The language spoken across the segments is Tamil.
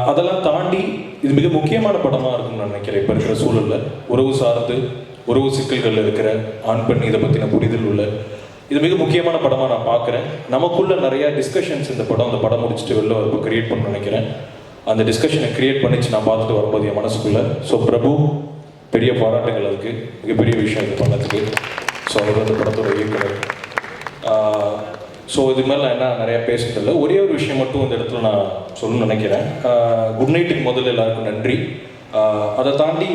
அதெல்லாம் தாண்டி இது மிக முக்கியமான படமாக இருக்கும்னு நான் நினைக்கிறேன். இப்போ இருக்கிற சூழலில் உறவு சார்ந்து உறவு சிக்கல்கள் இருக்கிற ஆண் பெண் இதை பற்றின புரிதல் உள்ள இது மிக முக்கியமான படமாக நான் பார்க்குறேன். நமக்குள்ள நிறைய டிஸ்கஷன்ஸ் இந்த படம் அந்த படம் முடிச்சுட்டு வெளில வரப்போ கிரியேட் பண்ண நினைக்கிறேன். அந்த டிஸ்கஷனை கிரியேட் பண்ணிச்சு நான் பார்த்துட்டு வரும்போது என் மனசுக்குள்ளே. ஸோ பிரபு பெரிய பாராட்டுகள், அதுக்கு மிகப்பெரிய விஷயம் இது பண்ணதுக்கு. ஸோ அவர் அந்த படத்தோட இயக்குனர். ஸோ இது மேலே நான் என்ன நிறையா பேசுறதில்லை. ஒரே ஒரு விஷயம் மட்டும் இந்த இடத்துல நான் சொல்லணும்னு நினைக்கிறேன். குட் நைட்டுக்கு முதல்ல எல்லாருக்கும் நன்றி. அதை தாண்டி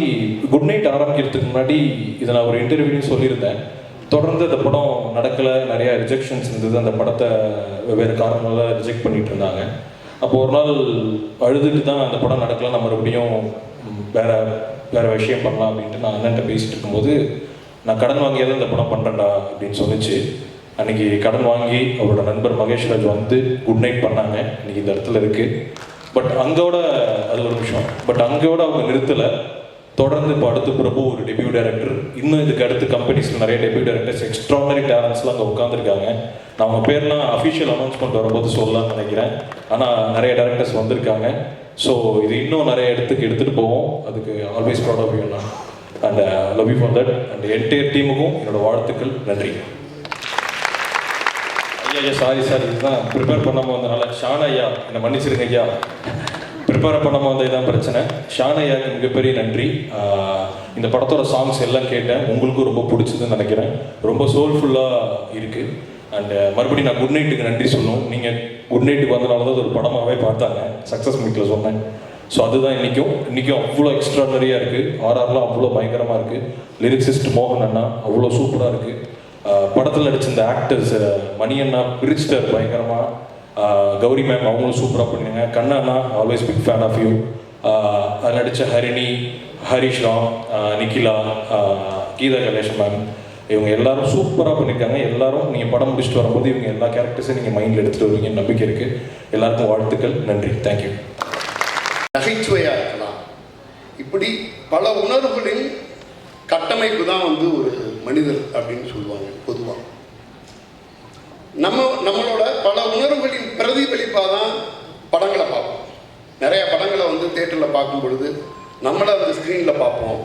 குட் நைட் ஆரம்பிக்கிறதுக்கு முன்னாடி இதை நான் ஒரு இன்டர்வியூலையும் சொல்லியிருந்தேன். தொடர்ந்து அந்த படம் நடக்கலை, நிறையா ரிஜெக்ஷன்ஸ் இருந்தது. அந்த படத்தை வெவ்வேறு காரணங்களால் ரிஜெக்ட் பண்ணிட்டு இருந்தாங்க. அப்போ ஒரு நாள் அழுதுட்டு தான் அந்த படம் நடக்கலை, நான் மறுபடியும் வேறு விஷயம் பண்ணலாம் அப்படின்ட்டு நான் அண்ணன்ட்ட பேசிகிட்டு இருக்கும்போது, நான் கடன் வாங்கியாவது இந்த படம் பண்ணுறேன்டா அப்படின்னு சொல்லிச்சு. அன்றைக்கி கடன் வாங்கி அவரோட நண்பர் மகேஷ்ராஜ் வந்து குட் நைட் பண்ணாங்க. இன்றைக்கி இந்த இடத்துல இருக்குது. பட் அங்கோட அது ஒரு விஷயம். பட் அங்கோட அவங்க நிறுத்தலை. தொடர்ந்து இப்போ அடுத்து பிரபு ஒரு டெபியூ டைரக்டர், இன்னும் இதுக்கு அடுத்து கம்பெனிஸில் நிறைய டெபியூ டைரக்டர்ஸ், எக்ஸ்ட்ராடனரி டேலண்ட்ஸ்லாம் அங்கே உட்காந்துருக்காங்க. நான் அவங்க பேர்லாம் அஃபிஷியல் அனௌன்ஸ்மெண்ட் வரும்போது சொல்லலாம்னு நினைக்கிறேன். ஆனால் நிறைய டேரக்டர்ஸ் வந்திருக்காங்க. ஸோ இது இன்னும் நிறைய இடத்துக்கு எடுத்துகிட்டு போவோம். அதுக்கு ஆல்வேஸ் ப்ரௌட் ஆஃப் யூ அண்ணா. And love you for that. And entire டீமுக்கும் என்னோட வாழ்த்துக்கள், நன்றி. ஐயா சாரி இதுதான் ப்ரிப்பேர் பண்ணாமல் வந்தனால. ஷான் ஐயா என்னை மன்னிச்சிருங்க ஐயா, ப்ரிப்பேர் பண்ணாமல் வந்தது தான் பிரச்சனை. ஷான் ஐயாவுக்கு மிகப்பெரிய நன்றி. இந்த படத்தோட சாங்ஸ் எல்லாம் கேட்டேன், உங்களுக்கும் ரொம்ப பிடிச்சதுன்னு நினைக்கிறேன். ரொம்ப சோல்ஃபுல்லாக இருக்குது. அண்ட் மறுபடியும் நான் குட் நைட்டுக்கு நன்றி சொல்லணும். நீங்கள் குட் நைட்டுக்கு வந்தனால தான் ஒரு படமாகவே பார்த்தாங்க, சக்ஸஸ் மீட்டில் சொன்னேன். ஸோ அதுதான் இன்றைக்கும் அவ்வளோ எக்ஸ்ட்ராடனரியாக இருக்குது. ஆர்ஆர்லாம் அவ்வளோ பயங்கரமாக இருக்குது. லிரிக்ஸிஸ்ட் மோகன் அண்ணா அவ்வளோ சூப்பராக இருக்குது. படத்தில் நடிச்ச இந்த ஆக்டர்ஸ் மணி அண்ணா பிரிச்சிட்டார் பயங்கரமாக. கௌரி மேம் அவங்களும் சூப்பராக பண்ணுங்க. கண்ணா அண்ணா always big fan of you. அதில் நடித்த ஹரிணி, ஹரிஷ் ராம், நிக்கிலா, கீதா கணேஷ் மேம், இவங்க எல்லாரும் சூப்பராக பண்ணியிருக்காங்க. எல்லாரும் நீங்கள் படம் முடிச்சுட்டு வரும்போது இவங்க எல்லா கேரக்டர்ஸையும் நீங்கள் மைண்டில் எடுத்துகிட்டு வருவீங்கன்னு நம்பிக்கை இருக்குது. எல்லாருக்கும் வாழ்த்துக்கள், நன்றி, தேங்க்யூ. நகைச்சுவையாக இருக்கலாம். இப்படி பல உணர்வுகளின் கட்டமைப்பு தான் வந்து ஒரு மனிதர் அப்படின்னு சொல்லுவாங்க பொதுவாக. நம்மளோட பல உணர்வுகளின் பிரதிபலிப்பாக தான் படங்களை பார்ப்போம். நிறைய படங்களை வந்து தியேட்டரில் பார்க்கும் பொழுது நம்மளை அந்த ஸ்க்ரீனில் பார்ப்போம்.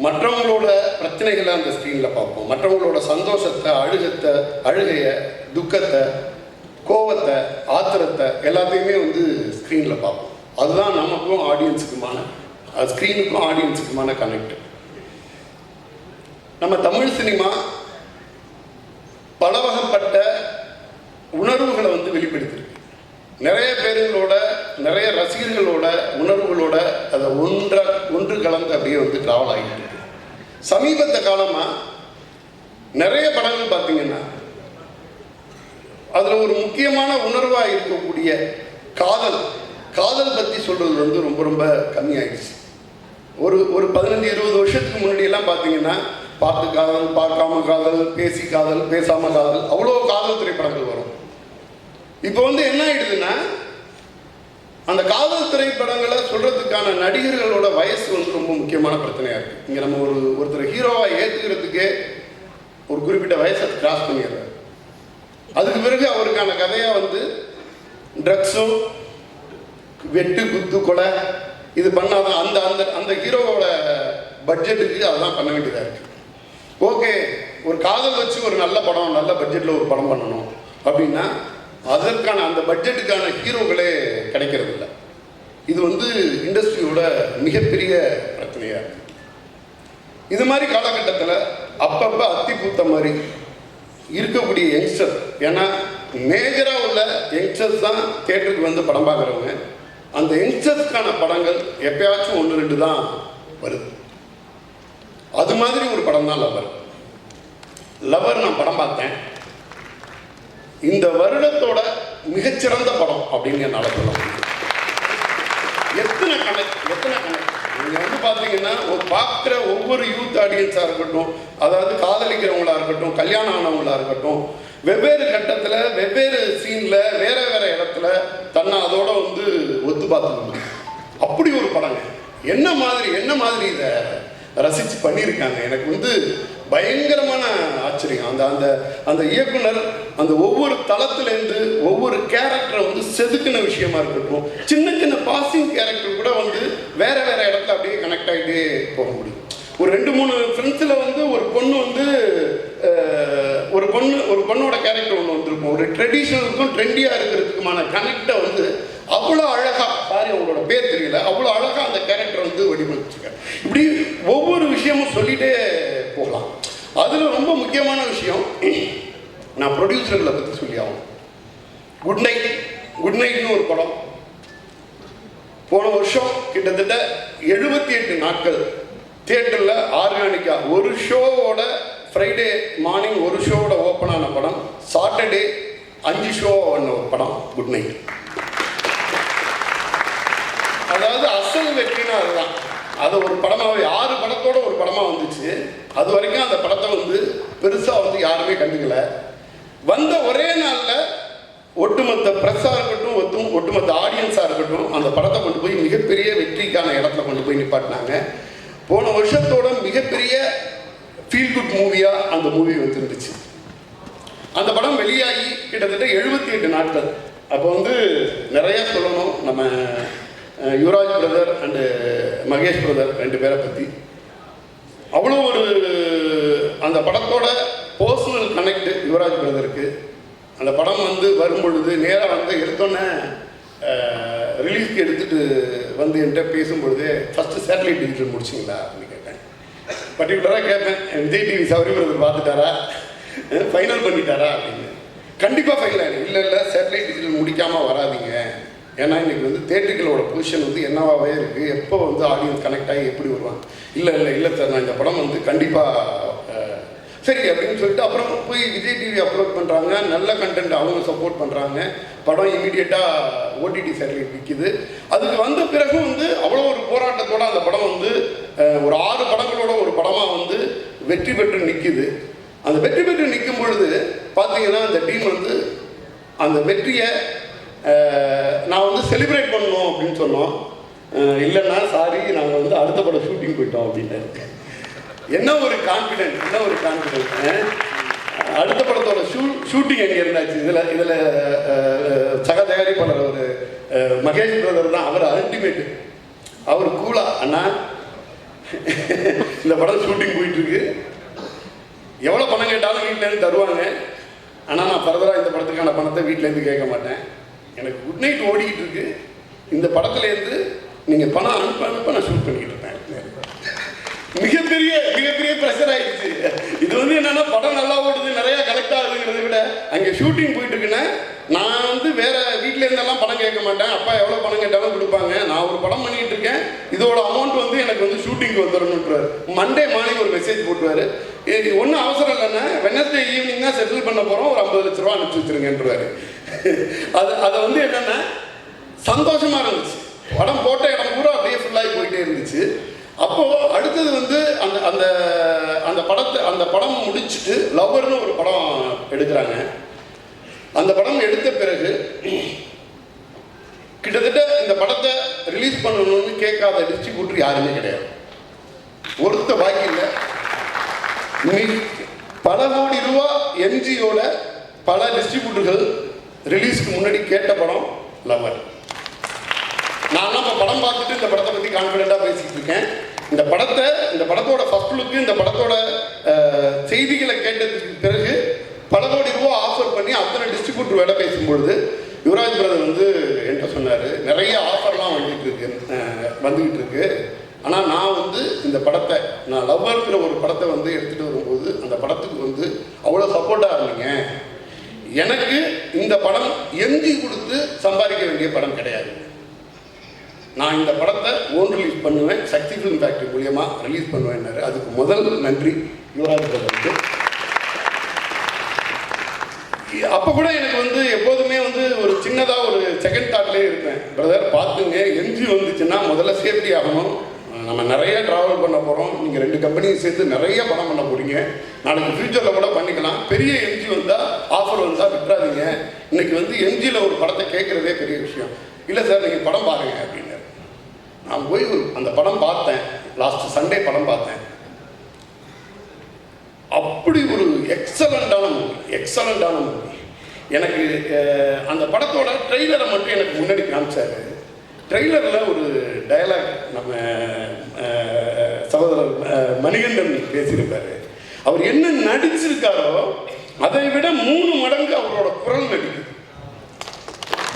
மற்றவங்களோட பிரச்சனைகளை அந்த ஸ்க்ரீனில் பார்ப்போம். மற்றவங்களோட சந்தோஷத்தை, அழுகையை, துக்கத்தை, கோபத்தை, ஆத்திரத்தை எல்லாத்தையுமே வந்து ஸ்க்ரீனில் பார்ப்போம். அதுதான் நமக்கும் ஆடியன்ஸுக்குமான, ஸ்க்ரீனுக்கும் ஆடியன்ஸுக்குமான கனெக்ட். நம்ம தமிழ் சினிமா பலவகைப்பட்ட உணர்வுகளை வந்து வெளிப்படுத்திருக்கு. நிறைய பேருங்களோட, நிறைய ரசிகர்களோட உணர்வுகளோட அதை ஒன்று கலந்து அப்படியே வந்து ட்ராவல் ஆகிட்டு இருக்கு. சமீபத்த காலமாக நிறைய படங்கள் பார்த்தீங்கன்னா அதில் ஒரு முக்கியமான உணர்வாக இருக்கக்கூடிய காதல் பற்றி சொல்கிறது வந்து ரொம்ப ரொம்ப கம்மியாயிடுச்சு. ஒரு 15-20 வருஷத்துக்கு முன்னாடியெல்லாம் பார்த்தீங்கன்னா பார்த்து காதல், பார்க்காம காதல், பேசி காதல், பேசாமல் காதல், அவ்வளோ காதல் திரைப்படங்கள் வரும். இப்போ வந்து என்ன ஆயிடுதுன்னா அந்த காதல் திரைப்படங்களை சொல்கிறதுக்கான நடிகர்களோட வயசு வந்து ரொம்ப முக்கியமான பிரச்சனையாக இருக்குது. இங்கே நம்ம ஒருத்தர் ஹீரோவாக ஏற்றுக்கிறதுக்கே ஒரு குறிப்பிட்ட வயசை கிராஸ் பண்ணிடுறாரு. அதுக்கு பிறகு அவருக்கான கதையாக வந்து ட்ரக்ஸும், வெட்டு, குத்து, கொலை இது பண்ணாதான் அந்த அந்த அந்த ஹீரோவோட பட்ஜெட்டுக்கு அதெல்லாம் பண்ண வேண்டியதாக இருக்குது. ஓகே, ஒரு காதல் வச்சு ஒரு நல்ல படம், நல்ல பட்ஜெட்டில் ஒரு படம் பண்ணணும் அப்படின்னா அதற்கான அந்த பட்ஜெட்டுக்கான ஹீரோக்களே கிடைக்கிறது இல்லை. இது வந்து இண்டஸ்ட்ரியோட மிகப்பெரிய பிரச்சனையாக இருக்குது. இது மாதிரி காலகட்டத்தில் அப்பப்போ அத்தி பூத்த மாதிரி இருக்கக்கூடிய யங்ஸ்டர், ஏன்னா மேஜராக உள்ள யங்ஸ்டர்ஸ் தான் தியேட்டருக்கு வந்து படம் பார்க்குறவங்க. அந்த யங்ஸ்டர்ஸ்க்கான படங்கள் எப்பயாச்சும் 1-2 தான் வருது. அது மாதிரி ஒரு படம் தான் லவர். நான் படம் பார்த்தேன். இந்த வருடத்தோட மிகச்சிறந்த படம் அப்படின்னு என்னால் சொல்ல முடியும். எத்தனை கணக்கு நீங்கள் வந்து பார்த்தீங்கன்னா பார்க்குற ஒவ்வொரு யூத் ஆடியன்ஸாக இருக்கட்டும், அதாவது காதலிக்கிறவங்களா இருக்கட்டும், கல்யாணம் ஆனவங்களா இருக்கட்டும், வெவ்வேறு கட்டத்தில், வெவ்வேறு சீனில், வேறு இடத்துல தன்னை அதோட வந்து ஒத்து பார்த்துக்கணும். அப்படி ஒரு படங்க. என்ன மாதிரி இதை ரசித்து பண்ணியிருக்காங்க. எனக்கு வந்து பயங்கரமான ஆச்சரியம். அந்த அந்த அந்த இயக்குனர் அந்த ஒவ்வொரு தளத்திலேருந்து ஒவ்வொரு கேரக்டரை வந்து செதுக்கின விஷயமா இருக்கட்டும், சின்ன சின்ன பாசிங் கேரக்டர் கூட வந்து வேற வேற இடத்துல அப்படியே கனெக்ட் ஆகிட்டே போக முடியும். ஒரு 2-3 ஃப்ரெண்ட்ஸில் வந்து ஒரு பொண்ணு வந்து ஒரு பொண்ணோட கேரக்டர் ஒன்று வந்திருக்கும். ஒரு ட்ரெடிஷ்னலுக்கும் ட்ரெண்டியாக இருக்கிறதுக்குமான கனெக்டை வந்து அவ்வளோ அழகாக, சாரி அவங்களோட பேர் தெரியல, அவ்வளோ அழகாக அந்த கேரக்டர் வந்து வடிவமைச்சிருக்காரு. இப்படி ஒவ்வொரு விஷயமும் சொல்லிகிட்டே போகலாம். அதில் ரொம்ப முக்கியமான விஷயம், நான் ப்ரொடியூசர்களை பற்றி சொல்லி ஆகும். குட் நைட்னு ஒரு படம் போன வருஷம் கிட்டத்தட்ட 78 நாட்கள் தியேட்டரில் ஆர்கானிக்காக ஒரு ஷோவோட, ஃப்ரைடே மார்னிங் ஒரு ஷோவோட ஓப்பன் ஆன படம், சாட்டர்டே 5 ஷோ ஆன ஒரு படம் குட் நைட். அதாவது அசல் வெற்றினா அதுதான். அது ஒரு படமாகவே 6 படத்தோட ஒரு படமாக வந்துச்சு. அது வரைக்கும் அந்த படத்தை வந்து பெருசாக வந்து யாருமே கண்டுக்கல. வந்த ஒரே நாளில் ஒட்டுமொத்த ப்ரெஸ்ஸாக இருக்கட்டும், ஒட்டுமொத்த ஆடியன்ஸாக இருக்கட்டும், அந்த படத்தை கொண்டு போய் மிகப்பெரிய வெற்றிக்கான இடத்துல கொண்டு போய் நிப்பாட்டினாங்க. போன வருஷத்தோட மிகப்பெரிய ஃபீல் குட் மூவியாக அந்த மூவி வந்துருந்துச்சு. அந்த படம் வெளியாகி கிட்டத்தட்ட 78 நாட்கள். அப்போ வந்து நிறையா சொல்லணும் நம்ம Yuvraj brother and Mahesh brother 2 பேரை பற்றி. அவ்வளோ ஒரு அந்த படத்தோட பர்சனல் கனெக்ட் யுவராஜ் பிரதருக்கு. அந்த படம் வந்து வரும்பொழுது நேராக வந்து எடுத்தோன்னே ரிலீஸ்க்கு எடுத்துகிட்டு வந்து என்கிட்ட பேசும்பொழுது ஃபஸ்ட்டு சேட்டலைட் டிஜிட்டல் முடிச்சிங்களா அப்படின்னு கேட்டேன். பர்டிகுலராக கேட்பேன், விஜய் டிவி சௌரி பிரதர் பார்த்துட்டாரா, ஃபைனல் பண்ணிட்டாரா அப்படின்னு. கண்டிப்பாக ஃபைனல் ஆகிடும். இல்லை சேட்டலைட் டிஜிட்டல் முடிக்காமல் வராதிங்க, ஏன்னா இன்றைக்கி வந்து தேட்டர்களோட பொசிஷன் வந்து என்னவாகவே இருக்குது, எப்போ வந்து ஆடியன்ஸ் கனெக்ட் ஆகி எப்படி வருவாங்க. இல்லை சார், நான் இந்த படம் வந்து கண்டிப்பாக சரி அப்படின்னு சொல்லிட்டு அப்புறம் போய் விஜய் டிவி அப்லோட் பண்ணுறாங்க. நல்ல கண்டென்ட் அவங்க சப்போர்ட் பண்ணுறாங்க. படம் இமீடியட்டாக ஓடிடி சேட்டலைட் விற்கிது. அதுக்கு வந்த பிறகு வந்து அவ்வளோ ஒரு போராட்டத்தோடு அந்த படம் வந்து ஒரு 6 படங்களோட ஒரு படமாக வந்து வெற்றி பெற்று நிற்கிது. அந்த வெற்றி பெற்று நிற்கும் பொழுது பார்த்தீங்கன்னா அந்த டீம் வந்து அந்த வெற்றியை நான் வந்து செலிப்ரேட் பண்ணணும் அப்படின்னு சொன்னோம். இல்லைன்னா சாரி, நாங்கள் வந்து அடுத்த படம் ஷூட்டிங் போயிட்டோம் அப்படின்னு. என்ன ஒரு கான்ஃபிடென்ட். அடுத்த படத்தோட ஷூட்டிங் எங்கே இருந்தாச்சு. இதில் சக தயாரிப்பாளர் ஒரு மகேஷ் பிரதர் தான். அவர் அல்டிமேட்டு. அவர் கூலா, அண்ணா இந்த படம் ஷூட்டிங் போயிட்டுருக்கு, எவ்வளோ பணம் கேட்டாலும் வீட்டிலேருந்து தருவாங்க, ஆனால் நான் ஃபர்தராக இந்த படத்துக்கான பணத்தை வீட்டிலேருந்து கேட்க மாட்டேன். எனக்கு குட் நைட் ஓடிக்கிட்டு இருக்கு, இந்த படத்துலேருந்து நீங்கள் பணம் அனுப்ப நான் ஷூட் பண்ணிக்கிட்டு இருப்பேன். மிகப்பெரிய ப்ரெஷர் ஆயிடுச்சு. இது வந்து என்னன்னா படம் நல்லா ஓடுது, நிறைய கலெக்ட் ஆகுதுங்கிறத விட அங்கே ஷூட்டிங் போயிட்டு இருக்குன்னா நான் வந்து வேற வீட்டில இருந்தெல்லாம் பணம் கேட்க மாட்டேன். அப்பா எவ்வளோ பணம் கேட்டாலும் கொடுப்பாங்க. நான் ஒரு படம் பண்ணிட்டு இருக்கேன், இதோட அமௌண்ட் வந்து எனக்கு வந்து ஷூட்டிங்க்கு வந்துடணுன்றாரு. மண்டே மார்னிங் ஒரு மெசேஜ் போட்டுவாரு, இது ஒன்றும் அவசரம் இல்லைன்னா வெனஸ்டே ஈவினிங் தான் செட்டில் பண்ண போகிறோம், ஒரு 50 லட்ச ரூபா அனுப்பிச்சி வச்சுருங்கன்றாரு. அதை வந்து என்னென்னா சந்தோஷமாக இருந்துச்சு. படம் போட்ட இடம் பூரா அப்படியே ஃபுல்லாகி போயிட்டே இருந்துச்சு. அப்போது அடுத்தது வந்து அந்த படம் முடிச்சுட்டு லவ்வர்னு ஒரு படம் எடுக்கிறாங்க. அந்த படம் எடுத்த பிறகு கிட்டத்தட்ட இந்த படத்தை ரிலீஸ் பண்ணணும்னு கேட்காத டிஸ்ட்ரிபியூட்டர் யாருமே கிடையாது. ஒருத்த பாக்கி இல்லை. பல கோடி ரூபா எம்ஜியோட பல டிஸ்ட்ரிபியூட்டர்கள் ரிலீஸ்க்கு முன்னாடி கேட்ட படம் லவ்வர். நான் இப்போ படம் பார்த்துட்டு இந்த படத்தை பற்றி கான்ஃபிடென்ட்டாக பேசிக்கிட்டு இருக்கேன். இந்த படத்தோட ஃபர்ஸ்ட் லுக்கு, இந்த படத்தோட செய்திகளை கேட்டதுக்கு பிறகு பல கோடி ரூபா ஆஃபர் பண்ணி அத்தனை டிஸ்ட்ரிபியூட்டர் வேலை பேசும்பொழுது யுவராஜ் பிரதர் வந்து என்கிட்ட சொன்னார், நிறைய ஆஃபர்லாம் வந்துக்கிட்டு இருக்கு. ஆனால் நான் வந்து இந்த படத்தை, நான் லவ்வர்ங்கிற ஒரு படத்தை வந்து எடுத்துகிட்டு வரும்போது அந்த படத்துக்கு வந்து அவ்வளோ சப்போர்ட்டாக இருந்தீங்க. எனக்கு இந்த படம் எம்ஜி கொடுத்து சம்பாதிக்க வேண்டிய படம் கிடையாது. நான் இந்த படத்தை ஓன் ரிலீஸ் பண்ணுவேன், சக்தி ஃபிலிம் ஃபேக்டரி மூலியமாக ரிலீஸ் பண்ணுவேன்னாரு. அதுக்கு முதல் நன்றி யுவராஜ் பிரதருக்கு. அப்போ கூட எனக்கு வந்து எப்போதுமே வந்து ஒரு சின்னதாக ஒரு செகண்ட் தாட்லேயே இருப்பேன், பிரதர் பார்த்துங்க, எம்ஜி வந்துச்சுன்னா முதல்ல சேஃப்டி ஆகணும். நம்ம நிறைய ட்ராவல் பண்ண போகிறோம், நீங்கள் 2 கம்பெனியும் சேர்த்து நிறைய படம் பண்ண போகிறீங்க, நாளைக்கு ஃப்யூச்சரில் கூட பண்ணிக்கலாம். பெரிய எம்ஜி வந்தால் ஆஃபர் வந்தால் விட்டுறாதீங்க. இன்னைக்கு வந்து எம்ஜியில் ஒரு படத்தை கேட்குறதே பெரிய விஷயம். இல்லை சார், நீங்கள் படம் பாருங்க அப்படின்னு. நான் போய் அந்த படம் பார்த்தேன். லாஸ்ட் சண்டே படம் பார்த்தேன். அப்படி ஒரு எக்ஸலண்டான மூவி. எனக்கு அந்த படத்தோட ட்ரெய்லரை மட்டும் எனக்கு முன்னாடி காமிச்சாரு. ட்ரெய்லரில் ஒரு டயலாக் நம்ம சகோதரர் மணிகண்டன் பேசியிருப்பார். அவர் என்ன நடிச்சிருக்காரோ அதை விட 3 மடங்கு அவரோட குரல் நடிக்குது.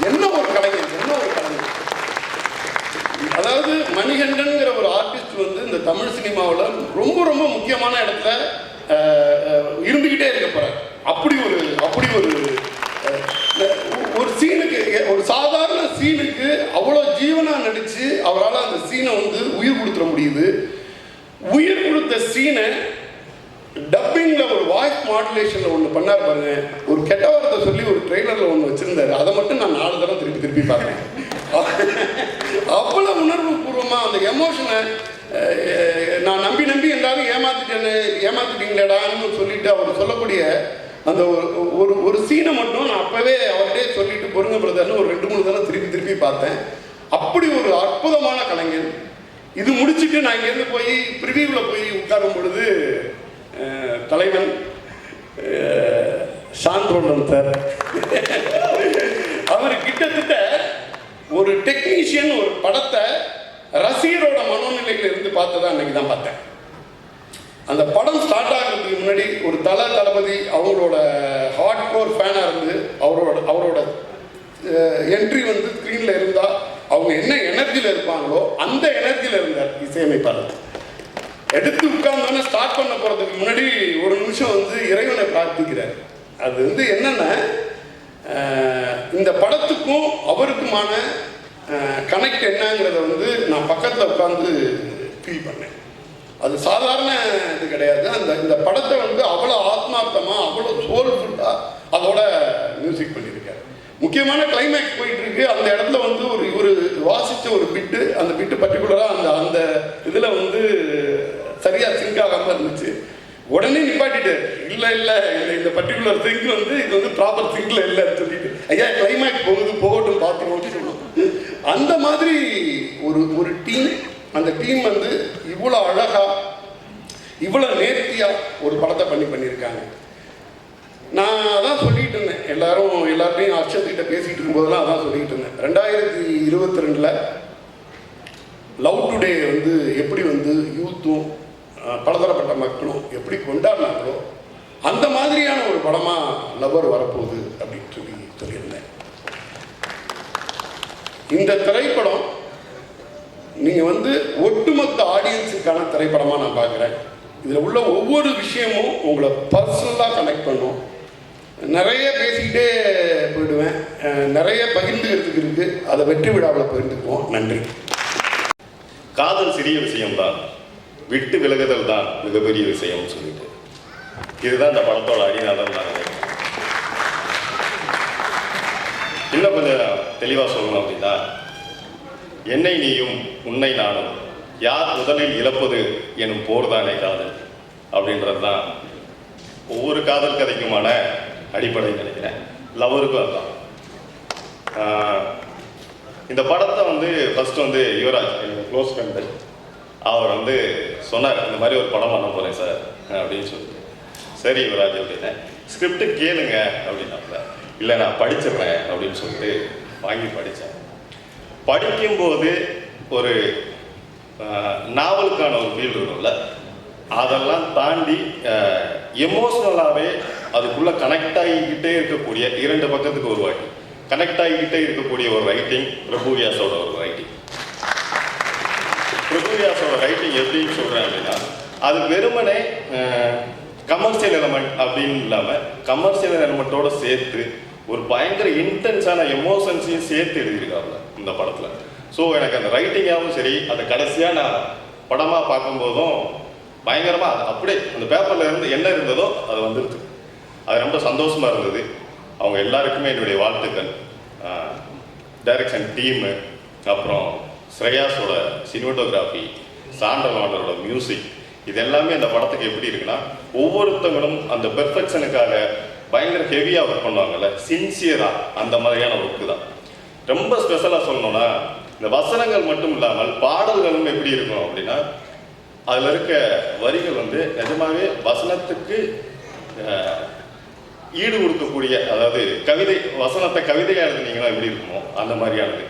என்ன ஒரு கலைஞர். அதாவது மணிகண்டன்கிற ஒரு ஆர்டிஸ்ட் வந்து இந்த தமிழ் சினிமாவில் ரொம்ப ரொம்ப முக்கியமான இடத்துல இருந்துக்கிட்டே இருக்க போகிறார். அப்படி ஒரு சீனுக்கு, ஒரு சாதாரண சீனுக்கு அவ்வளோ ஜீவனாக நடித்து அவரால் அந்த சீனை வந்து உயிர் கொடுத்துட முடியுது. உயிர் கொடுத்த சீனை டப்பிங்கில் ஒரு வாய்ஸ் மாடுலேஷனில் ஒன்று பண்ணார் பாருங்க. ஒரு கெட்ட வார்த்தை சொல்லி ஒரு ட்ரெய்லரில் ஒன்று வச்சுருந்தாரு. அதை மட்டும் நான் 4 தடவை திருப்பி பார்க்குறேன். அவ்வளோ உணர்வு பூர்வமாக அந்த எமோஷனை நான் நம்பி எல்லாரும் ஏமாத்திட்டீங்களேடான்னு சொல்லிட்டு அவர் சொல்லக்கூடிய அந்த ஒரு சீனை மட்டும் நான் அப்போவே அவர்கிட்டே சொல்லிட்டு பொருங்க பிரதர்னு ஒரு 2-3 தடவை திருப்பி பார்த்தேன். அப்படி ஒரு அற்புதமான கலைஞர். இது முடிச்சுட்டு நான் இங்கேருந்து போய் ப்ரிவியூவில் போய் உட்காரும் பொழுது தலைவன் சான்றோன் சார் அவர் கிட்டத்தட்ட ஒரு டெக்னீஷியன் ஒரு படத்தை ரசிகரோட மனோநிலையில் இருந்து பார்த்ததா அன்னைக்கு தான் பார்த்தேன். அந்த படம் ஸ்டார்ட் ஆகிறதுக்கு முன்னாடி ஒரு தளபதி அவங்களோட ஹார்ட் கோர் ஃபேனாக இருந்து அவரோட என்ட்ரி வந்து ஸ்க்ரீனில் இருந்தால் அவங்க என்ன எனர்ஜியில் இருப்பாங்களோ அந்த எனர்ஜியில் இருந்தார் இசையமைப்பாளர். எடுத்து உட்கார்ந்தோன்னே ஸ்டார்ட் பண்ண போகிறதுக்கு முன்னாடி ஒரு நிமிஷம் வந்து இறைவனை பிரார்த்திக்கிறார். அது வந்து என்னென்னா இந்த படத்துக்கும் அவருக்குமான கனெக்ட் என்னங்கிறத வந்து நான் பக்கத்தில் உட்காந்து ஃபீல் பண்ணேன். அது சாதாரண இது கிடையாது. இந்த படத்தை வந்து அவ்வளோ ஆத்மார்த்தமாக அவ்வளோ சோல்ஃபுல்லாக அதோட மியூசிக் பண்ணியிருக்காரு. முக்கியமான கிளைமேக்ஸ் போயிட்டு இருக்கு. அந்த இடத்துல வந்து ஒரு வாசித்த ஒரு பிட்டு, அந்த பிட்டு பர்டிகுலராக அந்த இதில் வந்து சரியாக சிங்க் ஆகாமல் இருந்துச்சு. உடனே நிப்பாட்டிட்டு இல்லை இந்த பர்டிகுலர் சிங்க் வந்து இது வந்து ப்ராப்பர் சிங்கில் இல்லைன்னு சொல்லிட்டு ஐயா கிளைமேக்ஸ் போகட்டும் பார்த்துருவோம்னு சொல்லுவோம். அந்த மாதிரி ஒரு டீம், அந்த டீம் வந்து இவ்வளோ அழகாக இவ்வளோ நேர்த்தியாக ஒரு படத்தை பண்ணியிருக்காங்க. நான் அதான் சொல்லிட்டு இருந்தேன், எல்லார்ட்டையும் அர்ஷத்திட்ட பேசிகிட்டு இருக்கும்போதெல்லாம் அதான் சொல்லிட்டு இருந்தேன். 2022 லவ் டுடே வந்து எப்படி வந்து யூத்தும் பலதரப்பட்ட மக்களும் எப்படி கொண்டாடினாங்களோ அந்த மாதிரியான ஒரு படமாக லவர் வரப்போகுது அப்படின்னு சொல்லியிருந்தேன். இந்த திரைப்படம் நீங்கள் வந்து ஒட்டுமொத்த ஆடியன்ஸுக்கான திரைப்படமாக நான் பார்க்குறேன். இதில் உள்ள ஒவ்வொரு விஷயமும் உங்களை பர்சனலாக கனெக்ட் பண்ணும். நிறைய பேசிக்கிட்டே போயிடுவேன், நிறைய பகிர்ந்துக்கிறதுக்கு இருக்குது. அதை வெற்றி விழாவில் பகிர்ந்துக்குவோம். நன்றி. காதல் சிறிய விஷயம்தான், விட்டு விலகுதல் தான் மிகப்பெரிய விஷயம்னு சொல்லிட்டு இதுதான் இந்த படத்தோட அடிநாதம் தான். இன்னும் கொஞ்சம் தெளிவாக சொல்லணும் அப்படின்னா, என்னை நீயும் உன்னை நானும் யார் முதலில் இழப்பது எனும் போர்தானே காதல் அப்படின்றது தான் ஒவ்வொரு காதல் கதைக்குமான அடிப்படை நினைக்கிறேன். லவருக்கும் அதுதான். இந்த படத்தை வந்து ஃபர்ஸ்ட் வந்து யுவராஜ் எனக்கு க்ளோஸ் ஃப்ரெண்டு அவர் வந்து சொன்னார், இந்த மாதிரி ஒரு படம் பண்ண போகிறேன் சார் அப்படின்னு சொல்லிட்டு. சரி யுவராஜ் அப்படின்னேன். ஸ்கிரிப்டு கேளுங்க அப்படின்னாப்புல. இல்லை நான் படிச்சிடுறேன் அப்படின்னு சொல்லிட்டு வாங்கி படித்தேன். படிக்கும்போது ஒரு நாவலுக்கான ஒரு ஃபீல் இருக்கும்ல, அதெல்லாம் தாண்டி எமோஷ்னலாகவே அதுக்குள்ளே கனெக்ட் ஆகிக்கிட்டே இருக்கக்கூடிய 2 பக்கத்துக்கு ஒரு வாட்டி கனெக்ட் ஆகிக்கிட்டே இருக்கக்கூடிய ஒரு ரைட்டிங் பிரபுவியாஸோட ஒரு ரைட்டிங். பிரபுவியாஸோட ரைட்டிங் எப்படின்னு சொல்கிறேன் அப்படின்னா, அது வெறுமனே கமர்ஷியல் எலமெண்ட் அப்படின்னு இல்லாமல் கமர்ஷியல் எலமெண்ட்டோடு சேர்த்து ஒரு பயங்கர இன்டென்ஸான எமோஷன்ஸையும் சேர்த்து எழுதியிருக்காங்க இந்த படத்தில். ஸோ எனக்கு அந்த ரைட்டிங்காகவும் சரி, அதை கடைசியாக நான் படமாக பார்க்கும்போதும் பயங்கரமாக அது அப்படியே அந்த பேப்பரில் இருந்து என்ன இருந்ததோ அது வந்துடுது. அது ரொம்ப சந்தோஷமாக இருந்தது. அவங்க எல்லாருக்குமே என்னுடைய வாழ்த்துக்கள். டைரக்ஷன் டீமு, அப்புறம் ஸ்ரேயாஸோட சினிமோட்டோகிராஃபி, சாண்டலோட மியூசிக், இது எல்லாமே அந்த படத்துக்கு எப்படி இருக்குன்னா, ஒவ்வொருத்தங்களும் அந்த பெர்ஃபெக்ஷனுக்காக பயங்கர ஹெவியாக ஒர்க் பண்ணுவாங்கல்ல, சின்சியராக, அந்த மாதிரியான ஒர்க்கு தான். ரொம்ப ஸ்பெஷலாக சொல்லணும்னா, இந்த வசனங்கள் மட்டும் இல்லாமல் பாடல்களும் எப்படி இருக்கும் அப்படின்னா, அதில் இருக்க வரிகள் வந்து நிஜமாவே வசனத்துக்கு ஈடு கொடுக்கக்கூடிய, அதாவது கவிதை வசனத்தை கவிதையாக எழுதுனீங்கன்னா எப்படி இருக்குமோ அந்த மாதிரியானது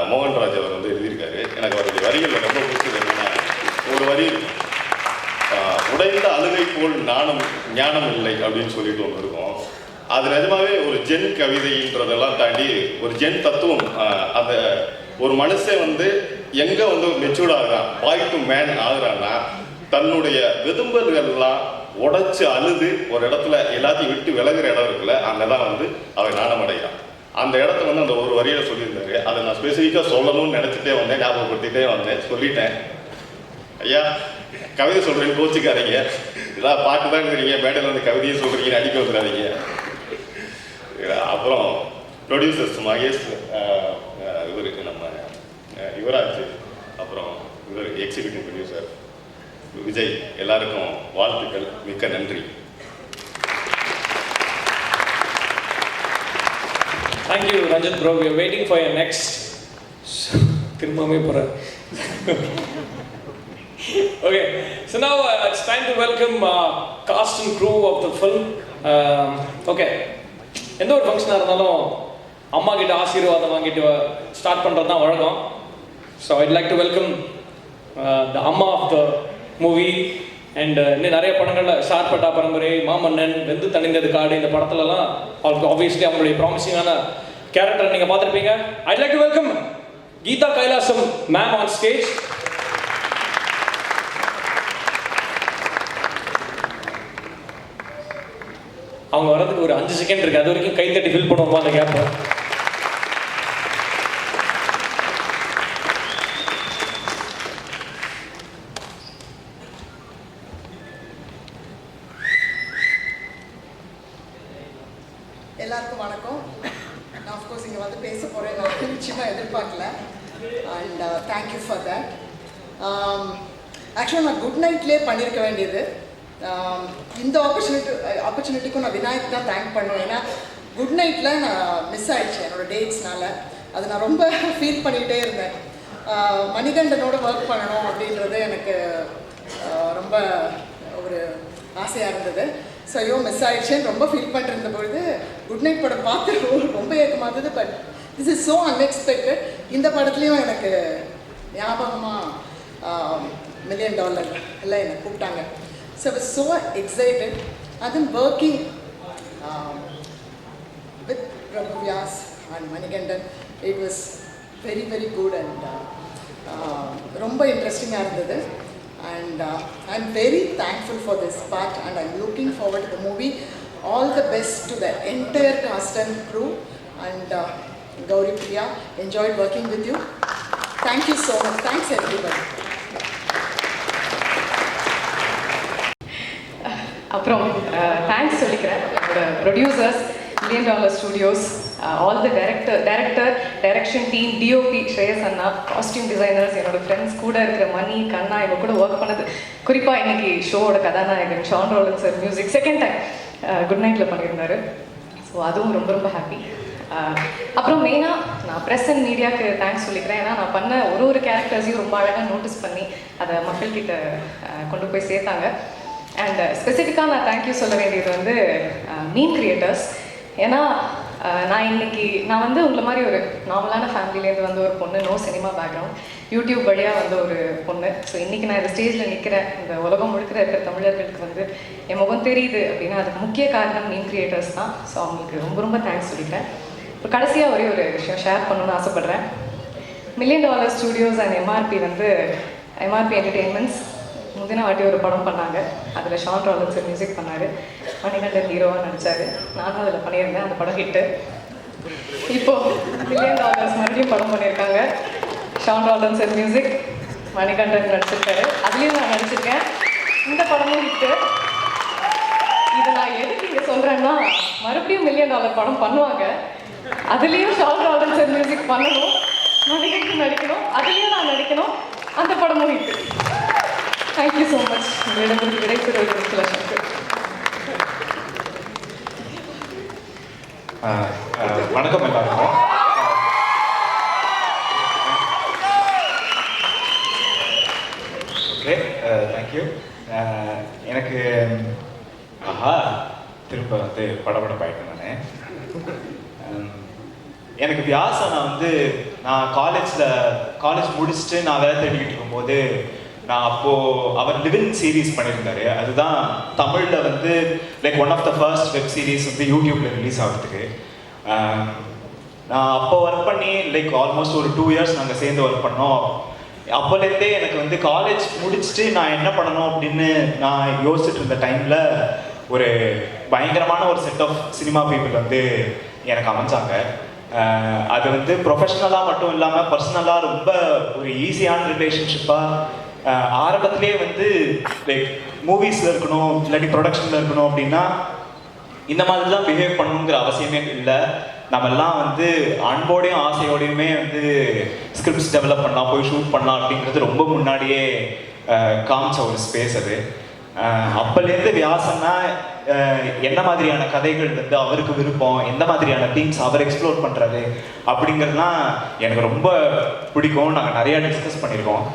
மோகன்ராஜ் அவர் வந்து எழுதியிருக்காரு. எனக்கு அவருடைய வரிகளில் ரொம்ப பிடிச்சது என்னன்னா, ஒரு வரி இருக்கும், உடைந்த அழுகை போல் ஞானம் இல்லை அப்படின்னு சொல்லிட்டு ஒன்று இருக்கும். அது நிஜமாவே ஒரு ஜென் கவிதைன்றதெல்லாம் தாண்டி ஒரு ஜென் தத்துவம். அந்த ஒரு மனுஷன் வந்து எங்கே வந்து மெச்சூர்ட் ஆகுறான், பாய் டு மேன் ஆகுறான்னா, தன்னுடைய விரும்பல்கள்லாம் உடைச்சு அழுது ஒரு இடத்துல எல்லாத்தையும் விட்டு விலகுற இடம் இருக்குல்ல, அங்கே தான் வந்து அவன் ஞானம் அடைகிறான். அந்த இடத்துல வந்து அந்த ஒரு வரியில் சொல்லியிருந்தாரு. அதை நான் ஸ்பெசிஃபிக்காக சொல்லணும்னு நினச்சிட்டே வந்தேன், ஞாபகப்படுத்திட்டே வந்தேன், சொல்லிட்டேன். ஐயா கவிதை சொல்கிறேன்னு கோச்சிக்காதீங்க, இதெல்லாம் பாட்டு தான் இருக்கிறீங்க, மேடையில் வந்து கவிதையை சொல்கிறீங்கன்னு அடிக்க வந்துடாதீங்க. அப்புறம் ப்ரொடியூசர்ஸ் மகேஷ், இவருக்கு நம்ம யுவராஜ், அப்புறம் இவர் எக்ஸிக்யூட்டிவ் ப்ரொடியூசர் விஜய், எல்லாருக்கும் வாழ்த்துக்கள், மிக்க நன்றி. Thank you, Ranjit bro. We are waiting for your next. Okay, so now it's time to welcome cast and crew of the film. Okay, எந்த ஒரு ஃபங்க்ஷனாக இருந்தாலும் அம்மா கிட்ட ஆசீர்வாதம் வாங்கிட்டு ஸ்டார்ட் பண்ணுறது தான் வழக்கம். So IIT like to welcome the அம்மா ஆஃப் த மூவி அண்ட் இன்னும் நிறைய படங்களில் ஷார்பட்டா பரம்பரை, மாமன்னன், வெந்து தணிந்தது காடு, இந்த படத்துலலாம் அவங்களுக்கு ஆப்வியஸ்லி அவங்களுடைய ப்ராமிசிங்கான கேரக்டர் நீங்கள் பார்த்துருப்பீங்க. I'd like to welcome Geetha Kailasam ma'am on stage. அவங்க வரதுக்கு ஒரு 5 செகண்ட் இருக்கு, அது வரைக்கும் கை தட்டி ஃபில் பண்ணுவோமா அந்த கேப்பை? எல்லாருக்கும் வணக்கம். நான் ஆஃப்கோர்ஸ் இங்கே வந்து பேச போகிறேன், நான் நிச்சயமாக எதிர்பார்க்கல. And thank you for that. ஆக்சுவலாக நான் குட் நைட்லேயே பண்ணியிருக்க வேண்டியது. இந்த ஆப்பர்ச்சுனிட்டிக்கும் நான் விநாயக் தான் தேங்க் பண்ணுவேன். ஏன்னா குட் நைட்டில் நான் மிஸ் ஆகிடுச்சு என்னோடய டேட்ஸ்னால. அது நான் ரொம்ப ஃபீல் பண்ணிக்கிட்டே இருந்தேன். மணிகண்டனோட ஒர்க் பண்ணணும் அப்படின்றது எனக்கு ரொம்ப ஒரு ஆசையாக இருந்தது. ஸோ ஐயோ மிஸ் ஆகிடுச்சேன்னு ரொம்ப ஃபீல் பண்ணிருந்த பொழுது குட் நைட் படம் பார்த்து ரொம்ப ஏக்கமாக இருந்தது. But this is so unexpected. இந்த படத்துலேயும் எனக்கு ஞாபகமாக $1 million எல்லாம் என்னை கூப்பிட்டாங்க. So I was so excited. And then working with Prabhu Vyas and Manikandan, it was very, very good and ரொம்ப இன்ட்ரெஸ்டிங்காக இருந்தது. And I'm very thankful for this part and I'm looking forward to the movie. All the best to the entire cast and crew and Gauri Priya, enjoyed working with you. Thank you so much. Thanks everybody. அப்புறம் தேங்க்ஸ் சொல்லிக்கிறேன் என்னோட producers, $1 Million Studios, all the direction team, DOP Shreyas Anna, costume designers, என்னோட ஃப்ரெண்ட்ஸ் கூட இருக்கிற மணி, கண்ணா, இவங்க கூட ஒர்க் பண்ணது, குறிப்பாக இன்னைக்கு ஷோவோட கதாநாயகன் Sean Roldan sir music second time good நைட்டில் பண்ணியிருந்தாரு. ஸோ அதுவும் ரொம்ப ரொம்ப ஹாப்பி. அப்புறம் மெயினாக நான் ப்ரெஸ் அண்ட் மீடியாவுக்கு தேங்க்ஸ் சொல்லிக்கிறேன். ஏன்னா நான் பண்ண ஒரு கேரக்டர்ஸையும் ரொம்ப அழகாக நோட்டீஸ் பண்ணி அதை மக்கள்கிட்ட கொண்டு போய் சேர்த்தாங்க. அண்ட் ஸ்பெசிஃபிக்காக நான் தேங்க்யூ சொல்ல வேண்டியது வந்து மீம் கிரியேட்டர்ஸ். ஏன்னா நான் வந்து உங்களை மாதிரி ஒரு நார்மலான ஃபேமிலியிலேருந்து வந்து ஒரு பொண்ணு, நோ சினிமா பேக்ரவுண்ட், யூடியூப் வழியாக வந்து ஒரு பொண்ணு. ஸோ இன்றைக்கி நான் இந்த ஸ்டேஜில் நிற்கிறேன், இந்த உலகம் முழுக்கிற இருக்கிற தமிழர்களுக்கு வந்து என் முகம் தெரியுது அப்படின்னா அதுக்கு முக்கிய காரணம் மீம் கிரியேட்டர்ஸ் தான். ஸோ அவங்களுக்கு ரொம்ப ரொம்ப தேங்க்ஸ் சொல்லிக்கிறேன். இப்போ கடைசியாக ஒரே ஒரு விஷயம் ஷேர் பண்ணணும்னு ஆசைப்பட்றேன். $1 Million Studios and MRP entertainments முந்தின வாட்டி ஒரு படம் பண்ணாங்க. அதில் ஷான் ரோலன் சார் மியூசிக் பண்ணார், மணிகண்டன் ஹீரோவாக நடித்தார். நானும் அதில் பண்ணியிருந்தேன். அந்த படம் ஹிட்டு. இப்போது $1 Million மறுபடியும் படம் பண்ணியிருக்காங்க. Shawn Roldan sir music, Manikandan நடிச்சிருக்காரு, அதுலேயும் நான் நடிச்சிருக்கேன். இந்த படமும் ஹிட்டு. இதை நான் எதுக்கு இங்கே சொல்கிறேன்னா, மறுபடியும் $1 Million படம் பண்ணுவாங்க, அதுலேயும் ஷான் ரோலன் சார் மியூசிக் பண்ணணும், மணிகண்டன் நடிக்கணும், அதுலேயும் நான் நடிக்கணும், அந்த படமும் ஹிட்டு. Thank you so much. உங்களிடம் விடைபெறுவது வணக்கம் எல்லாருக்கும். Okay, thank you. எனக்கு திரும்ப வந்து படபடப்பாயிட்டேன் நான். எனக்கு வியாசனை வந்து நான் காலேஜ் முடிச்சுட்டு நான் வேலை தேடிக்கிட்டு இருக்கும்போது நான் அவர் லிவின் சீரீஸ் பண்ணியிருந்தாரு. அதுதான் தமிழில் வந்து like one of the first web series வந்து யூடியூப்ல ரிலீஸ் ஆகிறதுக்கு. நான் அப்போ ஒர்க் பண்ணி லைக் ஆல்மோஸ்ட் ஒரு 2 இயர்ஸ் நாங்கள் சேர்ந்து ஒர்க் பண்ணோம். அப்போலேருந்தே எனக்கு வந்து காலேஜ் முடிச்சுட்டு நான் என்ன பண்ணணும் அப்படின்னு நான் யோசிச்சுட்டு இருந்த டைமில் ஒரு பயங்கரமான ஒரு செட் ஆஃப் சினிமா பீப்புள் வந்து எனக்கு அமைஞ்சாங்க. அது வந்து ப்ரொஃபஷ்னலாக மட்டும் இல்லாமல் பர்சனலாக ரொம்ப ஒரு ஈஸியான ரிலேஷன்ஷிப்பாக ஆரம்பத்திலே வந்து லைக் மூவிஸில் இருக்கணும் இல்லாட்டி ப்ரொடக்ஷனில் இருக்கணும் அப்படின்னா இந்த மாதிரி தான் பிஹேவ் பண்ணணுங்கிற அவசியமே இல்லை. நம்மெல்லாம் வந்து அன்போடையும் ஆசையோடையுமே வந்து ஸ்கிரிப்ட்ஸ் டெவலப் பண்ணலாம், போய் ஷூட் பண்ணலாம் அப்படிங்கிறது ரொம்ப முன்னாடியே காமிச்ச ஒரு ஸ்பேஸ் அது. அப்போலேருந்து வியாசன்னா என்ன மாதிரியான கதைகள் வந்து அவருக்கு விருப்பம், எந்த மாதிரியான தீம்ஸ் அவர் எக்ஸ்ப்ளோர் பண்ணுறது அப்படிங்கிறதுலாம் எனக்கு ரொம்ப பிடிக்கும். நாங்கள் நிறையா டிஸ்கஸ் பண்ணியிருக்கோம்.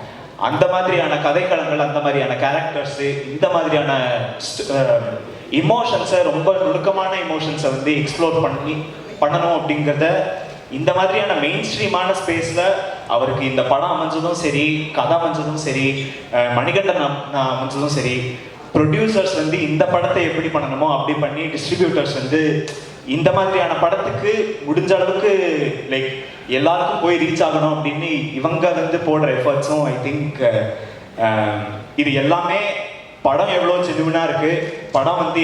அந்த மாதிரியான கதைக்களங்கள், அந்த மாதிரியான கேரக்டர்ஸு, இந்த மாதிரியான இமோஷன்ஸை, ரொம்ப நுணுக்கமான இமோஷன்ஸை வந்து எக்ஸ்ப்ளோர் பண்ணணும் அப்படிங்கிறத இந்த மாதிரியான மெயின் ஸ்ட்ரீமான ஸ்பேஸில் அவருக்கு இந்த படம் அமைஞ்சதும் சரி, கதை அமைஞ்சதும் சரி, மணிகண்டன் அமைஞ்சதும் சரி, ப்ரொடியூசர்ஸ் வந்து இந்த படத்தை எப்படி பண்ணணுமோ அப்படி பண்ணி, டிஸ்ட்ரிபியூட்டர்ஸ் வந்து இந்த மாதிரியான படத்துக்கு முடிஞ்ச அளவுக்கு லைக் எல்லாருக்கும் போய் ரீச் ஆகணும் அப்படின்னு இவங்க வந்து போடுற எஃபர்ட்ஸும் ஐ திங்க் இது எல்லாமே படம் எவ்வளோ ஜெனுவினாக இருக்குது, படம் வந்து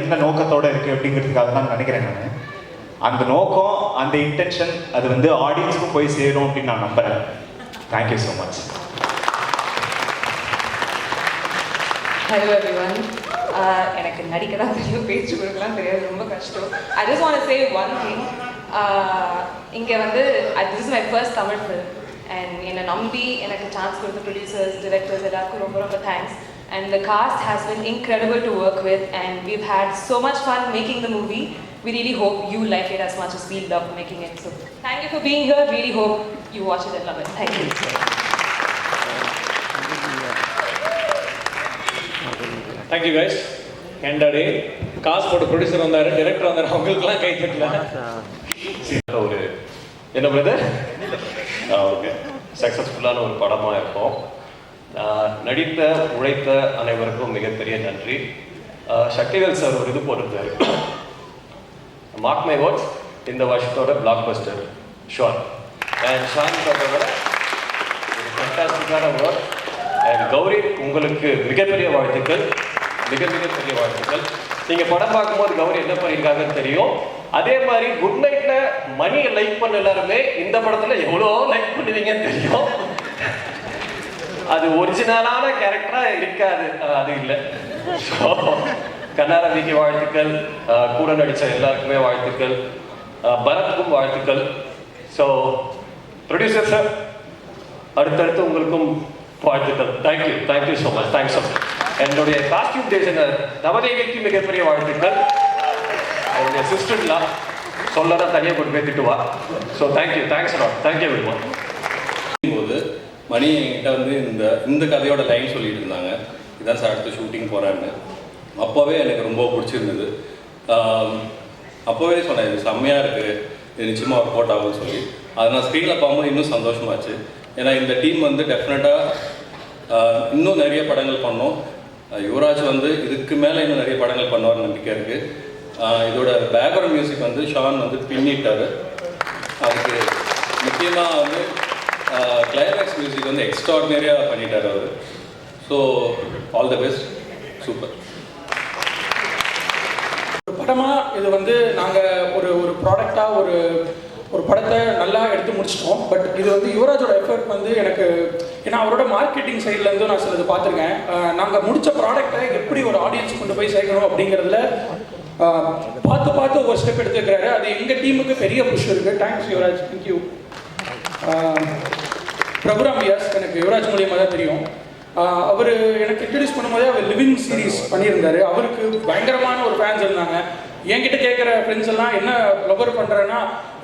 எந்த நோக்கத்தோடு இருக்குது அப்படிங்கிறதுக்காக தான் நினைக்கிறேன் நான். அந்த நோக்கம், அந்த இன்டென்ஷன் அது வந்து ஆடியன்ஸுக்கும் போய் சேரும் அப்படின்னு நான் நம்புகிறேன். Thank you so much. Hello everyone. எனக்கு நடிக்க தான் தெரியும், பேச்சு கொடுக்கலாம் தெரியாது, ரொம்ப கஷ்டம். I just want to say one thing. இங்கே வந்து this is my first Tamil film and என்னை நம்பி எனக்கு சான்ஸ் கொடுத்த ப்ரொடியூசர்ஸ், டிரெக்டர்ஸ் எல்லாருக்கும் ரொம்ப ரொம்ப thanks. And the cast has been incredible to work with and we've had so much fun making the movie. We really hope you like it as much as we love making it. So thank you for being here. Really hope you watch it and love it. Thank you. Thank you guys. எண்டடே காசு போட்டு ப்ரொடியூசர் வந்தார், டைரக்டர் வந்தார், அவங்களுக்குலாம் கை தட்டல. ஒரு என்ன பிரதர் ஓகே சக்ஸஸ்ஃபுல்லான ஒரு படமாக இருக்கும். நடித்த உழைத்த அனைவருக்கும் மிகப்பெரிய நன்றி. சக்திவேல் சார் ஒரு இது போட்டிருந்தாரு, மார்க் மை வேர்ட்ஸ், இந்த வருஷத்தோட blockbuster Sean. And Sean சொல்றத ஒரு ஃபண்டாஸ்டிக்கான வேர்ட். அண்ட் கௌரி, உங்களுக்கு மிகப்பெரிய வாழ்த்துக்கள், மிக பெரிய வாழ்த்துக்கள். நீங்கள் படம் பார்க்கும்போது கௌரி என்ன பண்ணியிருக்காங்கன்னு தெரியும். அதே மாதிரி குட் நைட்ல மணியை லைக் பண்ண எல்லாருமே இந்த படத்தில் எவ்வளோ லைக் பண்ணுவீங்கன்னு தெரியும். அது ஒரிஜினலான கேரக்டராக இருக்காது, அது இல்லை. ஸோ கண்ணாரவிக்கு வாழ்த்துக்கள், கூட நடித்த எல்லாருக்குமே வாழ்த்துக்கள், பரத்துக்கும் வாழ்த்துக்கள். ஸோ ப்ரொடியூசர் சார், அடுத்தடுத்து உங்களுக்கும் வாழ்த்துக்கள். Thank you so much. Thanks so much. என்னுடைய காஸ்டியூம் டிசைனர் நவதேவிக்கு மிகப்பெரிய வாழ்த்துக்கள். என்னுடைய சிஸ்டர்லாம் சொல்லதான் தனியாக கொண்டு போய் திட்டுவா. So thanks a lot. Thank you very much. போது மணி என்கிட்ட வந்து இந்த கதையோட லைன் சொல்லிட்டு இருந்தாங்க, இதான் சார் அடுத்து ஷூட்டிங் போகிறேன்னு. அப்போவே எனக்கு ரொம்ப பிடிச்சிருந்தது. அப்போவே சொன்னேன், இது செம்மையாக இருக்குது, இது நிச்சயமாக ஒர்க் அவுட் ஆகும்னு சொல்லி. அதை நான் ஸ்க்ரீனில் பார்க்கும்போது இன்னும் சந்தோஷமாச்சு. ஏன்னா இந்த டீம் வந்து டெஃபினட்டாக இன்னும் நிறைய படங்கள் பண்ணோம். யுவராஜ் வந்து இதுக்கு மேலே இன்னும் நிறைய படங்கள் பண்ணுவார்னு நம்பிக்கை இருக்குது. இதோட பேக்ரவுண்ட் மியூசிக் வந்து ஷான் வந்து பின்னிட்டார். அதுக்கு முக்கியமாக வந்து கிளைமேக்ஸ் மியூசிக் வந்து எக்ஸ்ட்ராடினரியாக பண்ணிட்டார் அவர். So all the best. Super. ஒரு படமாக இது வந்து நாங்கள் ஒரு ப்ராடக்டாக ஒரு படத்தை நல்லா எடுத்து முடிச்சிட்டோம். பட் இது வந்து யுவராஜோட எஃபர்ட் வந்து எனக்கு, ஏன்னா அவரோட மார்க்கெட்டிங் சைட்லேருந்து நான் சிலது பார்த்துருக்கேன். நாங்கள் முடித்த ப்ராடக்டை எப்படி ஒரு ஆடியன்ஸ் கொண்டு போய் சேர்க்கணும் அப்படிங்கிறதுல பார்த்து ஒரு ஸ்டெப் எடுத்துக்கிறாரு. அது எங்கள் டீமுக்கு பெரிய புஷ் இருக்குது. தேங்க்ஸ் யுவராஜ். தேங்க்யூ. பிரபுராம் வியாஸ் எனக்கு யுவராஜ் மூலியமாக தான் தெரியும். அவர் எனக்கு இன்ட்ரடியூஸ் பண்ணும்போதே அவர் லிவிங் சீரீஸ் பண்ணியிருந்தார். அவருக்கு பயங்கரமான ஒரு ஃபேன்ஸ் இருந்தாங்க. என்கிட்ட கேட்குற ஃப்ரெண்ட்ஸ் எல்லாம் என்ன லவர் பண்ணுறேன்னா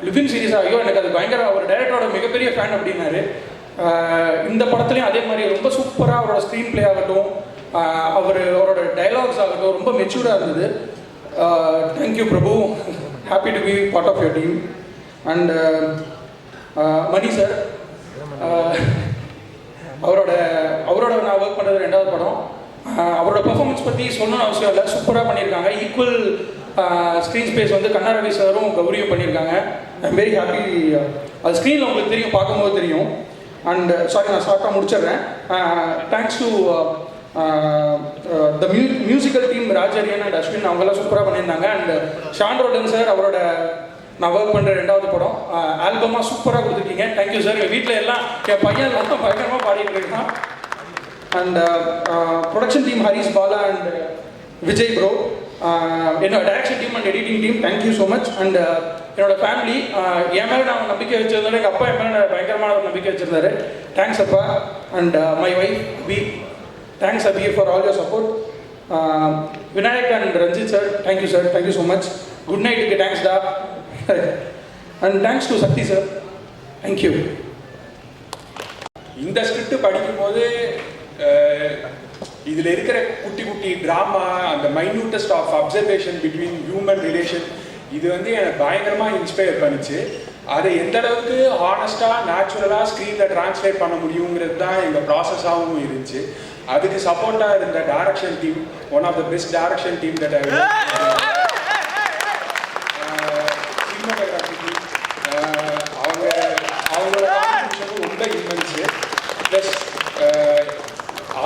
லிவிங் சீரீஸ், ஐயோ எனக்கு அது பயங்கர, அவர் டைரக்டரோட மிகப்பெரிய ஃபேன் அப்படின்னாரு. இந்த படத்துலையும் அதே மாதிரி ரொம்ப சூப்பராக அவரோட ஸ்க்ரீன் பிளே ஆகட்டும், அவரோட டைலாக்ஸ் ஆகட்டும் ரொம்ப மெச்சூர்டாக இருந்தது. Thank you Prabhu, happy to be part of your team. And Mani sir, அவரோட நான் ஒர்க் பண்ணுறது 2வது படம். அவரோட பெர்ஃபார்மன்ஸ் பற்றி சொல்லணும்னு அவசியம் இல்லை, சூப்பராக பண்ணியிருக்காங்க. ஈக்குவல் ஸ்க்ரீன் ஸ்பேஸ் வந்து கண்ணா ரவி சாரும் கௌரியும் பண்ணியிருக்காங்க. I am very happy. அது ஸ்க்ரீனில் உங்களுக்கு தெரியும், பார்க்கும்போது தெரியும். அண்ட் சாரி, நான் ஷார்ட்டாக முடிச்சிடுறேன். Thanks to the musical team, Rajarian and Ashwin, அவங்கெல்லாம் சூப்பராக பண்ணியிருந்தாங்க. அண்ட் ஷான் ரோடன் சார், அவரோட நான் ஒர்க் பண்ணுற 2வது படம், ஆல்பமாக சூப்பராக கொடுத்துருக்கீங்க. Thank you sir. எங்கள் வீட்டில் எல்லாம் என் பையன் எல்லாம் பயங்கரமாக பாடிட்டு இருக்கான். And production team Harish Bala and Vijay bro, என்னோட direction team and editing team, thank you so much. And என்னோட ஃபேமிலி, என் மேலே நான் நம்பிக்கை வச்சிருந்தாரு, எங்கள் அப்பா என் மேலே பயங்கரமான ஒரு நம்பிக்கை வச்சிருந்தாரு. தேங்க்ஸ் அப்பா. And my wife Abhi, thanks Abhi for all your support. Vinayak and Ranjith sir, thank you sir, thank you so much. Good நைட்டுக்கு தேங்க்ஸ் டா. And thanks to Sakthi sir, thank you. இந்த ஸ்கிரிப்ட் படிக்கும்போது இதில் இருக்கிற குட்டி குட்டி ட்ராமா, அந்த minutest of observation between human relation, இது வந்து எனக்கு பயங்கரமாக இன்ஸ்பயர் பண்ணிச்சு. அதை எந்த அளவுக்கு ஹானஸ்டாக நேச்சுரலாக ஸ்க்ரீனில் ட்ரான்ஸ்லேட் பண்ண முடியுங்கிறது தான் எங்கள் ப்ராசஸாகவும் இருந்துச்சு. அதுக்கு சப்போர்ட்டாக இருந்த direction team, one of the best direction team that cinematography team, அவங்களோட கான்ட்ரிபியூஷனும் ரொம்ப இன்வென்ஸு. ப்ளஸ்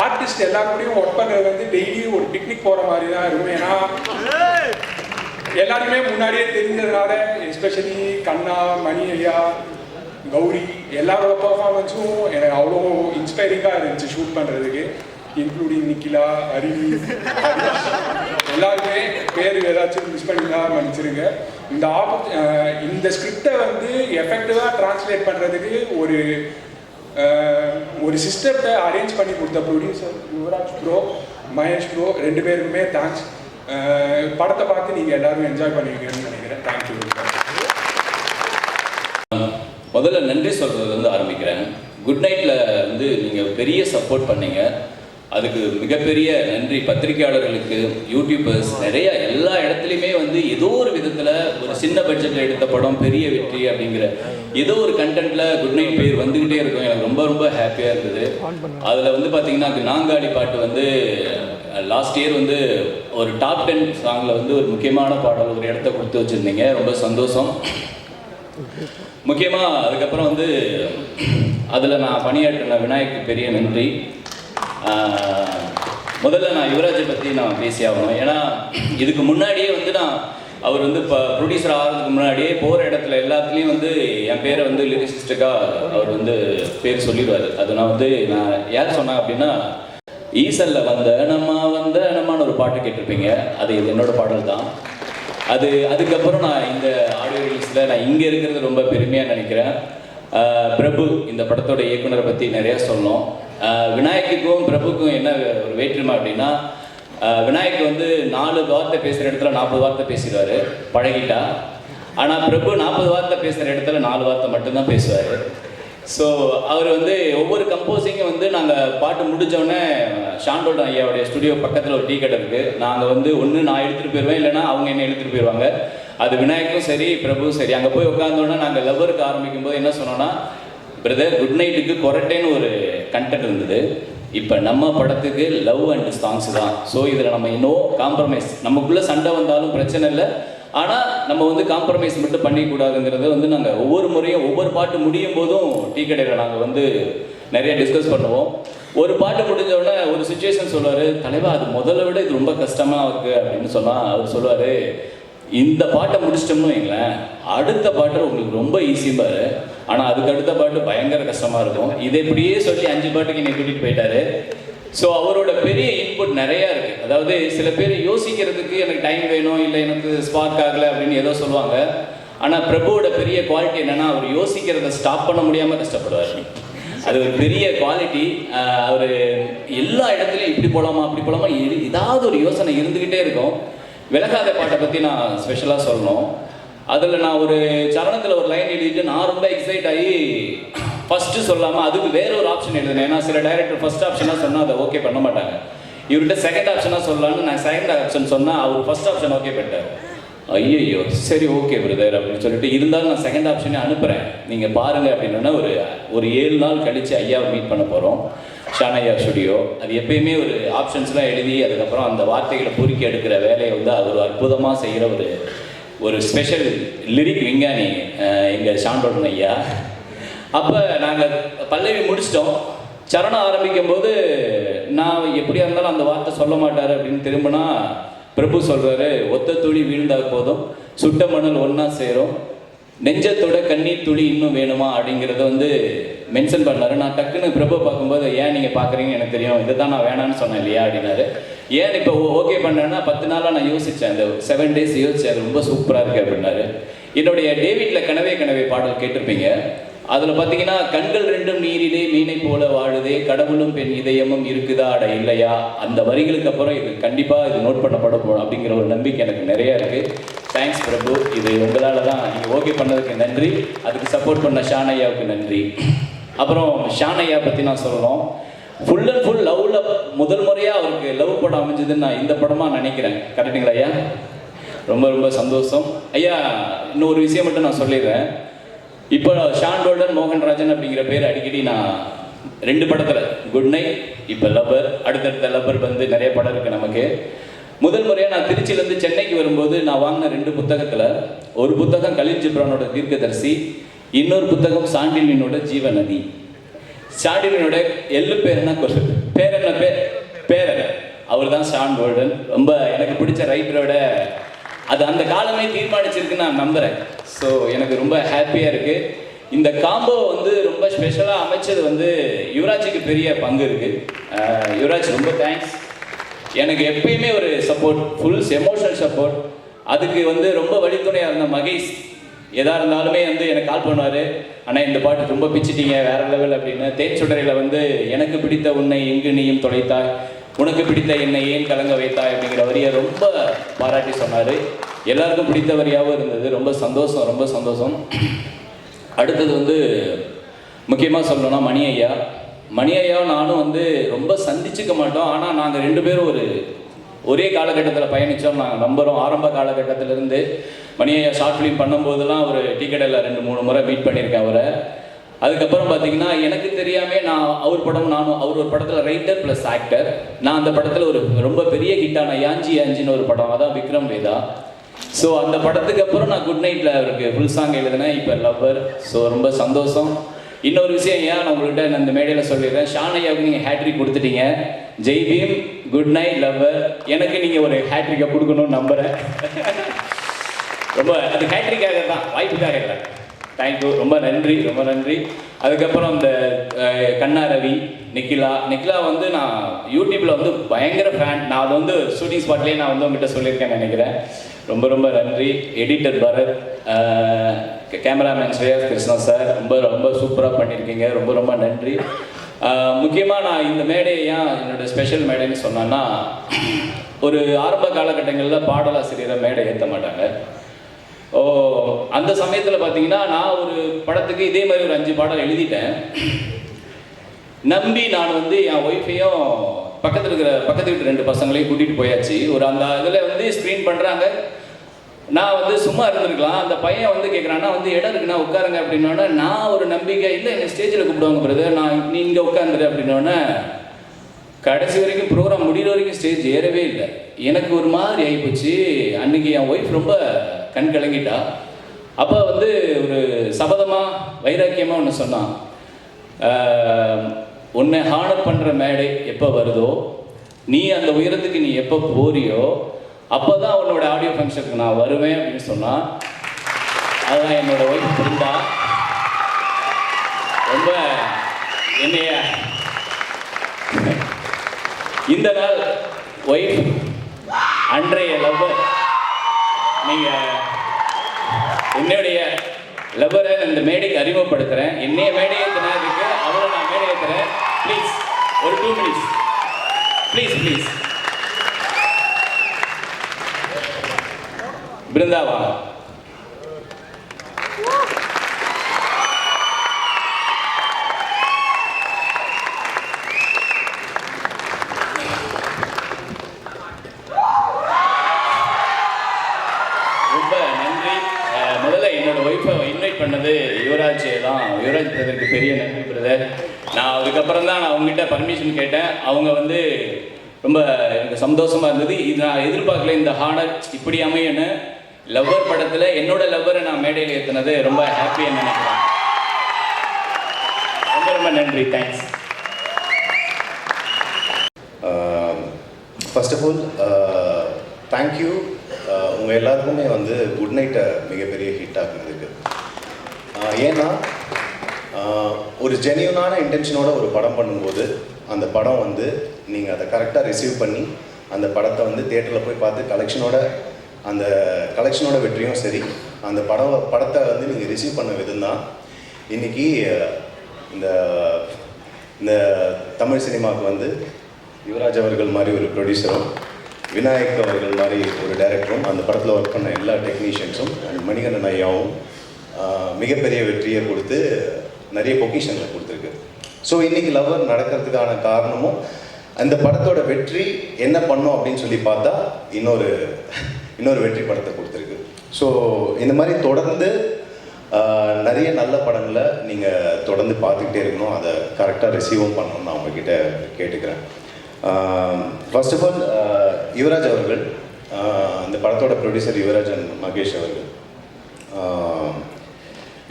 ஆர்டிஸ்ட் எல்லாருக்கூடையும் ஒர்க் பண்ணுறது வந்து டெய்லியும் ஒரு பிக்னிக் போகிற மாதிரி தான் இருக்கும். ஏன்னா எல்லாருமே முன்னாடியே தெரிஞ்சதுனால, எஸ்பெஷலி கண்ணா, மணி ஐயா, கௌரி, எல்லாரோட பர்ஃபார்மன்ஸும் எனக்கு அவ்வளோ இன்ஸ்பைரிங்காக இருந்துச்சு ஷூட் பண்ணுறதுக்கு. இன்க்ளூடிங் நிக்கிலா, அருவி, எல்லாருமே பேர் ஏதாச்சும் மிஸ் பண்ணிங்களா மன்னிச்சிருங்க. இந்த ஸ்கிரிப்டை வந்து எஃபெக்டிவாக ட்ரான்ஸ்லேட் பண்ணுறதுக்கு ஒரு சிஸ்டத்தை அரேஞ்ச் பண்ணி கொடுத்த producer Yuvraj bro, Mahesh bro, 2 பேருக்குமே தேங்க்ஸ். படத்தை பார்த்து நீங்கள் எல்லாரும் என்ஜாய் பண்ணுவீங்கன்னு நினைக்கிறேன். தேங்க்யூ. முதல்ல நன்றி சொல்கிறதுலேருந்து ஆரம்பிக்கிறேன். குட் நைட்டில் வந்து நீங்கள் பெரிய சப்போர்ட் பண்ணீங்க, அதுக்கு மிகப்பெரிய நன்றி. பத்திரிகையாளர்களுக்கு, யூடியூபர்ஸ், நிறைய எல்லா இடத்துலையுமே வந்து ஏதோ ஒரு விதத்தில் ஒரு சின்ன பட்ஜெட்டில் எடுத்த படம் பெரிய வெற்றி அப்படிங்கிற ஏதோ ஒரு கண்டென்ட்டில் குட் நைட் பேர் வந்துக்கிட்டே இருக்கும். எனக்கு ரொம்ப ரொம்ப ஹாப்பியாக இருந்தது. அதில் வந்து பார்த்தீங்கன்னா நாங்காடி பாட்டு வந்து லாஸ்ட் இயர் வந்து ஒரு டாப் 10 சாங்கில் வந்து ஒரு முக்கியமான பாடல் ஒரு இடத்த கொடுத்து வச்சுருந்தீங்க. ரொம்ப சந்தோஷம். முக்கியமாக அதுக்கப்புறம் வந்து அதில் நான் பணியாற்றின விநாயக்கு பெரிய நன்றி. முதல்ல நான் யுவராஜை பற்றி நான் பேசி ஆகணும். ஏன்னா இதுக்கு முன்னாடியே வந்து அவர் வந்து இப்போ ப்ரொடியூசர் ஆகிறதுக்கு முன்னாடியே போகிற இடத்துல எல்லாத்துலேயும் வந்து என் பேரை வந்து லிரிசிஸ்டிக்காக அவர் வந்து பேர் சொல்லிடுவார். அது நான் யார் சொன்னேன் அப்படின்னா, ஈசல்ல வந்த நம்மான்னு ஒரு பாட்டு கேட்டிருப்பீங்க. அது இது என்னோட பாடல் தான். அதுக்கப்புறம் நான் இந்த ஆடியோ ரிலீஸில் நான் இங்கே இருக்கிறது ரொம்ப பெருமையாக நினைக்கிறேன். பிரபு இந்த படத்தோட இயக்குனரை பற்றி நிறையா சொல்லணும். விநாயக்குக்கும் பிரபுக்கும் என்ன ஒரு வேற்றுமை அப்படின்னா, விநாயக் வந்து 4 வார்த்தை பேசுகிற இடத்துல 40 வார்த்தை பேசிடுவார் பழகிட்டா. ஆனால் பிரபு 40 வார்த்தை பேசுகிற இடத்துல 4 வார்த்தை மட்டும்தான் பேசுவார். ஸோ அவர் வந்து ஒவ்வொரு கம்போசிங்கும் வந்து நாங்கள் பாட்டு முடித்தோடனே ஷாண்டோட ஐயாவுடைய ஸ்டுடியோ பக்கத்தில் ஒரு டீ கடை இருக்குது. நாங்கள் வந்து ஒன்று நான் எடுத்துகிட்டு போயிடுவேன், இல்லைனா அவங்க என்ன எடுத்துகிட்டு போயிடுவாங்க. அது விநாயக்கும் சரி பிரபுவும் சரி. அங்கே போய் உட்காந்தோடனே நாங்கள் லவ்வருக்கு ஆரம்பிக்கும் போது என்ன சொன்னோன்னா, பிரதர் குட் நைட்டுக்கு கொரட்டேன்னு ஒரு கண்டென்ட் இருந்தது, இப்போ நம்ம படத்துக்கு லவ் அண்ட் சாங்ஸ் தான். ஸோ இதில் நம்ம இன்னும் காம்ப்ரமைஸ், நமக்குள்ளே சண்டை வந்தாலும் பிரச்சனை இல்லை, ஆனால் நம்ம வந்து காம்ப்ரமைஸ் மட்டும் பண்ணிக்கூடாதுங்கிறத வந்து நாங்கள் ஒவ்வொரு முறையும் ஒவ்வொரு பாட்டு முடியும் போதும் டீ கடையில் நாங்கள் வந்து நிறைய டிஸ்கஸ் பண்ணுவோம். ஒரு பாட்டு முடிஞ்சோடனே ஒரு சுச்சுவேஷன் சொல்லுவார், தலைவா அது முதல்ல விட இது ரொம்ப கஷ்டமாக இருக்குது அப்படின்னு சொன்னால் அவர் சொல்லுவார், இந்த பாட்டை முடிச்சிட்டோம்னு வைங்களேன், அடுத்த பாட்டு உங்களுக்கு ரொம்ப ஈஸிம்பாரு, ஆனால் அதுக்கு அடுத்த பாட்டு பயங்கர கஷ்டமாக இருக்கும். இதை இப்படியே சொல்லி 5 பாட்டுக்கு என்னை கூட்டிகிட்டு போயிட்டாரு. ஸோ அவரோட பெரிய இன்புட் நிறையா இருக்குது. அதாவது சில பேர் யோசிக்கிறதுக்கு எனக்கு டைம் வேணும், இல்லை எனக்கு ஸ்பார்க் ஆகலை அப்படின்னு ஏதோ சொல்லுவாங்க. ஆனால் பிரபுவோட பெரிய குவாலிட்டி என்னென்னா, அவர் யோசிக்கிறத ஸ்டாப் பண்ண முடியாமல் கஷ்டப்படுவார். அது ஒரு பெரிய குவாலிட்டி. அவர் எல்லா இடத்துலையும் இப்படி போகலாமா அப்படி போகலாமா ஏதாவது ஒரு யோசனை இருந்துக்கிட்டே இருக்கும். விலகாத பாட்டை பற்றி நான் ஸ்பெஷலாக சொல்லணும். அதில் நான் ஒரு சரணத்தில் ஒரு லைன் எழுதிட்டு நான் ரொம்ப எக்ஸைட் ஆகி ஃபஸ்ட்டு சொல்லாமல் அதுக்கு வேற ஒரு ஆப்ஷன் எழுதுனேன். ஏன்னா சில டைரக்டர் ஃபஸ்ட் ஆப்ஷனாக சொன்னால் அதை ஓகே பண்ண மாட்டாங்க. இவர்கிட்ட செகண்ட் ஆப்ஷனாக சொல்லலான்னு நான் செகண்ட் ஆப்ஷன் சொன்னால் அவர் ஃபர்ஸ்ட் ஆப்ஷன் ஓகே பண்ணிட்டார். ஐயோ சரி ஓகே பிரதர் அப்படின்னு சொல்லிட்டு, இருந்தாலும் நான் செகண்ட் ஆப்ஷனே அனுப்புகிறேன் நீங்கள் பாருங்கள் அப்படின்னா ஒரு 7 நாள் கழித்து ஐயாவை மீட் பண்ண போகிறோம் ஷானையா ஸ்டுடியோ. அது எப்பயுமே ஒரு ஆப்ஷன்ஸ்லாம் எழுதி அதுக்கப்புறம் அந்த வார்த்தைகளை பொறுக்கி எடுக்கிற வேலையை வந்து அவர் அற்புதமாக செய்கிற ஒரு ஸ்பெஷல் லிரிக் விஞ்ஞானி எங்கள் ஷாண்டோடன் ஐயா. அப்போ நாங்கள் பல்லவி முடிச்சிட்டோம். சரணம் ஆரம்பிக்கும் போது நான் எப்படியா இருந்தாலும் அந்த வார்த்தை சொல்ல மாட்டார் அப்படின்னு திரும்பினா பிரபு சொல்கிறாரு, ஒத்த துளி வீழ்ந்தா போதும் சுட்ட மணல் ஒன்றா சேரும், நெஞ்சத்தோட கண்ணீர் துளி இன்னும் வேணுமா அப்படிங்கிறத வந்து மென்ஷன் பண்ணாரு. நான் டக்குன்னு பிரபு பார்க்கும்போது ஏன் நீங்கள் பார்க்குறீங்க எனக்கு தெரியும், இதை தான் நான் வேணான்னு சொன்னேன் இல்லையா அப்படின்னாரு. ஏன் இப்போ ஓகே பண்ணேன்னா 10 நாளாக நான் யோசித்தேன், அந்த 7 days யோசித்தேன், அது ரொம்ப சூப்பராக இருக்குது அப்படின்னாரு. என்னுடைய டேவிட்டில் கனவே கனவே பாடல் கேட்டிருப்பீங்க. அதில் பார்த்தீங்கன்னா கண்கள் ரெண்டும் நீரிலே மீனை போல வாழுதே, கடவுளும் பெண் இதயமும் இருக்குதா அட இல்லையா, அந்த வரிகளுக்கு அப்புறம் இது கண்டிப்பாக இது நோட் பண்ணப்பட போகணும் அப்படிங்கிற ஒரு நம்பிக்கை எனக்கு நிறையா இருக்குது. தேங்க்ஸ் பிரபு, இது உங்களால் தான், நீங்கள் ஓகே பண்ணதுக்கு நன்றி. அதுக்கு சப்போர்ட் பண்ண ஷானையாவுக்கு நன்றி. அப்புறம் ஷானையா பற்றி நான் சொல்லணும், ஃபுல் அண்ட் ஃபுல் லவ்வில் முதல் முறையாக அவருக்கு லவ் படம் அமைஞ்சதுன்னு நான் இந்த படமாக நினைக்கிறேன். கரெக்டுங்களா ஐயா? ரொம்ப ரொம்ப சந்தோஷம் ஐயா. இன்னொரு விஷயம் மட்டும் நான் சொல்லிடுறேன். இப்போ ஷான் கோல்டன் மோகன்ராஜன் அப்படிங்கிற பேர் அடிக்கடி நான் 2 படத்தில், குட் நைட், இப்போ லப்பர், அடுத்தடுத்த லப்பர் வந்து நிறைய படம் இருக்குது நமக்கு. முதல் முறையாக நான் திருச்சியிலேருந்து சென்னைக்கு வரும்போது நான் வாங்கின 2 புத்தகத்தில், ஒரு புத்தகம் கலீல் ஜிப்ரானோட தீர்க்கதரிசி, இன்னொரு புத்தகம் சாண்டிலினோட ஜீவநதி. சாண்டிலினோட பேரனா பேரன் அவர் தான் ஷான் கோல்டன். ரொம்ப எனக்கு பிடிச்ச ரைட்டரோட அது அந்த காலமே தீர்மானிச்சிருக்குன்னு நான் நம்புகிறேன். ஸோ எனக்கு ரொம்ப ஹாப்பியாக இருக்குது. இந்த காம்போ வந்து ரொம்ப ஸ்பெஷலாக அமைச்சது வந்து யுவராஜுக்கு பெரிய பங்கு இருக்குது. யுவராஜ் ரொம்ப தேங்க்ஸ். எனக்கு எப்பயுமே ஒரு சப்போர்ட், ஃபுல் எமோஷனல் சப்போர்ட். அதுக்கு வந்து ரொம்ப வழித்துணையாக இருந்த மகேஷ் எதாக இருந்தாலுமே வந்து எனக்கு கால் பண்ணுவார், ஆனால் இந்த பாட்டு ரொம்ப பிச்சிட்டீங்க வேறு லெவல் அப்படின்னு. தேன் சுடரையில் வந்து எனக்கு பிடித்த உன்னை எங்கு நீயும் தொலைத்தாய், உனக்கு பிடித்த என்னை ஏன் கலங்க வைத்தாய் அப்படிங்கிற வரியை ரொம்ப பாராட்டி சொன்னார். எல்லாருக்கும் பிடித்த வரியாகவும் இருந்தது. ரொம்ப சந்தோஷம், ரொம்ப சந்தோஷம். அடுத்தது வந்து முக்கியமாக சொல்லணும்னா மணி ஐயாவும் நானும் வந்து ரொம்ப சந்திச்சுக்க மாட்டோம், ஆனால் நாங்கள் 2 பேரும் ஒரே காலகட்டத்தில் பயணித்தோம். நாங்கள் நம்புகிறோம். ஆரம்ப காலகட்டத்திலேருந்து மணி ஐயா ஷார்ட் ஃபிலிம் பண்ணும்போதெல்லாம் ஒரு டிக்கெட்டில் 2-3 முறை மீட் பண்ணியிருக்கேன் அவரை. அதுக்கப்புறம் பார்த்தீங்கன்னா எனக்கு தெரியாமல் அவர் ஒரு படத்தில் ரைட்டர் ப்ளஸ் ஆக்டர். நான் அந்த படத்தில் ஒரு ரொம்ப பெரிய ஹிட்டான யாஞ்சின்னு ஒரு படம், அதான் விக்ரம் வேதா. ஸோ அந்த படத்துக்கு அப்புறம் நான் குட் நைட்டில் அவருக்கு ஃபுல் சாங் எழுதினேன், இப்போ லவ்வர். ஸோ ரொம்ப சந்தோஷம். இன்னொரு விஷயம் ஐயா, நான் உங்கள்கிட்ட நான் இந்த மேடையில் சொல்லிடுறேன், ஷான் ஐயாவுக்கு நீங்கள் ஹேட்ரிக் கொடுத்துட்டீங்க. Jai Bhim, good night, lover. எனக்கு நீங்கள் ஒரு ஹேட்ரிக்கை கொடுக்கணும்னு நம்புகிறேன். ரொம்ப அது ஹேட்ரிக்காக தான், வாய்ப்புக்காக இல்லை. தேங்க்யூ, ரொம்ப நன்றி, ரொம்ப நன்றி. அதுக்கப்புறம் இந்த கண்ணா ரவி, நிக்கிலா வந்து நான் யூடியூப்பில் வந்து பயங்கர ஃபேன். நான் அது வந்து ஷூட்டிங் ஸ்பாட்லேயே நான் வந்து உங்ககிட்ட சொல்லியிருக்கேன்னு நினைக்கிறேன். ரொம்ப ரொம்ப நன்றி. Editor Bharath, cameraman Shreyas Krishna sir, ரொம்ப ரொம்ப சூப்பராக பண்ணியிருக்கீங்க. ரொம்ப ரொம்ப நன்றி. முக்கியமாக நான் இந்த மேடையை ஏன் என்னோடய ஸ்பெஷல் மேடைன்னு சொன்னேன்னா, ஒரு ஆரம்ப காலகட்டங்களில் பாடலாசிரியரை மேடை ஏற்ற மாட்டாங்க. அந்த சமயத்தில் பார்த்தீங்கன்னா நான் ஒரு படத்துக்கு இதே மாதிரி ஒரு 5 பாடல் எழுதிட்டேன். நம்பி நான் வந்து என் ஒய்ஃபையும் பக்கத்து வீட்டு 2 பசங்களையும் கூட்டிகிட்டு போயாச்சு. அந்த இதில் வந்து ஸ்க்ரீன் பண்ணுறாங்க. நான் வந்து சும்மா இருந்திருக்கலாம். அந்த பையன் வந்து கேட்குறான்னா வந்து இடம் இருக்குண்ணா உட்காருங்க அப்படின்னோடனே நான் ஒரு நம்பிக்கை இல்லை, என்னை ஸ்டேஜில் கூப்பிடுவாங்க பிரதர், நீ இங்கே உட்காந்துரு அப்படின்னோடனே கடைசி வரைக்கும் ப்ரோக்ராம் முடிகிற வரைக்கும் ஸ்டேஜ் ஏறவே இல்லை. எனக்கு ஒரு மாதிரி ஆகிப்போச்சு. அன்றைக்கி என் ஒய்ஃப் ரொம்ப கண் கலங்கிட்டா. அப்போ வந்து ஒரு சபதமாக வைராக்கியமாக ஒன்று சொன்னான், உன்னை ஹானர் பண்ணுற மேடை எப்போ வருதோ, நீ அந்த உயரத்துக்கு நீ எப்போ போறியோ அப்போ தான் உன்னோட ஆடியோ ஃபங்க்ஷனுக்கு நான் வருவேன் அப்படின்னு சொன்னான். அதுதான் என்னோட ஒய்ஃப் பிருந்தா. ரொம்ப என்னைய இந்த நாள் ஒய்ஃப் அன்றைய லவ்வர், நீங்கள் என்னுடைய லவ்வரை இந்த மேடைக்கு அறிமுகப்படுத்துகிறேன். என்னைய மேடை ஏற்றினதுக்கு அவரை நான் மேடை ஏற்றுறேன். ப்ளீஸ் ஒரு 2 minutes ப்ளீஸ். பிருந்தாவா யுவராஜ் பிரதருக்கு பெரிய நன்றி பிரதர். நான் அதுக்கப்புறம் தான் நான் அவங்ககிட்ட பர்மிஷன் கேட்டேன். அவங்க வந்து ரொம்ப எனக்கு சந்தோஷமாக இருந்தது. இது நான் எதிர்பார்க்கல, இந்த ஹானர் இப்படி அமையன்னு. லவ்வர் படத்தில் என்னோட லவ்வரை நான் மேடையில் ஏற்றினது ரொம்ப ஹாப்பியாக நினைக்கிறேன். ரொம்ப ரொம்ப நன்றி, thanks. First of all thank you. உங்கள் எல்லாருக்குமே வந்து குட் நைட்டை மிகப்பெரிய ஹிட் ஆக்குனதுக்கு. ஏன்னா ஒரு ஜென்யூனான இன்டென்ஷனோட ஒரு படம் பண்ணும்போது அந்த படம் வந்து நீங்கள் அதை கரெக்டாக ரிசீவ் பண்ணி அந்த படத்தை வந்து தியேட்டரில் போய் பார்த்து அந்த கலெக்ஷனோட வெற்றியும் சரி, அந்த படத்தை வந்து நீங்கள் ரிசீவ் பண்ண விதம் தான் இன்றைக்கி இந்த தமிழ் சினிமாவுக்கு வந்து யுவராஜ் அவர்கள் மாதிரி ஒரு ப்ரொடியூசரும், விநாயக் அவர்கள் மாதிரி ஒரு டைரக்டரும், அந்த படத்தில் ஒர்க் பண்ண எல்லா டெக்னீஷியன்ஸும் அண்ட் மணிகண்டன் ஐயாவும் மிகப்பெரிய வெற்றியை கொடுத்து நிறைய பொக்கிஷனில் கொடுத்துருக்கு. ஸோ இன்றைக்கி லவ்வர் நடக்கிறதுக்கான காரணமும் அந்த படத்தோட வெற்றி என்ன பண்ணோம் அப்படின்னு சொல்லி பார்த்தா இன்னொரு வெற்றி படத்தை கொடுத்துருக்கு. ஸோ இந்த மாதிரி தொடர்ந்து நிறைய நல்ல படங்களை நீங்கள் தொடர்ந்து பார்த்துக்கிட்டே இருக்கணும், அதை கரெக்டாக ரிசீவும் பண்ணணும்னு நான் உங்ககிட்ட கேட்டுக்கிறேன். ஃபர்ஸ்ட் ஆஃப் ஆல் யுவராஜ் அவர்கள், இந்த படத்தோட ப்ரொடியூசர் யுவராஜ் அண்ட் மகேஷ் அவர்கள்,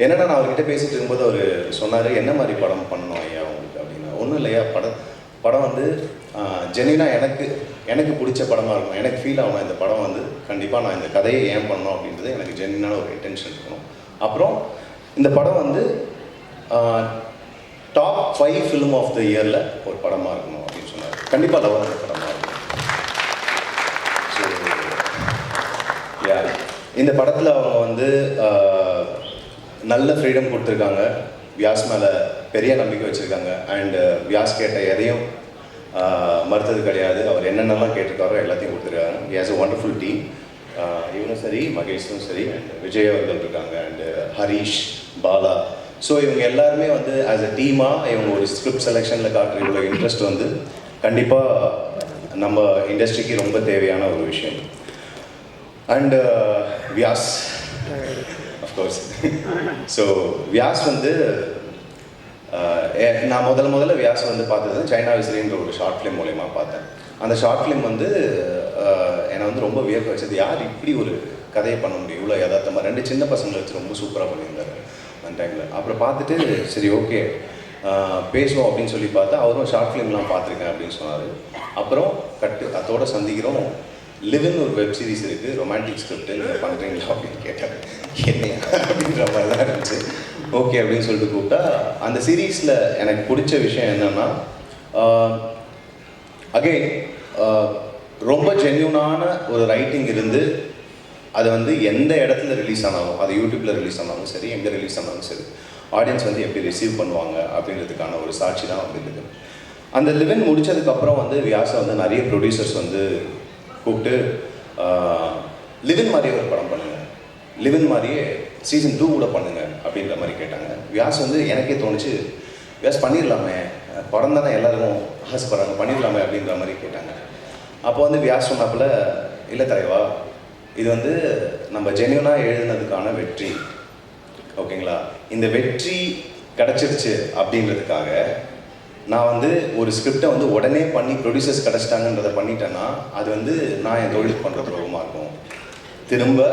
என்னென்னா நான் அவர்கிட்ட பேசிகிட்டு இருக்கும்போது அவர் சொன்னார், என்ன மாதிரி படம் பண்ணணும் ஐயா உங்களுக்கு அப்படின்னா. ஒன்றும் இல்லையா, படம் வந்து ஜெனினாக எனக்கு பிடிச்ச படமாக இருக்கணும், எனக்கு ஃபீல் ஆகணும் இந்த படம் வந்து கண்டிப்பாக நான் இந்த கதையை ஏன் பண்ணணும் அப்படின்றது எனக்கு ஜெனினான ஒரு இன்டென்ஷன் இருக்கணும். அப்புறம் இந்த படம் வந்து டாப் 5 ஃபிலிம் ஆஃப் த இயரில் ஒரு படமாக இருக்கணும் அப்படின்னு சொன்னார். கண்டிப்பாக லவ்வர் அந்த படமாக இருக்கும். ஸோ இந்த படத்தில் அவங்க வந்து நல்ல ஃப்ரீடம் கொடுத்துருக்காங்க, வியாஸ் மேலே பெரிய நம்பிக்கை வச்சுருக்காங்க. அண்டு வியாஸ் கேட்ட எதையும் மறுத்தது கிடையாது. அவர் என்னென்னலாம் கேட்டிருக்காரோ எல்லாத்தையும் கொடுத்துருக்காங்க. He has a wonderful team. இவனும் சரி, மகேஷும் சரி, அண்ட் விஜய் அவர்கள் இருக்காங்க, அண்டு ஹரீஷ், பாலா. ஸோ இவங்க எல்லாருமே வந்து ஆஸ் அ டீமாக இவங்க ஒரு ஸ்கிரிப்ட் செலெக்ஷனில் காட்டுற இவ்வளோ இன்ட்ரெஸ்ட் வந்து கண்டிப்பாக நம்ம இண்டஸ்ட்ரிக்கு ரொம்ப தேவையான ஒரு விஷயம். And Vyas of course. So Vyas வந்து நான் முதல்ல வியாஸ் வந்து பார்த்தது சைனா விசிறின்ற ஒரு ஷார்ட் ஃபிலிம் மூலயமா பார்த்தேன். அந்த ஷார்ட் ஃபிலிம் வந்து என்னை வந்து ரொம்ப வியக்க வச்சது. யார் இப்படி ஒரு கதையை பண்ண முடியும், இவ்வளோ யதார்த்தமாக 2 சின்ன பசங்களை வச்சு ரொம்ப சூப்பராக பண்ணியிருந்தார் அந்த டைமில். அப்புறம் பார்த்துட்டு சரி ஓகே பேசுவோம் அப்படின்னு சொல்லி பார்த்தா அவரும் ஷார்ட் ஃபிலிம்லாம் பார்த்துருக்கேன் அப்படின்னு சொன்னார். அப்புறம் அதோட சந்திக்கிறோம். லிவ்னு ஒரு வெப் சீரிஸ் இருக்குது, ரொமான்டிக் ஸ்கிரிப்ட், நீங்கள் பண்ணுறீங்களா அப்படின்னு கேட்டார். என்ன அப்படின்ற மாதிரி தான் இருந்துச்சு. ஓகே அப்படின்னு சொல்லிட்டு கூப்பிட்டா அந்த சீரீஸில் எனக்கு பிடிச்ச விஷயம் என்னென்னா அகெயின் ரொம்ப ஜென்யூனான ஒரு ரைட்டிங் இருந்து அது வந்து எந்த இடத்துல ரிலீஸ் ஆனாலும், அது யூடியூப்பில் ரிலீஸ் ஆனாலும் சரி, எங்கே ரிலீஸ் ஆனாலும் சரி, ஆடியன்ஸ் வந்து எப்படி ரிசீவ் பண்ணுவாங்க அப்படின்றதுக்கான ஒரு சாட்சி தான் வந்து இருக்குது. அந்த லிவன் முடித்ததுக்கப்புறம் வந்து வியாசை வந்து நிறைய ப்ரொடியூசர்ஸ் வந்து கூப்பிட்டு லிவன் மாதிரியே ஒரு படம் பண்ணுங்கள், லிவன் மாதிரியே சீசன் 2 கூட பண்ணுங்கள் அப்படின்ற மாதிரி கேட்டாங்க. வியாஸ் வந்து எனக்கே தோணுச்சு, வியாஸ் பண்ணிடலாமே, படம் தானே எல்லாரும் ஆசைப்படுறாங்க, பண்ணிடலாமே அப்படின்ற மாதிரி கேட்டாங்க. அப்போ வந்து வியாஸ் சொன்னாப்புல, இல்லை தலைவா, இது வந்து நம்ம ஜென்யூனாக எழுதுனதுக்கான வெற்றி, ஓகேங்களா, இந்த வெற்றி கிடச்சிருச்சு அப்படின்றதுக்காக நான் வந்து ஒரு ஸ்கிரிப்டை வந்து உடனே பண்ணி ப்ரொடியூசர்ஸ் கிடச்சிட்டாங்கன்றதை பண்ணிட்டேன்னா அது வந்து நான் என் தொழில் பண்ணுற துரோகமாக இருக்கும். திரும்ப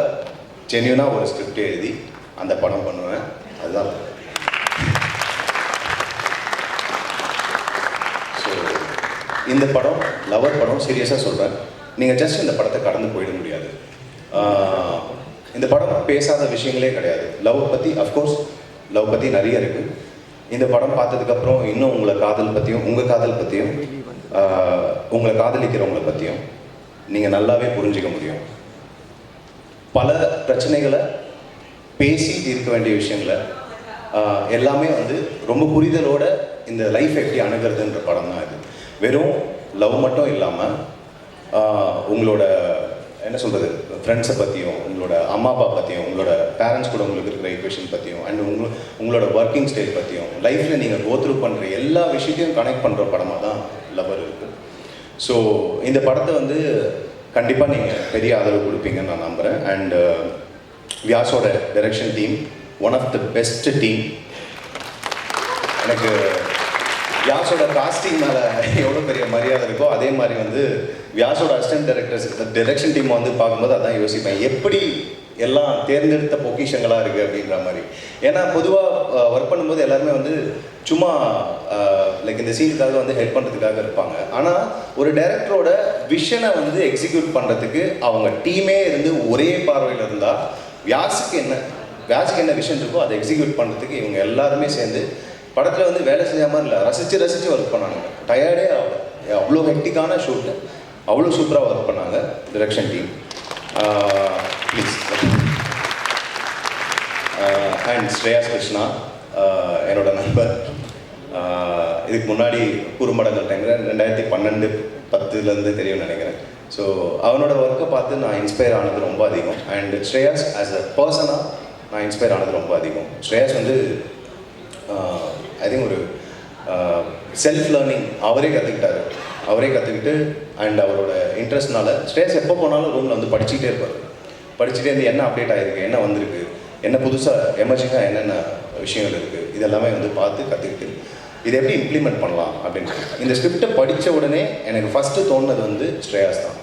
ஜென்யூனாக ஒரு ஸ்கிரிப்ட் எழுதி அந்த படம் பண்ணுவேன். அதுதான். ஸோ இந்த படம் லவர் படம், சீரியஸாக சொல்கிறேன், நீங்கள் ஜஸ்ட் இந்த படத்தை கடந்து போயிட முடியாது. இந்த படம் பேசாத விஷயங்களே கிடையாது. லவ் பற்றி அஃப்கோர்ஸ் லவ் பற்றி நிறைய இருக்குது. இந்த படம் பார்த்ததுக்கப்புறம் இன்னும் உங்களை காதல் பற்றியும், உங்கள் காதல் பற்றியும், உங்களை காதலிக்கிறவங்களை பற்றியும் நீங்கள் நல்லாவே புரிஞ்சிக்க முடியும். பல பிரச்சனைகளை பேசி தீர்க்க வேண்டிய விஷயங்களை எல்லாமே வந்து ரொம்ப புரிதலோட இந்த லைஃப் எப்படி அணுகிறதுன்ற படம் தான் இது. வெறும் லவ் மட்டும் இல்லாமல் உங்களோட என்ன சொல்கிறது, ஃப்ரெண்ட்ஸை பற்றியும், உங்களோட அம்மா அப்பா பற்றியும், உங்களோட பேரண்ட்ஸ் கூட உங்களுக்கு இருக்கிற ஈக்குவேஷன் பற்றியும், அண்ட் உங்களோட ஒர்க்கிங் ஸ்டைல் பற்றியும், லைஃப்பில் நீங்கள் கோத்ரூ பண்ணுற எல்லா விஷயத்தையும் கனெக்ட் பண்ணுற படமாக தான் லவர் இருக்குது. ஸோ இந்த படத்தை வந்து கண்டிப்பாக நீங்கள் பெரிய ஆதரவு கொடுப்பீங்கன்னு நான் நம்புகிறேன். அண்ட் வியாஸோட direction team one of the best team. எனக்கு வியாஸோட காஸ்டிங் மேலே எவ்வளோ பெரிய மரியாதை இருக்கோ அதே மாதிரி வந்து வியாஸோட அசிஸ்டன்ட் டைரக்டர்ஸ் டைரக்ஷன் டீம் வந்து பார்க்கும்போது அதான் யோசிப்பேன், எப்படி எல்லாம் தேர்ந்தெடுத்த பொக்கிஷங்களாக இருக்குது அப்படின்ற மாதிரி. ஏன்னா பொதுவாக ஒர்க் பண்ணும்போது எல்லாருமே வந்து சும்மா லைக் இந்த சீனுக்காக வந்து ஹெல்ப் பண்ணுறதுக்காக இருப்பாங்க. ஆனால் ஒரு டைரக்டரோட விஷனை வந்து எக்ஸிக்யூட் பண்ணுறதுக்கு அவங்க டீமே இருந்து ஒரே பார்வையில் இருந்தால் வியாஸுக்கு என்ன விஷன் இருக்கோ அதை எக்ஸிக்யூட் பண்ணுறதுக்கு இவங்க எல்லாருமே சேர்ந்து படத்தில் வந்து வேலை செய்யாம மாதிரி இல்லை, ரசித்து ஒர்க் பண்ணாங்க. டயர்டே ஆகல, அவ்வளோ ஹெக்டிக்கான ஷூட்டு அவ்வளோ சூப்பராக ஒர்க் பண்ணாங்க direction team. Please. And Shreyas Krishna என்னோட நண்பர். இதுக்கு முன்னாடி குறும்படங்கள் டைமில் 2012-10 தெரியும்னு நினைக்கிறேன். ஸோ அவனோட ஒர்க்கை பார்த்து நான் இன்ஸ்பயர் ஆனது ரொம்ப அதிகம். அண்ட் ஸ்ரேயாஸ் ஆஸ் அ பர்சனாக நான் இன்ஸ்பயர் ஆனது ரொம்ப அதிகம். ஸ்ரேயாஸ் வந்து ஐ திங்க் ஒரு செல்ஃப் லேர்னிங் அவரே கற்றுக்கிட்டு அண்ட் அவரோட இன்ட்ரெஸ்ட்னால ஸ்ட்ரெஸ் எப்போ போனாலும் ரூமில் வந்து படிச்சுட்டே இருப்பார். படிச்சுட்டே இருந்து என்ன அப்டேட் ஆகிருக்கு, என்ன வந்திருக்கு, என்ன புதுசாக எமர்ஜிங்காக என்னென்ன விஷயங்கள் இருக்குது, இதெல்லாமே வந்து பார்த்து கற்றுக்கிட்டு இதை எப்படி இம்ப்ளிமெண்ட் பண்ணலாம் அப்படின்னு. இந்த ஸ்கிரிப்டை படித்த உடனே எனக்கு ஃபஸ்ட்டு தோணுனது வந்து ஸ்ரேயாஸ் தான்.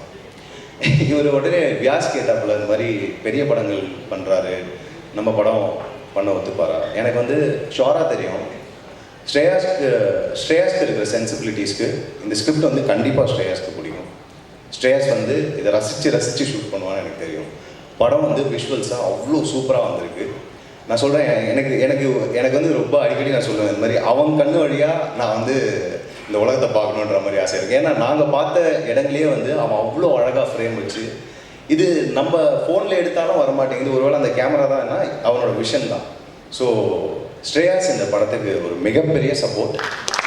இவர் உடனே வியாஸ் கேட்டாப்புல இந்த மாதிரி பெரிய படங்கள் பண்ணுறாரு, நம்ம படம் பண்ண ஒத்துப்பாரா. எனக்கு வந்து ஷோராக தெரியும் ஸ்ரேயாஸ்க்கு இருக்கிற சென்சிபிலிட்டிஸ்க்கு இந்த ஸ்கிரிப்ட் வந்து கண்டிப்பாக ஸ்ரேயாஸ்க்கு பிடிக்கும். ஸ்ரேயாஸ் வந்து இதை ரசித்து ஷூட் பண்ணுவான்னு எனக்கு தெரியும். படம் வந்து விஷுவல்ஸாக அவ்வளோ சூப்பராக வந்திருக்கு. நான் சொல்கிறேன், எனக்கு வந்து ரொம்ப அடிக்கடி நான் சொல்லுவேன் இந்த மாதிரி அவன் கண்ணு வழியாக நான் வந்து இந்த உலகத்தை பார்க்கணுன்ற மாதிரி ஆசை இருக்குது. ஏன்னா நாங்கள் பார்த்த இடங்களே வந்து அவன் அவ்வளோ அழகாக ஃப்ரேம் வச்சு, இது நம்ம ஃபோனில் எடுத்தாலும் வரமாட்டேங்குது, ஒருவேளை அந்த கேமரா தான் அவனோட விஷன் தான். ஸோ ஸ்ரேயாஸ் இந்த படத்துக்கு ஒரு மிகப்பெரிய சப்போர்ட்.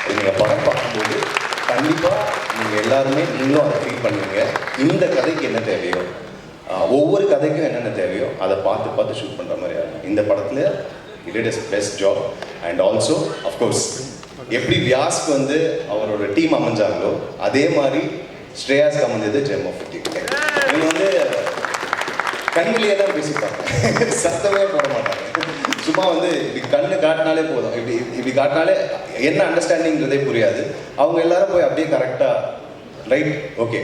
நீங்கள் படம் பார்க்கும்போது கண்டிப்பாக நீங்கள் எல்லாருமே நீங்களும் அதை ஃபீல் பண்ணுவீங்க. இந்த கதைக்கு என்ன தேவையோ, ஒவ்வொரு கதைக்கும் என்னென்ன தேவையோ அதை பார்த்து ஷூட் பண்ணுற மாதிரி ஆகும். இந்த படத்தில் it is best job. And also of course எப்படி வியாஸ்க்கு வந்து அவரோட டீம் அமைஞ்சாங்களோ அதே மாதிரி ஸ்ரேயாஸ்க்கு அமைஞ்சது ஜெம் ஆஃப் டீம். இவங்க வந்து கண்ணிலேயே தான் பேசிப்பாங்க, சத்தமே போட மாட்டாங்க. சும்மா வந்து இப்படி கண்ணு காட்டினாலே போதும், இப்படி காட்டினாலே என்ன அண்டர்ஸ்டாண்டிங்கிறதே புரியாது. அவங்க எல்லாரும் போய் அப்படியே கரெக்டாக ரைட் ஓகே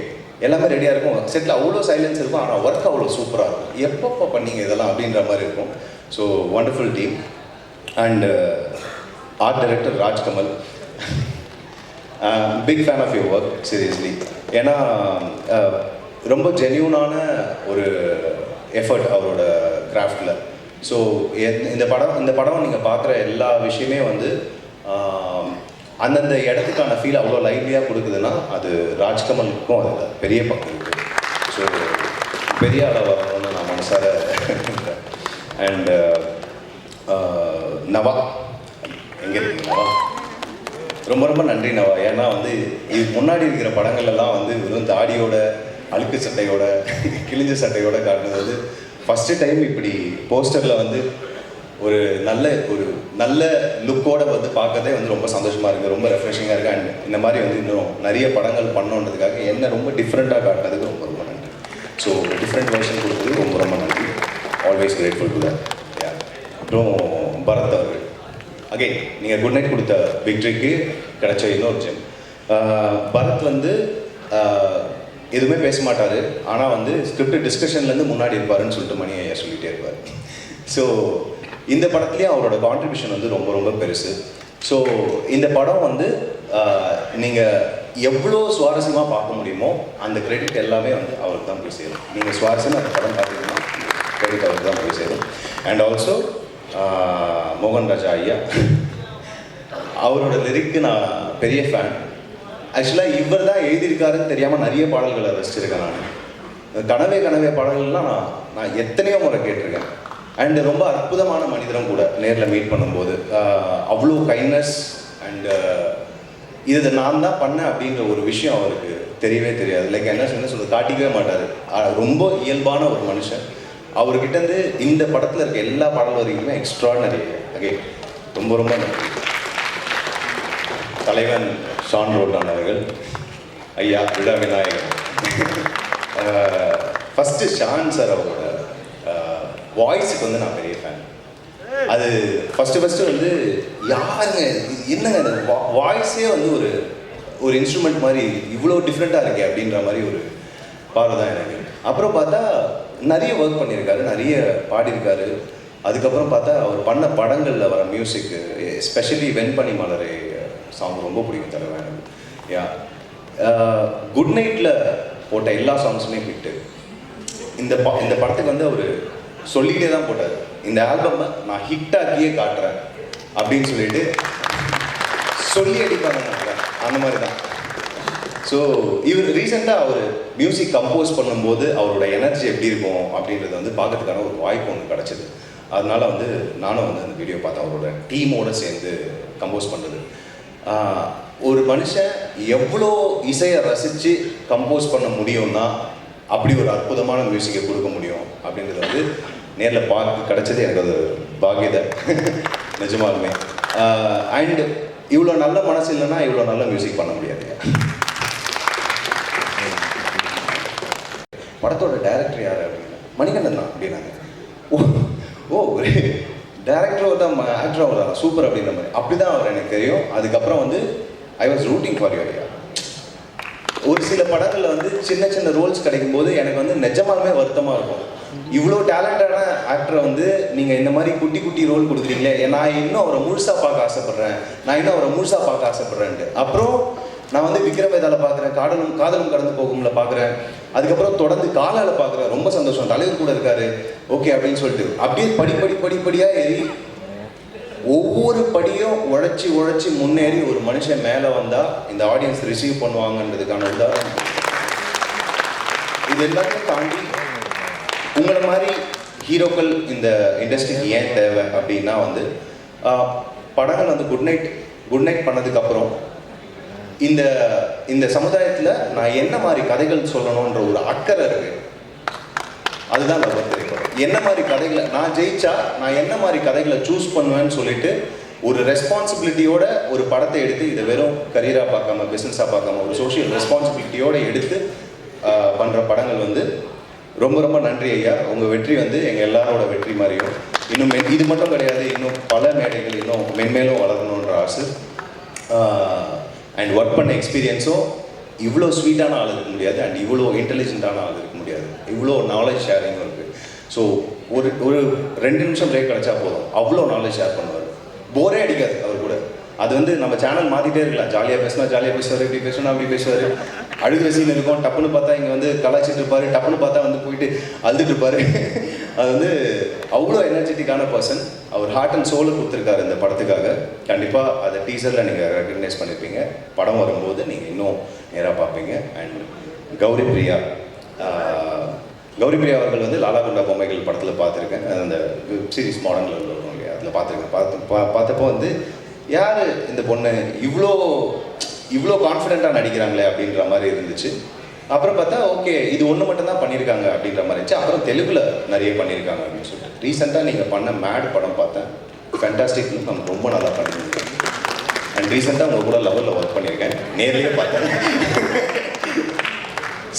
எல்லாமே ரெடியாக இருக்கும். செட்டில் அவ்வளோ சைலன்ஸ் இருக்கும், ஆனால் ஒர்க் அவ்வளோ சூப்பராக இருக்கும். எப்பப்போ பண்ணீங்க இதெல்லாம் அப்படின்ற மாதிரி இருக்கும். So wonderful team. And art director Rajkamal, big fan of your work seriously. ஏன்னா ரொம்ப ஜென்யூனான ஒரு எஃபர்ட் அவரோட கிராஃப்டில். ஸோ இந்த படம் நீங்கள் பார்க்குற எல்லா விஷயமே வந்து அந்தந்த இடத்துக்கான ஃபீல் அவ்வளோ லைவ்லியாக கொடுக்குதுன்னா அது ராஜ்கமலுக்கும் அதில் பெரிய பக்கம் இருக்குது. ஸோ பெரிய அளவு வரணும்னு நான் மனசார. அண்ட் நவா, எங்கே இருக்கீங்க நவா? ரொம்ப ரொம்ப நன்றி நவா. ஏன்னா வந்து இதுக்கு முன்னாடி இருக்கிற படங்கள்லாம் வந்து வெறும் தாடியோட அழுக்கு சட்டையோட கிழிஞ்ச சட்டையோட காட்டுனது வந்து ஃபஸ்ட்டு டைம் இப்படி போஸ்டரில் வந்து ஒரு நல்ல லுக்கோட வந்து பார்க்கறதே வந்து ரொம்ப சந்தோஷமாக இருக்குது, ரொம்ப ரெஃப்ரெஷிங்காக இருக்குது. அண்ட் இந்த மாதிரி வந்து இன்னும் நிறைய படங்கள் பண்ணோன்றதுக்காக என்ன ரொம்ப டிஃப்ரெண்ட்டாக காட்டுறதுக்கு ரொம்ப ரொம்ப நன்றி. ஸோ டிஃப்ரெண்ட் வெர்ஷன் கொடுத்தது ரொம்ப ரொம்ப நன்றி. Always grateful to that. அப்புறம் பரத் அவர்கள், அகைன் நீங்கள் குட் நைட் கொடுத்த விக்ட்ரிக்கு கிடைச்ச இன்னொரு ஜெம். பரத் வந்து எதுவுமே பேச மாட்டார், ஆனால் வந்து ஸ்கிரிப்ட் டிஸ்கஷன்லேருந்து முன்னாடி இருப்பாருன்னு சொல்லிட்டு மணி ஐயா சொல்லிகிட்டே இருப்பார். ஸோ இந்த படத்துலேயும் அவரோட கான்ட்ரிபியூஷன் வந்து ரொம்ப ரொம்ப பெருசு. ஸோ இந்த படம் வந்து நீங்கள் எவ்வளோ சுவாரஸ்யமாக பார்க்க முடியுமோ அந்த கிரெடிட் எல்லாமே வந்து அவருக்கு தான் போய் சேரும். நீங்கள் சுவாரஸ்யமாக அந்த படம் பார்த்தீங்கன்னா கிரெடிட் அவருக்கு தான் போய் சேரும். அண்ட் ஆல்சோ மோகன் ராஜா ஐயா, அவரோட லிரிக்கு நான் பெரிய ஃபேன். ஆக்சுவலாக இவர் தான் எழுதியிருக்காருன்னு தெரியாமல் நிறைய பாடல்களை ரசிச்சிருக்கேன். நான் கனவே பாடல்கள்லாம் நான் எத்தனையோ முறை கேட்டிருக்கேன். அண்டு ரொம்ப அற்புதமான மனிதரும் கூட நேரில் மீட் பண்ணும்போது அவ்வளோ கைண்ட்னஸ் அண்டு இதை நான் தான் பண்ணேன் அப்படின்ற ஒரு விஷயம் அவருக்கு தெரியவே தெரியாது. லைக் என்ன சொல்றது காட்டிக்கவே மாட்டார். ரொம்ப இயல்பான ஒரு மனுஷன். அவர்கிட்டருந்து இந்த படத்தில் இருக்க எல்லா பாடல் வரைக்குமே எக்ஸ்ட்ராடனரி. அகே ரொம்ப ரொம்ப நன்றி. தலைவன் ஷான் ரோல்டன் அவர்கள், ஐயா விடா விநாயகன். ஃபஸ்ட்டு ஷான் சார் அவரோட வாய்ஸுக்கு வந்து நான் பெரிய ஃபேன். அது ஃபஸ்ட்டு வந்து யாருங்க என்னங்க அது வாய்ஸே வந்து ஒரு இன்ஸ்ட்ருமெண்ட் மாதிரி இவ்வளோ டிஃப்ரெண்ட்டாக இருக்கே அப்படின்ற மாதிரி ஒரு பார்வை தான் எனக்கு. அப்புறம் பார்த்தா நிறைய ஒர்க் பண்ணியிருக்காரு, நிறைய பாடியிருக்காரு. அதுக்கப்புறம் பார்த்தா அவர் பண்ண படங்களில் வர மியூசிக், எஸ்பெஷலி வெண்பனி மலரே சாங் ரொம்ப பிடிக்கும் தலைவன் எனக்கு. யா குட் நைட்டில் போட்ட எல்லா சாங்ஸுமே ஹிட்டு. இந்த படத்துக்கு வந்து அவர் சொல்லிகிட்டே தான் போட்டார், இந்த ஆல்பமை நான் ஹிட்டாக்கியே காட்டுறேன் அப்படின்னு சொல்லிட்டு சொல்லி அடிப்பாங்க அந்த மாதிரி தான். ஸோ இவர் ரீசெண்டாக அவர் மியூசிக் கம்போஸ் பண்ணும்போது அவரோட எனர்ஜி எப்படி இருக்கும் அப்படின்றது வந்து பார்க்கறதுக்கான ஒரு வாய்ப்பு ஒன்று கிடச்சிது. அதனால வந்து நானும் வந்து அந்த வீடியோ பார்த்தேன், அவரோட டீமோடு சேர்ந்து கம்போஸ் பண்ணுறது. ஒரு மனுஷன் எவ்வளோ இசையை ரசித்து கம்போஸ் பண்ண முடியும்னா அப்படி ஒரு அற்புதமான மியூசிக்கை கொடுக்க முடியும் அப்படின்றது வந்து நேரில் பார்க்க கிடச்சது எனக்கு அது பாக்கியதை நிஜமாலுமே. அண்ட் இவ்வளோ நல்ல மனசு இல்லைன்னா இவ்வளோ நல்ல மியூசிக் பண்ண முடியாது. படத்தோட டைரக்டர் யார் அப்படின்னா மணிகண்டன் தான் அப்படின்னாங்க. ஓ ஒரு டேரக்டர் தான் ஆக்டராக தான் சூப்பர் அப்படின்ற மாதிரி அப்படி தான் அவர் எனக்கு தெரியும். அதுக்கப்புறம் வந்து I was rooting for you ஐயா. ஒரு சில படங்களில் வந்து சின்ன சின்ன ரோல்ஸ் கிடைக்கும் போது எனக்கு வந்து நிஜமாலுமே வருத்தமாக இருக்கும், இவ்வளோ டேலண்டடான ஆக்டரை வந்து நீங்கள் இந்த மாதிரி குட்டி குட்டி ரோல் கொடுக்குறீங்களே, நான் இன்னும் அவரை முழுசாக பார்க்க ஆசைப்பட்றேன்ட்டு. அப்புறம் நான் வந்து விக்ரம் வேதால பார்க்குறேன், காதலும் கடந்து போகும்ல பார்க்குறேன், அதுக்கப்புறம் தொடர்ந்து காலால பார்க்குறேன், ரொம்ப சந்தோஷம், தலைவர் கூட இருக்காரு ஓகே அப்படின்னு சொல்லிட்டு அப்படியே படிப்படியாக ஏறி ஒவ்வொரு படியும் உழைச்சி முன்னேறி ஒரு மனுஷன் மேலே வந்தால் இந்த ஆடியன்ஸ் ரிசீவ் பண்ணுவாங்கன்றதுக்கான உதாரணம். இது எல்லாத்தையும் தாண்டி உங்களை மாதிரி ஹீரோக்கள் இந்த இண்டஸ்ட்ரிக்கு ஏன் தேவை அப்படின்னா வந்து படங்கள் வந்து குட் நைட் பண்ணதுக்கப்புறம் இந்த சமுதாயத்தில் நான் என்ன மாதிரி கதைகள் சொல்லணுன்ற ஒரு அக்கறை இருக்கு. அதுதான் லவ்வர் திரைப்படம். என்ன மாதிரி கதைகளை நான் ஜெயிச்சா நான் என்ன மாதிரி கதைகளை சூஸ் பண்ணுவேன்னு சொல்லிட்டு ஒரு ரெஸ்பான்சிபிலிட்டியோட ஒரு படத்தை எடுத்து இதை வெறும் கரியராக பார்க்காம பிஸ்னஸாக பார்க்காம ஒரு சோஷியல் ரெஸ்பான்சிபிலிட்டியோடு எடுத்து பண்ணுற படங்கள் வந்து ரொம்ப ரொம்ப நன்றி ஐயா. உங்கள் வெற்றி வந்து எங்கள் எல்லாரோட வெற்றி மாதிரியும் இன்னும் இது மட்டும் கிடையாது, இன்னும் பல மேடைகள் இன்னும் மென்மேலும் வளரணுன்ற ஆசை. அண்ட் ஒர்க் பண்ண எக்ஸ்பீரியன்ஸும் இவ்வளோ ஸ்வீட்டான ஆள் இருக்க முடியாது, அண்ட் இவ்வளோ இன்டெலிஜென்ட்டான ஆள் இருக்க முடியாது, இவ்வளோ நாலேஜ் ஷேரிங்கும் இருக்குது. ஸோ ஒரு 2 நிமிஷம் பிரேக் கிடச்சா போதும், அவ்வளோ நாலேஜ் ஷேர் பண்ணுவார், போரே அடிக்காது அவர் கூட. அது வந்து நம்ம சேனல் மாற்றிட்டே இருக்கலாம், ஜாலியாக பேசுவார், இப்படி பேசணும் அப்படி பேசுவார், அழுகிற சீன் இருக்கும், டப்புன்னு பார்த்தா இங்கே வந்து கலாய்ச்சிட்டு இருப்பார், டப்புன்னு பார்த்தா வந்து போயிட்டு அழுதுட்டு இருப்பார். அது வந்து அவ்வளோ எனர்ஜெட்டிக்கான பர்சன். அவர் ஹார்ட் அண்ட் சோலை கொடுத்துருக்காரு இந்த படத்துக்காக. கண்டிப்பாக அதை டீசரில் நீங்கள் ரெக்கக்னைஸ் பண்ணியிருப்பீங்க, படம் வரும்போது நீங்கள் இன்னும் நேராக பார்ப்பீங்க. அண்ட் கௌரி பிரியா அவர்கள் வந்து லாலா குண்டா பொம்மைகள் படத்தில் பார்த்துருக்கேன், அந்த வெப் சீரிஸ் மாடர்னில் இருக்கும் இல்லையா, அதில் பார்த்துருக்கேன். பார்த்தப்போ வந்து யார் இந்த பொண்ணு இவ்வளோ கான்ஃபிடென்ட்டாக நடிக்கிறாங்களே அப்படின்ற மாதிரி இருந்துச்சு. அப்புறம் பார்த்தா ஓகே இது ஒன்று மட்டும்தான் பண்ணியிருக்காங்க அப்படின்ற மாதிரி இருந்துச்சு. அப்புறம் தெலுங்குல நிறைய பண்ணியிருக்காங்க அப்படின்னு சொல்லிட்டு ரீசெண்டாக நீங்கள் பண்ண மேட் படம் பார்த்தேன், ஃபேண்டாஸ்டிக், நம்ம ரொம்ப நல்லா பண்ணியிருக்கேன். அண்ட் ரீசெண்டாக உங்கள் கூட லெவலில் ஒர்க் பண்ணியிருக்கேன், நேர்லேயே பார்த்தேன்.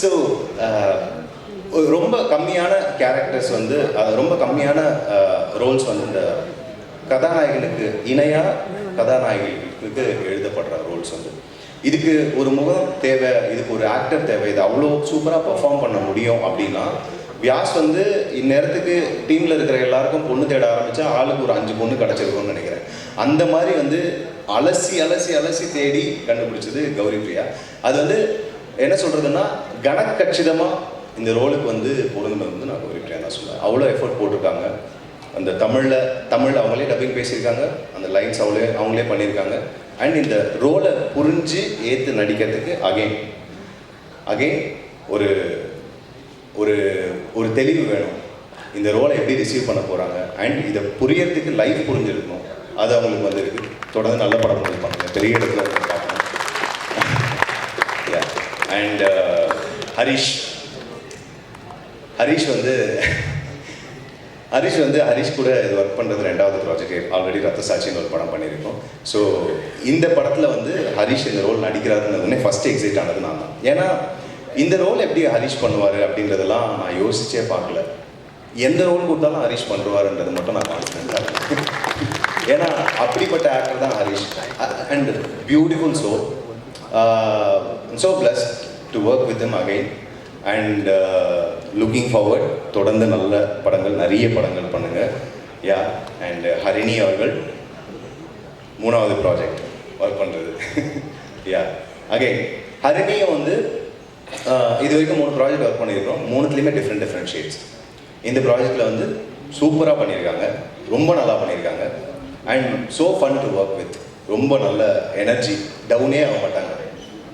ஸோ ரொம்ப கம்மியான கேரக்டர்ஸ் வந்து ரொம்ப கம்மியான ரோல்ஸ் வந்து இந்த கதாநாயகனுக்கு இணையாக கதாநாயகிகளுக்கு எழுதப்படுற ரோல்ஸ் வந்து இதுக்கு ஒரு முகம் தேவை, இதுக்கு ஒரு ஆக்டர் தேவை, இது அவ்வளோ சூப்பராக பெர்ஃபார்ம் பண்ண முடியும் அப்படின்னா வியாஸ் வந்து இந்நேரத்துக்கு டீமில் இருக்கிற எல்லாருக்கும் பொண்ணு தேட ஆரம்பித்தா ஆளுக்கு ஒரு 5 பொண்ணு கிடச்சிருக்கும்னு நினைக்கிறேன். அந்த மாதிரி வந்து அலசி தேடி கண்டுபிடிச்சது கௌரி பிரியா. அது வந்து என்ன சொல்கிறதுன்னா கணக்கச்சிதமாக இந்த ரோலுக்கு வந்து பொருந்துமே வந்து நான் கௌரி பிரியா தான் சொல்லுவேன். அவ்வளோ எஃபர்ட் போட்டிருக்காங்க. அந்த தமிழ் அவங்களே டப்பிங் பேசியிருக்காங்க, அந்த லைன்ஸ் அவங்களே பண்ணியிருக்காங்க. அண்ட் இந்த ரோலை புரிஞ்சு ஏற்று நடிக்கிறதுக்கு அகெயின் ஒரு ஒரு ஒரு தெளிவு வேணும். இந்த ரோலை எப்படி ரிசீவ் பண்ண போகிறாங்க அண்ட் இதை புரியறதுக்கு லைஃப் புரிஞ்சிருக்கணும். அது அவங்களுக்கு வந்துருக்கு. தொடர்ந்து நல்ல படம் பண்ணுங்க, பெரிய இடத்துல பார்க்கணும். அண்ட் ஹரிஷ் கூட இது ஒர்க் பண்ணுறது 2வது ப்ராஜெக்ட். ஆல்ரெடி ரத்த சாட்சின்னு ஒரு படம் பண்ணியிருக்கோம். ஸோ இந்த படத்தில் வந்து ஹரிஷ் இந்த ரோல் நடிக்கிறாருன்னு ஃபஸ்ட்டு எக்ஸைட் ஆனது நான் தான். ஏன்னா இந்த ரோல் எப்படி ஹரிஷ் பண்ணுவார் அப்படின்றதெல்லாம் நான் யோசிச்சே பார்க்கல. எந்த ரோல் கொடுத்தாலும் ஹரிஷ் பண்ணுவாருன்றது மட்டும் நான் கான்ஃபிடென்ட்டாக இருக்கேன். ஏன்னா அப்படிப்பட்ட ஆக்டர் தான் Harish. And beautiful soul. So blessed to work with him again. And looking forward. தொடர்ந்து நல்ல படங்கள், நிறைய படங்கள் பண்ணுங்கள். யா. அண்ட் ஹரிணி அவர்கள் 3வது ப்ராஜெக்ட் ஒர்க் பண்ணுறது. யா. அகைன் ஹரிணியும் வந்து இது வரைக்கும் 3 ப்ராஜெக்ட் ஒர்க் பண்ணியிருக்கோம். 3த்துலேயுமே டிஃப்ரெண்ட் ஷேட்ஸ். இந்த ப்ராஜெக்டில் வந்து சூப்பராக பண்ணியிருக்காங்க, ரொம்ப நல்லா பண்ணியிருக்காங்க. And so fun to work with. ரொம்ப நல்ல எனர்ஜி, டவுனே ஆக மாட்டாங்க,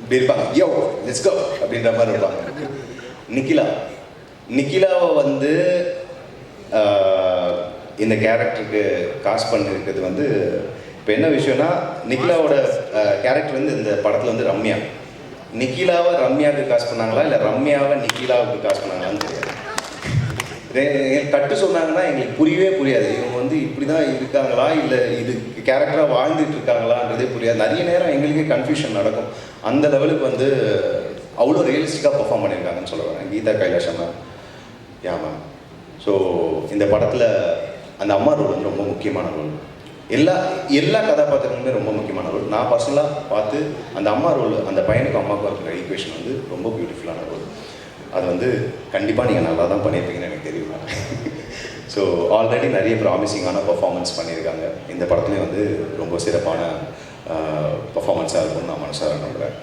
இப்படி இருப்பாங்க, யோ லெட்ஸ் கோ அப்படின்ற மாதிரி இருப்பாங்க. நிக்கிலாவை வந்து இந்த கேரக்டருக்கு காஸ்ட் பண்ணியிருக்கிறது வந்து இப்போ என்ன விஷயம்னா, நிக்கிலாவோட கேரக்டர் வந்து இந்த படத்தில் வந்து ரம்யா. நிக்கிலாவை ரம்யாவுக்கு காஸ்ட் பண்ணாங்களா இல்லை ரம்யாவை நிக்கிலாவுக்கு காஸ்ட் பண்ணாங்களான்னு தெரியாது. கட்டு சொன்னாங்கன்னா எங்களுக்கு புரியவே புரியாது. இவங்க வந்து இப்படி தான் இருக்காங்களா இல்லை இது கேரக்டராக வாழ்ந்துட்டு இருக்காங்களான்றதே புரியாது. நிறைய நேரம் எங்களுக்கே கன்ஃபியூஷன் நடக்கும். அந்த லெவலுக்கு வந்து அவ்வளோ ரியலிஸ்டிக்காக பெர்ஃபார்ம் பண்ணியிருக்காங்கன்னு சொல்ல வரேன். Geetha Kailasam ma'am, yeah ma'am. So இந்த படத்தில் அந்த அம்மா ரோல் வந்து ரொம்ப முக்கியமான ரோல். எல்லா கதாபாத்திரங்களுமே ரொம்ப முக்கியமான ரோல். நான் பர்சனலாக பார்த்து அந்த அம்மா ரோல், அந்த பையனுக்கும் அம்மாவுக்கும் இருக்கிற ஈக்குவேஷன் வந்து ரொம்ப பியூட்டிஃபுல்லான ரோல். அது வந்து கண்டிப்பாக நீங்கள் நல்லா தான் பண்ணியிருப்பீங்கன்னு எனக்கு தெரியும். ஸோ ஆல்ரெடி நிறைய ப்ராமிசிங்கான பர்ஃபார்மன்ஸ் பண்ணியிருக்காங்க. இந்த படத்துலேயும் வந்து ரொம்ப சிறப்பான பர்ஃபார்மன்ஸாக இருக்கும்னு நான் மனசார நம்புகிறேன்.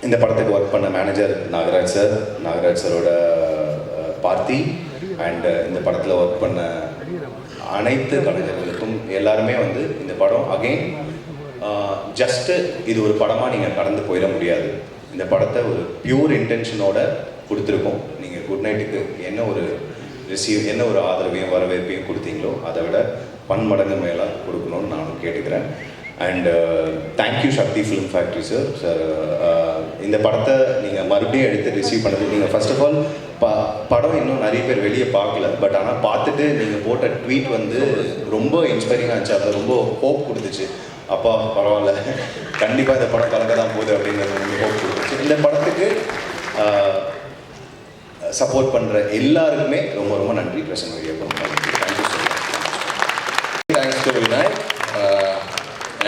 இந்த படத்துக்கு ஒர்க் பண்ண மேனேஜர் நாகராஜ் சாரோட பார்த்தி அண்ட் இந்த படத்தில் ஒர்க் பண்ண அனைத்து கலைஞர்களுக்கும் எல்லாருமே வந்து இந்த படம் அகெயின் ஜஸ்ட்டு இது ஒரு படமாக நீங்கள் கடந்து போயிட முடியாது. இந்த படத்தை ஒரு பியூர் இன்டென்ஷனோட கொடுத்துருக்கோம். நீங்கள் குட் நைட்டுக்கு என்ன ஒரு ஆதரவையும் வரவேற்பையும் கொடுத்தீங்களோ அதை விட 10 மடங்கு மேலே கொடுக்கணும்னு நானும் கேட்டுக்கிறேன். And thank you Sakthi film factory sir. இந்த படத்தை நீங்கள் மறுபடியும் எடுத்து ரிசீவ் பண்ணது, நீங்கள் ஃபர்ஸ்ட் ஆஃப் ஆல் படம் இன்னும் நிறைய பேர் வெளியே பார்க்கல, பட் ஆனால் பார்த்துட்டு நீங்கள் போட்ட ட்வீட் வந்து ரொம்ப இன்ஸ்பைரிங்காக இருந்துச்சு. அதில் ரொம்ப ஹோப் கொடுத்துச்சு. அப்பா பரவாயில்ல, கண்டிப்பாக இந்த படம் கலக்க தான் போகுது அப்படிங்கிறது ஹோப் கொடுத்துச்சு. இந்த படத்துக்கு சப்போர்ட் பண்ணுற எல்லாருக்குமே ரொம்ப ரொம்ப நன்றி. Prasan media thank you so much. Thanks to Vinayak.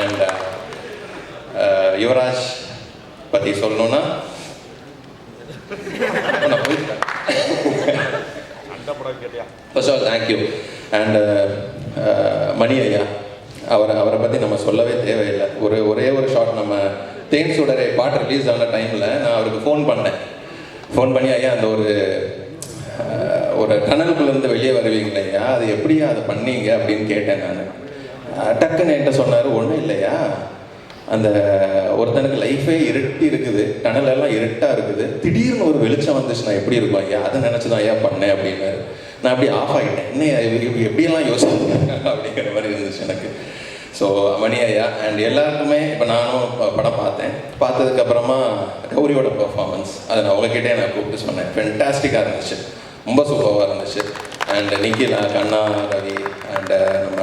And Yuvaraj பற்றி சொல்லணுன்னா நான் போயிட்டேன். First of all thank you. And Mani ஐயா, அவரை பற்றி நம்ம சொல்லவே தேவையில்லை. ஒரே ஒரு ஷாட், நம்ம தேன் சுடரே பாட்டு ரிலீஸ் ஆன டைமில் நான் அவருக்கு ஃபோன் பண்ணி ஐயா அந்த ஒரு டனலுக்குள்ளேருந்து வெளியே வருவீங்களே ஐயா, அது எப்படியா அதை பண்ணீங்க அப்படின்னு கேட்டேன். நான் டக்குன்னு என்கிட்ட சொன்னார், ஒன்றும் இல்லையா, அந்த ஒருத்தனுக்கு லைஃபே இருட்டி இருக்குது, டனலெல்லாம் இருட்டாக இருக்குது, திடீர்னு ஒரு வெளிச்சம் வந்துச்சுன்னா எப்படி இருக்கும் ஐயா, அதை நினச்சி தான் ஐயா பண்ணேன் அப்படின்னாரு. நான் அப்படி ஆஃப் ஆகிட்டேன். என்ன எப்படியெல்லாம் யோசிச்சுங்க அப்படிங்கிற மாதிரி இருந்துச்சு எனக்கு. ஸோ மணி ஐயா அண்ட் எல்லாருக்குமே, இப்போ நானும் படம் பார்த்ததுக்கப்புறமா கௌரியோட பர்ஃபார்மன்ஸ் அதை நான் உங்ககிட்டே நான் கூப்பிட்டு சொன்னேன். ஃபென்டாஸ்டிக்காக இருந்துச்சு, ரொம்ப சூப்பராக இருந்துச்சு. அண்ட் நிக்கிலா, கண்ணா, ரவி அண்ட் நம்ம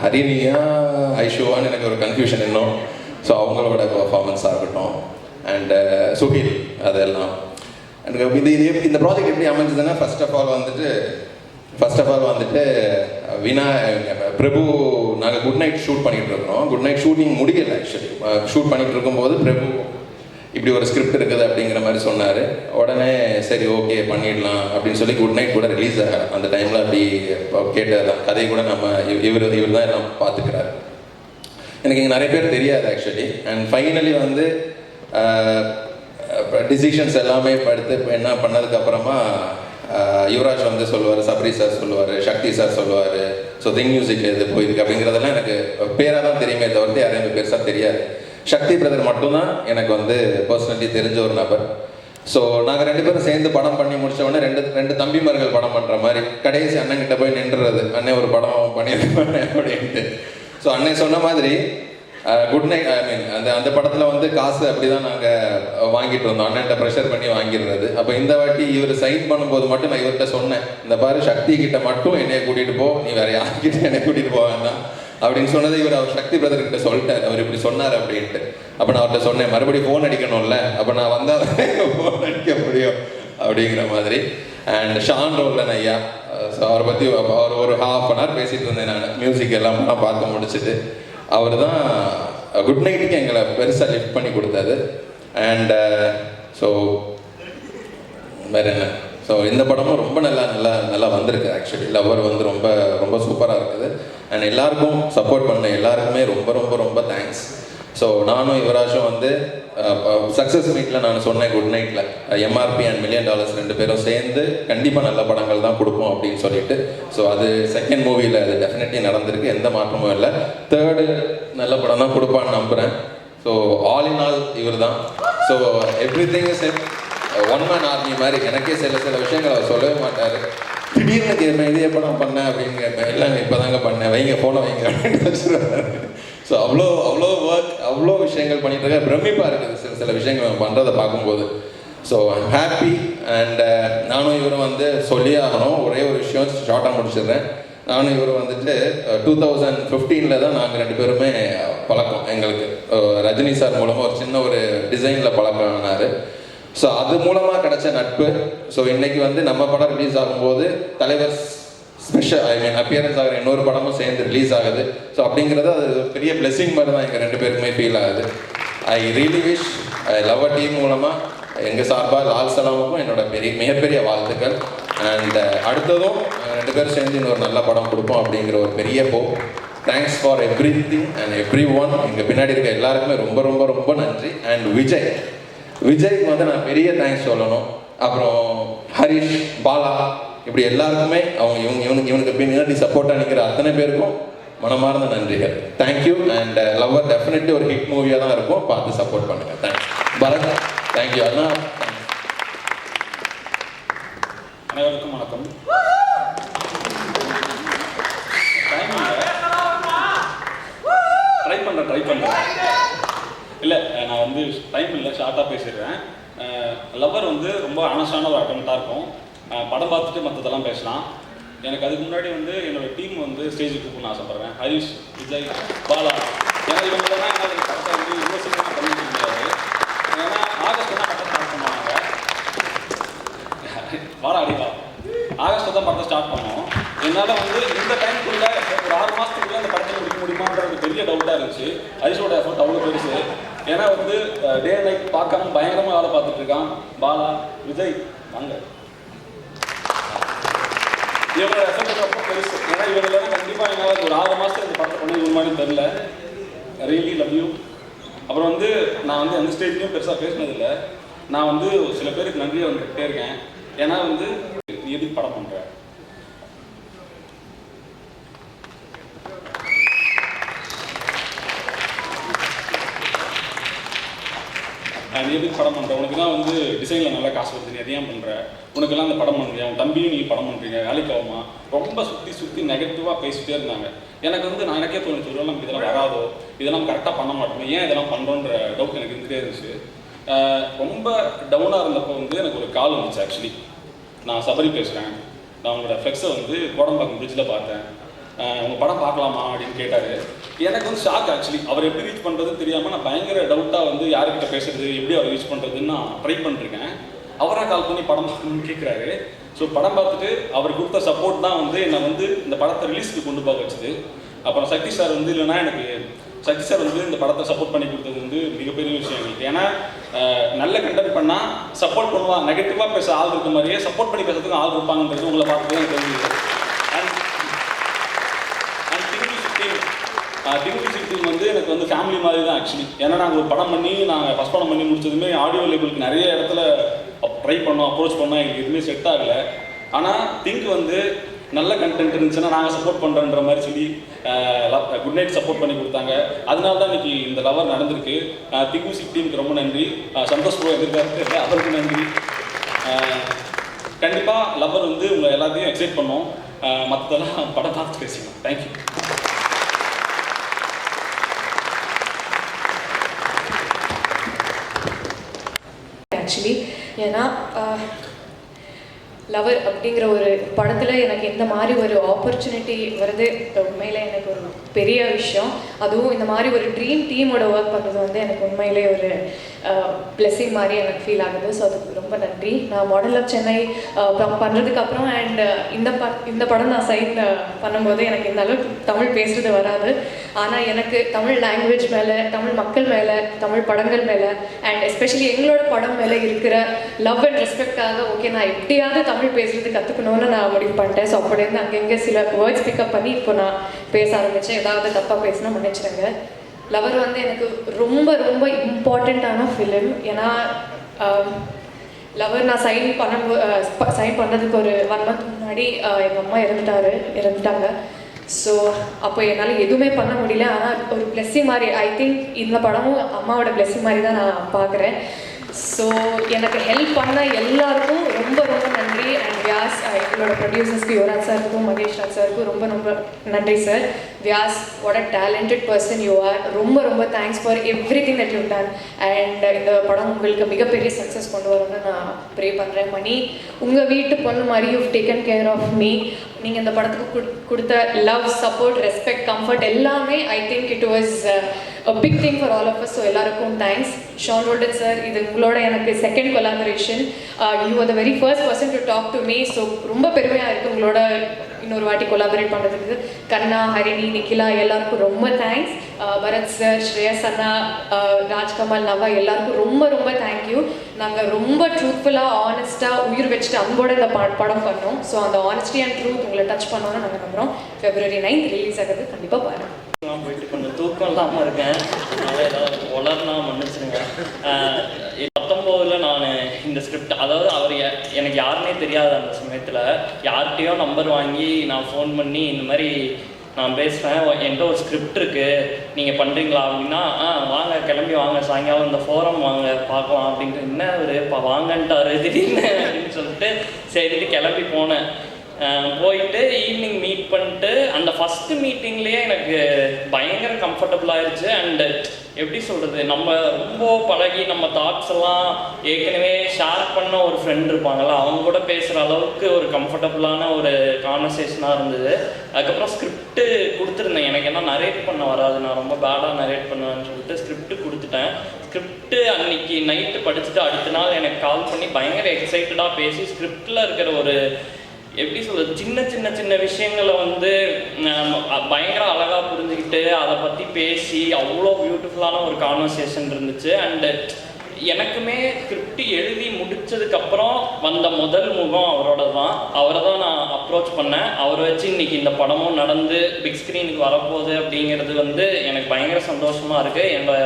ஹரிணியா ஐஷுவான்னு எனக்கு ஒரு கன்ஃபியூஷன் இன்னும். ஸோ அவங்களோட பர்ஃபார்மன்ஸாக இருக்கட்டும் அண்ட் சுகில், அதெல்லாம். அண்ட் இந்த ப்ராஜெக்ட் எப்படி அமைஞ்சதுன்னா, ஃபர்ஸ்ட் ஆஃப் ஆல் வந்துட்டு பிரபு, நாங்கள் குட் நைட் ஷூட் பண்ணிகிட்டு இருக்கிறோம். குட் நைட் ஷூட்டிங் முடியலை. ஆக்சுவலி ஷூட் பண்ணிகிட்டு இருக்கும்போது பிரபு இப்படி ஒரு ஸ்கிரிப்ட் இருக்குது அப்படிங்கிற மாதிரி சொன்னார். உடனே சரி ஓகே பண்ணிடலாம் அப்படின்னு சொல்லி குட் நைட் கூட ரிலீஸ் ஆகலை அந்த டைமில். அப்படி கேட்டதான் கதையை கூட நம்ம இவர் தான் எல்லாம் பார்த்துக்கிறாரு. எனக்கு இங்கே நிறைய பேர் தெரியாது ஆக்சுவலி. அண்ட் ஃபைனலி வந்து டிசிஷன்ஸ் எல்லாமே படுத்து இப்போ என்ன பண்ணதுக்கப்புறமா யுவராஜ் வந்து சொல்லுவார், சப்ரி சார் சொல்லுவார், சக்தி சார் சொல்லுவார். ஸோ திங் மியூசிக் எது போயிருக்கு அப்படிங்கிறதெல்லாம் எனக்கு பேராக தான் தெரியுமே தவிர்த்து யாரையும் பெருசாக தெரியாது. சக்தி பிரதர் மட்டும்தான் எனக்கு வந்து பர்சனலி தெரிஞ்ச ஒரு நபர். ஸோ நாங்கள் 2 பேரும் சேர்ந்து படம் பண்ணி முடிச்ச உடனே ரெண்டு தம்பிமார்கள் படம் பண்ணுற மாதிரி கடைசி அண்ணன்கிட்ட போய் நின்றுறது, அண்ணன் ஒரு படம் பண்ணியிருக்கேன் அப்படின்ட்டு. ஸோ அண்ணன் சொன்ன மாதிரி குட் நைட், ஐ மீன் அந்த படத்தில் வந்து காசு அப்படி தான் நாங்கள் வாங்கிட்டு இருந்தோம், அண்ணன்ட்ட ப்ரெஷர் பண்ணி வாங்கிடுறது. அப்போ இந்த வாட்டி இவர் சைன் பண்ணும்போது மட்டும் நான் இவர்கிட்ட சொன்னேன், இந்த பாரு சக்தி கிட்ட மட்டும் என்னைய கூட்டிகிட்டு போ, நீ வேறு யார்கிட்ட என்னை கூட்டிகிட்டு போக வேண்டாம் அப்படின்னு சொன்னதை அவர் சக்தி பிரதர்கிட்ட சொல்லிட்டார். அவர் இப்படி சொன்னார் அப்படின்ட்டு. அப்போ நான் அவர்கிட்ட சொன்னேன், மறுபடியும் ஃபோன் அடிக்கணும்ல, அப்போ நான் வந்தால் ஃபோன் அடிக்க முடியும் அப்படிங்கிற மாதிரி. அண்ட் ஷான் ரோலன் ஐயா. ஸோ அவரை பற்றி அவர் ஒரு ½ hour பேசிகிட்டு இருந்தேன் நான், மியூசிக் எல்லாம் பார்த்து முடிச்சுட்டு. அவர் தான் குட் நைட்டுக்கு எங்களை பெருசாக லிஃப்ட் பண்ணி கொடுத்தாரு. அண்ட் ஸோ வேறு என்ன, ஸோ இந்த படமும் ரொம்ப நல்லா வந்திருக்கு. ஆக்சுவலி லவ்வர் வந்து ரொம்ப ரொம்ப சூப்பராக இருக்குது. அண்ட் எல்லாருக்கும் சப்போர்ட் பண்ண எல்லாருக்குமே ரொம்ப ரொம்ப ரொம்ப தேங்க்ஸ். ஸோ நானும் யுவராஜும் வந்து சக்ஸஸ் மீட்டில் நான் சொன்னேன் குட் நைட்டில் எம்ஆர்பி அண்ட் $1 million 2 பேரும் சேர்ந்து கண்டிப்பாக நல்ல படங்கள் தான் கொடுப்போம் அப்படின்னு சொல்லிட்டு. ஸோ அது செகண்ட் மூவியில் அது டெஃபினெட்லி நடந்திருக்கு, எந்த மாற்றமும் இல்லை. தேர்டு நல்ல படம் தான் கொடுப்பான்னு நம்புகிறேன். ஸோ ஆல் இன் ஆல் இவர் தான். So every thing is one man army மாதிரி. எனக்கே சில விஷயங்கள் அவர் சொல்லவே மாட்டார். திடீர்னு கேட்பேன் இதே படம் பண்ணேன் அப்படின்னு கேட்பேன், இல்லைங்க இப்போ தாங்க பண்ணேன், வைங்க ஃபோனை வைங்க அப்படின்னு வச்சுருவாரு. ஸோ அவ்வளோ ஒர்க், அவ்வளோ விஷயங்கள் பண்ணிட்டு இருக்க. பிரமிப்பாக இருக்குது சில விஷயங்கள் பண்ணுறதை பார்க்கும்போது. So I'm happy. அண்ட் நானும் இவரும் வந்து சொல்லியே ஆகணும். ஒரே ஒரு விஷயம் ஷார்ட்டாக முடிச்சிடுறேன். நானும் இவரும் வந்துட்டு 2015 தான் நாங்கள் 2 பேருமே பழக்கம். எங்களுக்கு ரஜினி சார் மூலமாக ஒரு சின்ன ஒரு டிசைனில் பழக்கம் ஆனார். ஸோ அது மூலமாக கிடைச்ச நட்பு. ஸோ இன்னைக்கு வந்து நம்ம படம் ரிலீஸ் ஆகும்போது தலைவர் ஸ்பெஷல் அப்பியரன்ஸ் ஆகிற இன்னொரு படமும் சேர்ந்து ரிலீஸ் ஆகுது. ஸோ அப்படிங்கிறது அது பெரிய பிளெஸிங் மாதிரி தான் எங்கள் 2 பேருக்குமே ஃபீல் ஆகுது. I really wish lover team மூலமாக எங்கள் சார்பாக லால் சலாமுக்கும் என்னோட மிகப்பெரிய வாழ்த்துக்கள். அண்ட் அடுத்ததும் 2 பேரும் சேர்ந்து இன்னொரு நல்ல படம் கொடுப்போம் அப்படிங்கிற ஒரு பெரிய hope. Thanks for every thing and every one. எங்கள் பின்னாடி இருக்க எல்லாருக்குமே ரொம்ப ரொம்ப ரொம்ப நன்றி. அண்ட் விஜய்க்கு வந்து நான் பெரிய தேங்க்ஸ் சொல்லணும். அப்புறம் ஹரிஷ், பாலா, இப்படி எல்லாருக்குமே அவங்க இவனுக்கு பின்னாடி சப்போர்ட்டாக நிற்கிற அத்தனை பேருக்கும் மனமார்ந்த நன்றிகள். தேங்க்யூ. அண்ட் லவ்வர் டெஃபினெட்லி ஒரு ஹிட் மூவியாக தான் இருக்கும், பார்த்து சப்போர்ட் பண்ணுங்க. தேங்க்ஸ் பரத். தேங்க்யூ அண்ணா. அனைவருக்கும் வணக்கம். ட்ரை பண்ணுறேன். இல்லை நான் வந்து டைம் இல்லை, ஷார்ட்டாக பேசிடுறேன். லவ்வர் வந்து ரொம்ப ஆனஸ்டான ஒரு அட்டம்ப்டாக இருக்கும். படம் பார்த்துட்டு மற்றதெல்லாம் பேசலாம். எனக்கு அதுக்கு முன்னாடி வந்து என்னோடய டீம் வந்து ஸ்டேஜுக்கு கூப்பிடணும்னு ஆசைப்பட்றேன். ஹரிஷ், விஜய், பாலா. ஏன்னா இவங்களெல்லாம் என்ன கரெக்டாக வந்து இவ்வளோ சீக்கிரமாக பண்ணிக்க முடியாது. ஏன்னா ஆகஸ்ட் தான் படம் ஸ்டார்ட் பண்ணுவாங்க. வாடா அடிவா, ஆகஸ்ட் தான் படத்தை ஸ்டார்ட் பண்ணோம். என்னால் வந்து இந்த டைமுக்குள்ளே ஒரு 6 மாதத்துக்குள்ளே அந்த படத்தை முடிக்க முடியுமான்றது பெரிய டவுட்டாக இருந்துச்சு. ஹரிஷோட எஃபர்ட் அவ்வளோ பெருசு. ஏன்னா வந்து டே நைட் பார்க்காம பயங்கரமாக வேலை பார்த்துட்டு இருக்கான். பாலா, விஜய் வாங்க, இவங்களோட எஃபர்ட் ரொம்ப பெருசு. ஏன்னா இவங்களெல்லாம் கண்டிப்பாக என்னால் ஒரு 6 மாதத்துக்கு இந்த படத்தை பண்ணி ஒரு மாதிரி தெரில. Really love you. அப்புறம் வந்து நான் வந்து எந்த ஸ்டேஜ்லையும் பெருசாக பேசினதில்லை. நான் வந்து சில பேருக்கு நன்றியை வந்துகிட்டே இருக்கேன். ஏன்னா வந்து நீ எதுக்கு படம் பண்ணுற, நீ எதுக்கு படம் பண்ணுற, உனக்கு தான் வந்து டிசைனில் நல்லா காசு வருது, நீ எதையும் பண்ணுற, உனக்கெல்லாம் அந்த படம் பண்ணுறியா, உன் தம்பியும் நீ படம் பண்ணுறீங்க, வேலைக்கு ஆகுமா, ரொம்ப சுற்றி நெகட்டிவாக பேசிகிட்டே இருந்தாங்க. எனக்கு வந்து நான் எனக்கே தோணுச்சு, ஒரு நமக்கு இதெல்லாம் வராதோ, இதெல்லாம் கரெக்டாக பண்ண மாட்டோம், ஏன் இதெல்லாம் பண்ணுறோன்ற டவுட் எனக்கு இருந்துகிட்டே இருந்துச்சு. ரொம்ப டவுனாக இருந்தப்போ வந்து எனக்கு ஒரு கால் வந்துச்சு. ஆக்சுவலி நான் சபரி பேசுகிறேன். நான் உங்களோட ஃப்ளெக்ஸை வந்து கோடம்பாக்கம் பிரிட்ஜில் பார்த்தேன், உங்கள் படம் பார்க்கலாமா அப்படின்னு கேட்டார். எனக்கு வந்து ஷாக். ஆக்சுவலி அவர் எப்படி ரீச் பண்ணுறதுன்னு தெரியாமல் நான் பயங்கர டவுட்டாக வந்து யார்கிட்ட பேசுறது, எப்படி அவர் ரீச் பண்ணுறதுன்னு நான் ட்ரை பண்ணிருக்கேன். அவராக கால் பண்ணி படம் பார்க்கணும்னு கேட்குறாரு. ஸோ படம் பார்த்துட்டு அவர் கொடுத்த சப்போர்ட் தான் வந்து என்னை வந்து இந்த படத்தை ரிலீஸ்க்கு கொண்டு போக வச்சுது. அப்புறம் சக்தி சார் வந்து இல்லைன்னா எனக்கு சக்தி சார் வந்து இந்த படத்தை சப்போர்ட் பண்ணி கொடுத்தது வந்து மிகப்பெரிய விஷயம் எங்களுக்கு. ஏன்னா நல்ல கண்டென்ட் பண்ணால் சப்போர்ட் பண்ணுவாங்க, நெகட்டிவாக பேச ஆள் இருக்க மாதிரியே சப்போர்ட் பண்ணி பேசுறதுக்கு ஆள் இருப்பாங்கன்றது உங்களை பார்த்து தான் தெரியுது. டிவிசி டீம் வந்து எனக்கு வந்து ஃபேமிலி மாதிரி தான் ஆக்சுவலி. ஏன்னா நாங்கள் ஒரு படம் பண்ணி நாங்கள் ஃபஸ்ட் படம் பண்ணி முடிச்சதுமே ஆடியோ லேபிளுக்கு நிறைய இடத்துல ட்ரை பண்ணோம், அப்ரோச் பண்ணோம், எங்களுக்கு எதுவுமே செட் ஆகலை. ஆனால் திங்க் வந்து நல்ல கண்டென்ட் இருந்துச்சுன்னா நாங்கள் சப்போர்ட் பண்ணுறோன்ற மாதிரி சொல்லி குட் நைட் சப்போர்ட் பண்ணி கொடுத்தாங்க. அதனால தான் இன்னைக்கு இந்த லவர் நடந்திருக்கு. டிவிசி டீமுக்கு ரொம்ப நன்றி. சந்தோஷ் ப்ரோ எதிர்பார்த்து அவருக்கு நன்றி. கண்டிப்பாக லவர் வந்து உங்களை எல்லாத்தையும் எக்ஸைட் பண்ணோம். மற்றதெல்லாம் படம் பார்த்து பேசிக்கணும். தேங்க்யூ. ஆக்சுவலி ஏன்னா லவர் அப்படிங்கிற ஒரு படத்தில் எனக்கு இந்த மாதிரி ஒரு ஆப்பர்ச்சுனிட்டி வருது உண்மையிலே எனக்கு ஒரு பெரிய விஷயம். அதுவும் இந்த மாதிரி ஒரு ட்ரீம் டீமோட ஒர்க் பண்ணுறது வந்து எனக்கு உண்மையிலே ஒரு பிளெஸிங் மாதிரி எனக்கு ஃபீல் ஆகுது. ஸோ அதுக்கு ரொம்ப நன்றி. நான் மாடல் ஆஃப் சென்னை பண்ணுறதுக்கப்புறம் அண்ட் இந்த படம் நான் சைட் பண்ணும்போது எனக்கு இந்த அளவுக்கு தமிழ் பேசுகிறது வராது. ஆனால் எனக்கு தமிழ் லாங்குவேஜ் மேலே, தமிழ் மக்கள் மேலே, தமிழ் படங்கள் மேலே அண்ட் எஸ்பெஷலி எங்களோட படம் மேலே இருக்கிற லவ் அண்ட் ரெஸ்பெக்டாக ஓகே நான் எப்படியாவது தமிழ் பேசுறது கற்றுக்கணும்னு நான் முடிவு பண்ணிட்டேன். ஸோ அப்படியிருந்து அங்கங்கே சில வேர்ட்ஸ் பிக்கப் பண்ணி இப்போ நான் பேச ஆரம்பித்தேன். ஏதாவது தப்பாக பேசினா மன்னிச்சிடுங்க. லவர் வந்து எனக்கு ரொம்ப ரொம்ப இம்பார்ட்டண்ட்டான ஃபிலிம். ஏன்னா லவர் நான் சைன் பண்ணுறதுக்கு ஒரு 1 month முன்னாடி எங்கள் அம்மா இறந்துட்டாங்க. ஸோ அப்போ என்னால் எதுவுமே பண்ண முடியல. ஆனால் ஒரு பிளெஸ்ஸிங் மாதிரி ஐ திங்க் இந்த படமும் அம்மாவோட பிளெஸ்ஸிங் மாதிரி தான் நான் பார்க்குறேன். ஸோ எனக்கு ஹெல்ப் பண்ண எல்லாருக்கும் ரொம்ப ரொம்ப நன்றி. அண்ட் வியாஸ் எங்களோட ப்ரொடியூசர்ஸ்க்கு யுவராஜ் சாருக்கும் மகேஷ் ராஜ் சாருக்கும் ரொம்ப ரொம்ப நன்றி sir. Vyas what a talented person you are. ரொம்ப ரொம்ப thanks for every thing that you done. And இந்த படம் உங்களுக்கு மிகப்பெரிய சக்ஸஸ் கொண்டு வரும்னு நான் ப்ரே பண்ணுறேன். மணி, உங்கள் வீட்டு பொண்ணு மாதிரி you taken care of me. நீங்கள் இந்த படத்துக்கு கொடுத்த லவ், சப்போர்ட், ரெஸ்பெக்ட், கம்ஃபர்ட் எல்லாமே I think it was a big thing for all of us. So எல்லாருக்கும் தேங்க்ஸ். ஷான் ரோல்டன் சார், இது உங்களோட எனக்கு second collaboration. You are the very first person to talk to me. So ரொம்ப பெருமையாக இருக்குது உங்களோட இன்னொரு வாட்டி கொலாபரேட் பண்ணுறதுக்கு. கண்ணா, ஹரிணி, நிக்கிலா எல்லாருக்கும் ரொம்ப தேங்க்ஸ். பரத் சார், ஸ்ரேயஸ் அண்ணா, ராஜ்கமல், நவா எல்லாருக்கும் ரொம்ப ரொம்ப தேங்க்யூ. நாங்கள் ரொம்ப ட்ரூத்ஃபுல்லாக, ஆனஸ்ட்டாக, உயிர் வச்சுட்டு அன்போட இந்த படம் பண்ணோம். ஸோ அந்த ஆனஸ்டி அண்ட் ட்ரூத் உங்களை டச் பண்ணோன்னு நாங்கள் நம்புகிறோம். February 9th ரிலீஸ் ஆகிறது கண்டிப்பாக பாருங்கள். நான் போயிட்டு கொஞ்சம் தூக்கம் இல்லாமல் இருக்கேன். அதனால் ஏதாவது வளர்னா மன்னிச்சிருங்க. 19 நான் இந்த ஸ்கிரிப்ட், அதாவது அவர் எனக்கு யாருன்னே தெரியாது அந்த சமயத்தில். யார்கிட்டையோ நம்பர் வாங்கி நான் ஃபோன் பண்ணி இந்த மாதிரி நான் பேசுகிறேன், என்கிட்ட ஒரு ஸ்கிரிப்ட் இருக்குது, நீங்கள் பண்ணுறீங்களா அப்படின்னா, வாங்க கிளம்பி வாங்க, சாயங்காலம் இந்த ஃபோரம் வாங்க பார்க்கலாம் அப்படின்ட்டு. என்ன ஒரு இப்போ வாங்கன்ட்டாரு திடீர்னு அப்படின்னு சொல்லிட்டு சரிட்டு கிளம்பி போனேன். போயிட்டு ஈவினிங் மீட் பண்ணிட்டு அந்த ஃபஸ்ட்டு மீட்டிங்லேயே எனக்கு பயங்கர கம்ஃபர்டபுள் ஆயிடுச்சு. அண்டு எப்படி சொல்கிறது, நம்ம ரொம்ப பழகி நம்ம தாட்ஸ் எல்லாம் ஏற்கனவே ஷேர் பண்ண ஒரு ஃப்ரெண்ட் இருப்பாங்கள்ல, அவங்க கூட பேசுகிற அளவுக்கு ஒரு கம்ஃபர்டபுளான ஒரு கான்வர்சேஷனாக இருந்தது. அதுக்கப்புறம் ஸ்கிரிப்ட்டு கொடுத்துருந்தேன். எனக்கு என்ன நரேட் பண்ண வராது, நான் ரொம்ப பேடாக நரேட் பண்ணுவேன்னு சொல்லிட்டு ஸ்கிரிப்ட்டு கொடுத்துட்டேன். ஸ்கிரிப்ட்டு அன்னைக்கு நைட்டு படிச்சுட்டு அடுத்த நாள் எனக்கு கால் பண்ணி பயங்கர எக்ஸைட்டடாக பேசி ஸ்கிரிப்டில் இருக்கிற ஒரு எப்படி சொல்கிறது, சின்ன சின்ன சின்ன விஷயங்களை வந்து பயங்கர அழகாக புரிஞ்சுக்கிட்டு அதை பற்றி பேசி அவ்வளோ பியூட்டிஃபுல்லான ஒரு கான்வர்சேஷன் இருந்துச்சு. அண்டு எனக்குமே ஸ்கிரிப்ட் எழுதி முடித்ததுக்கப்புறம் வந்த முதல் முகம் அவரை தான் நான் அப்ரோச் பண்ணேன். அவரை வச்சு இன்னைக்கு இந்த படமும் நடந்து பிக் ஸ்க்ரீனுக்கு வரப்போகுது அப்படிங்கிறது வந்து எனக்கு பயங்கர சந்தோஷமாக இருக்குது.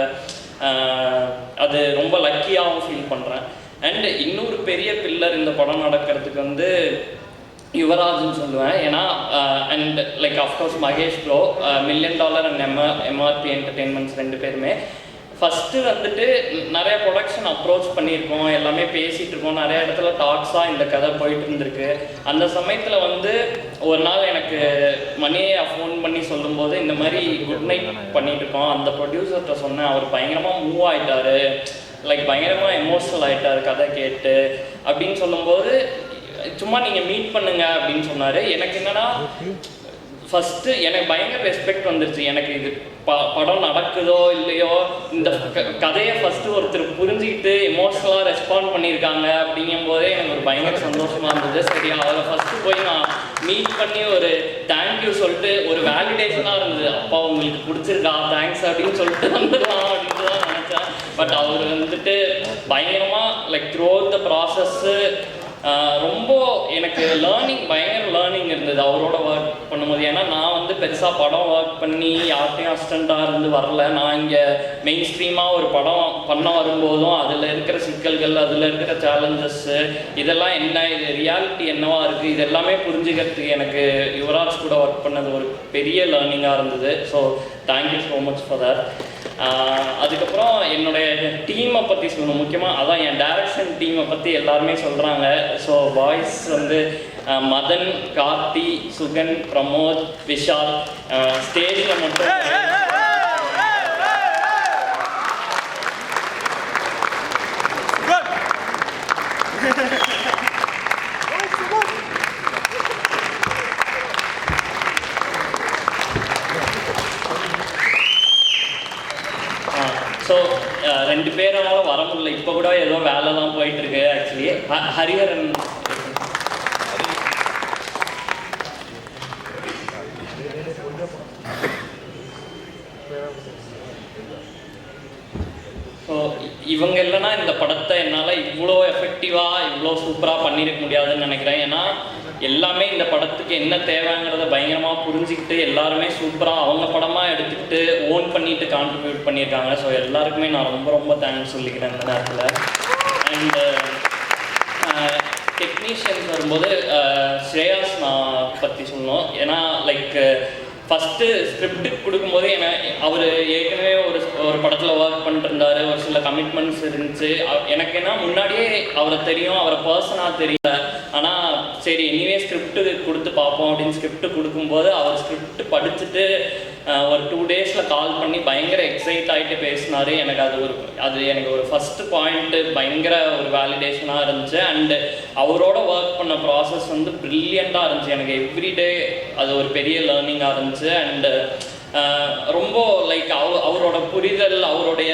அது ரொம்ப லக்கியாகவும் ஃபீல் பண்ணுறேன். அண்டு இன்னொரு பெரிய பில்லர் இந்த படம் நடக்கிறதுக்கு வந்து யுவராஜ்னு சொல்லுவேன். ஏன்னா and like of course Mahesh bro, $1 million and MRP entertainments 2 பேருமே ஃபஸ்ட்டு வந்துட்டு நிறைய ப்ரொடக்ஷன் அப்ரோச் பண்ணியிருக்கோம், எல்லாமே பேசிகிட்டு இருக்கோம், நிறைய இடத்துல டாக்ஸாக இந்த கதை போயிட்டு இருந்திருக்கு. அந்த சமயத்தில் வந்து ஒரு நாள் எனக்கு மணியை ஃபோன் பண்ணி சொல்லும்போது இந்த மாதிரி குட் நைட் பண்ணிகிட்டு இருக்கோம், அந்த ப்ரொடியூசர்கிட்ட சொன்னேன். அவர் பயங்கரமாக மூவ் ஆகிட்டார், லைக் பயங்கரமாக எமோஷ்னல் ஆகிட்டார் கதை கேட்டு அப்படின்னு சொல்லும்போது, சும்மா நீங்கள் மீட் பண்ணுங்க அப்படின்னு சொன்னார். எனக்கு என்னன்னா ஃபஸ்ட்டு எனக்கு பயங்கர ரெஸ்பெக்ட் வந்துருச்சு. எனக்கு இது படம் நடக்குதோ இல்லையோ, இந்த கதையை ஃபஸ்ட்டு ஒருத்தர் புரிஞ்சுக்கிட்டு எமோஷ்னலாக ரெஸ்பாண்ட் பண்ணியிருக்காங்க அப்படிங்கும்போதே எனக்கு ஒரு பயங்கர சந்தோஷமாக இருந்தது. சரி, அவரை ஃபஸ்ட்டு போய் நான் மீட் பண்ணி ஒரு தேங்க்யூ சொல்லிட்டு ஒரு வேலிடேஷனாக இருந்தது. அப்பா உங்களுக்கு பிடிச்சிருக்கா, தேங்க்ஸ் அப்படின்னு சொல்லிட்டு வந்துடலாம் அப்படின்ட்டு தான் நினச்சேன். பட் அவர் வந்துட்டு பயங்கரமாக like through out the process ரொம்ப எனக்கு பயங்கர லேர்னிங் இருந்தது அவரோட ஒர்க் பண்ணும்போது. ஏன்னா நான் வந்து பெருசாக படம் ஒர்க் பண்ணி யார்கிட்டையும் அசிஸ்டண்ட்டாக இருந்து வரல. நான் இங்கே மெயின் ஸ்ட்ரீமாக ஒரு படம் பண்ண வரும்போதும் அதில் இருக்கிற சிக்கல்கள், அதில் இருக்கிற சேலஞ்சஸ்ஸு, இதெல்லாம் என்ன, இது ரியாலிட்டி என்னவா இருக்குது, இது எல்லாமே புரிஞ்சுக்கிறதுக்கு எனக்கு யுவராஜ் கூட ஒர்க் பண்ணது ஒரு பெரிய லேர்னிங்காக இருந்தது. So thank you so much for that. அதுக்கப்புறம் என்னுடைய டீமை பற்றி சொல்லணும். முக்கியமாக அதான் என் டைரக்ஷன் டீமை பற்றி எல்லாருமே சொல்கிறாங்க. ஸோ பாய்ஸ் வந்து மதன், கார்த்தி, சுகன், பிரமோத், விஷால் ஸ்டேஜில் மட்டும் போயிட்டு இருக்கு ஆக்சுவலி. ஹரிஹரன் ஸோ இவங்க இல்லைன்னா இந்த படத்தை என்னால் இவ்வளோ எஃபெக்டிவாக இவ்வளோ சூப்பராக பண்ணியிருக்க முடியாதுன்னு நினைக்கிறேன். ஏன்னா எல்லாமே இந்த படத்துக்கு என்ன தேவைங்கிறத பயங்கரமாக புரிஞ்சுக்கிட்டு எல்லாருமே சூப்பராக அவங்க படமாக எடுத்துக்கிட்டு ஓன் பண்ணிட்டு கான்ட்ரிபியூட் பண்ணியிருக்காங்க. ஸோ எல்லாருக்குமே நான் ரொம்ப ரொம்ப தேங்க்ஸ் சொல்லிக்கிறேன் இந்த நேரத்தில். அண்டு டெக்னீஷியன்ஸ் வரும்போது ஸ்ரேயாஸ் நான் பற்றி சொல்லணும். ஏன்னா லைக் ஃபஸ்ட்டு ஸ்கிரிப்டுக்கு கொடுக்கும்போது அவர் ஏற்கனவே ஒரு படத்தில் ஒர்க் பண்ணிட்டு இருந்தார், ஒரு சில கமிட்மெண்ட்ஸ் இருந்துச்சு. எனக்கு என்ன முன்னாடியே அவரை தெரியும், அவரை பர்சனாக தெரியல. ஆனால் சரி எனிவே ஸ்கிரிப்டு கொடுத்து பார்ப்போம் அப்படின்னு ஸ்கிரிப்ட் கொடுக்கும்போது அவர் ஸ்கிரிப்ட் படிச்சுட்டு ஒரு 2 டேஸில் கால் பண்ணி பயங்கர எக்ஸைட் ஆகிட்டு பேசினார். அது எனக்கு ஒரு ஃபஸ்ட்டு பாயிண்ட்டு பயங்கர ஒரு வேலிடேஷனாக இருந்துச்சு. அண்டு அவரோட ஒர்க் பண்ண ப்ராசஸ் வந்து ப்ரில்லியண்ட்டாக இருந்துச்சு. எனக்கு எவ்ரிடே அது ஒரு பெரிய லேர்னிங்காக இருந்துச்சு. அண்டு ரொம்ப லைக் அவரோட புரிதல், அவருடைய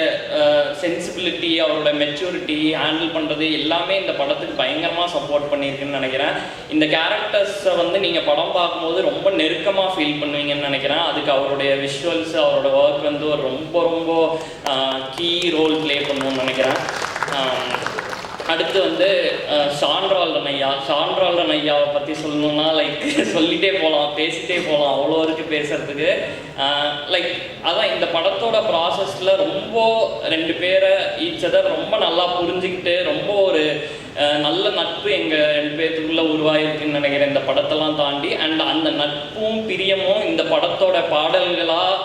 சென்சிபிலிட்டி, அவரோட மெச்சூரிட்டி ஹேண்டில் பண்ணுறது எல்லாமே இந்த படத்துக்கு பயங்கரமாக சப்போர்ட் பண்ணியிருக்குன்னு நினைக்கிறேன். இந்த கேரக்டர்ஸை வந்து நீங்கள் படம் பார்க்கும்போது ரொம்ப நெருக்கமாக ஃபீல் பண்ணுவீங்கன்னு நினைக்கிறேன். அதுக்கு அவருடைய விஷுவல்ஸ், அவரோட ஒர்க் வந்து ஒரு ரொம்ப ரொம்ப கீ ரோல் ப்ளே பண்ணுவோம்னு நினைக்கிறேன். அடுத்து வந்து ஷான்ரால்டன் ஐயாவை பற்றி சொல்லணுன்னா லைக் சொல்லிகிட்டே போகலாம், பேசிகிட்டே போகலாம், அவ்வளோ இருக்குது பேசுகிறதுக்கு. லைக் அதான் இந்த படத்தோட ப்ராசஸில் ரொம்ப 2 பேரை ஈச் அதர் ரொம்ப நல்லா புரிஞ்சுக்கிட்டு ரொம்ப ஒரு நல்ல நட்பு எங்கள் 2 பேர்த்துக்குள்ளே உருவாயிருக்குன்னு நினைக்கிறேன் இந்த படத்தெல்லாம் தாண்டி. அண்ட் அந்த நட்பும் பிரியமும் இந்த படத்தோட பாடல்களாக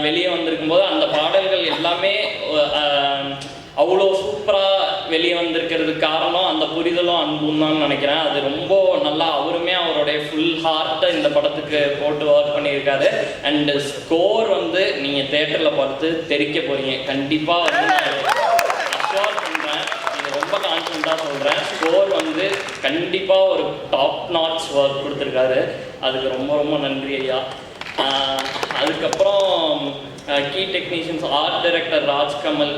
வெளியே வந்திருக்கும் போது அந்த பாடல்கள் எல்லாமே அவ்வளோ சூப்பராக வெளியே வந்திருக்கிறதுக்கு காரணம் அந்த புரிதலும் அன்பும் தான் நினைக்கிறேன். அது ரொம்ப நல்லா அவருமே அவருடைய ஃபுல் ஹார்ட்டை இந்த படத்துக்கு போட்டு ஒர்க் பண்ணியிருக்காரு. அண்டு ஸ்கோர் வந்து நீங்கள் தேட்டரில் பார்த்து தெரிக்க போகிறீங்க கண்டிப்பாக. வந்து அஷ்யூர் பண்ணுறேன், இது ரொம்ப கான்ஃபிடண்ட்டாக சொல்கிறேன். ஸ்கோர் வந்து கண்டிப்பாக ஒரு டாப் நாட்ச் ஒர்க் கொடுத்துருக்காரு. அதுக்கு ரொம்ப ரொம்ப நன்றி ஐயா. அதுக்கப்புறம் key technicians art director Rajkamal,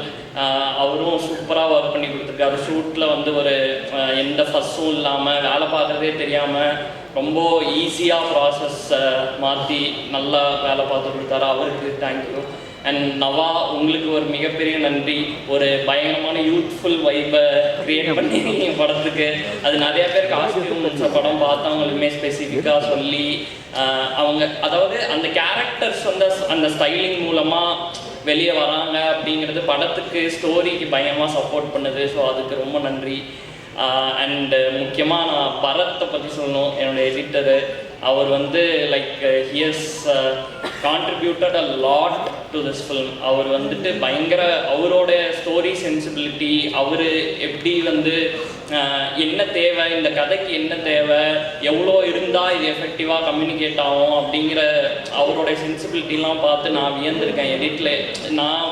அவரும் சூப்பராக ஒர்க் பண்ணி கொடுத்துருக்காரு. ஷூட்டில் வந்து ஒரு எந்த ஃபஸ்ஸும் இல்லாமல் வேலை பார்க்குறதே தெரியாமல் ரொம்ப ஈஸியாக ப்ராசஸ் மாற்றி நல்லா வேலை பார்த்து கொடுத்தாரு. அவருக்கு தேங்க்யூ. அண்ட் நவா, உங்களுக்கு ஒரு மிகப்பெரிய நன்றி. ஒரு பயங்கரமான யூத்ஃபுல் வைப்பை க்ரியேட் பண்ணி படத்துக்கு அது நிறையா பேர் காஸ்டியூம்ஸ் படம் பார்த்தவங்களுமே ஸ்பெசிஃபிக்காக சொல்லி அவங்க அதாவது அந்த கேரக்டர்ஸ் வந்து அந்த ஸ்டைலிங் மூலமாக வெளியே வராங்க அப்படிங்கிறது படத்துக்கு ஸ்டோரிக்கு பயங்கரமாக சப்போர்ட் பண்ணுது. ஸோ அதுக்கு ரொம்ப நன்றி. அண்டு முக்கியமாக நான் பரத்தை பற்றி சொல்லணும், என்னோடய எடிட்டரு. அவர் வந்து like he's contributed a lot to this film. அவர் வந்துட்டு பயங்கர அவரோட ஸ்டோரி சென்சிபிலிட்டி, அவர் எப்படி வந்து என்ன தேவை, இந்த கதைக்கு என்ன தேவை, எவ்வளோ இருந்தால் இது எஃபெக்டிவாக கம்யூனிகேட் ஆகும் அப்படிங்கிற அவரோட சென்சிபிலிட்டிலாம் பார்த்து நான் வியந்திருக்கேன். எடிட்டில் நான்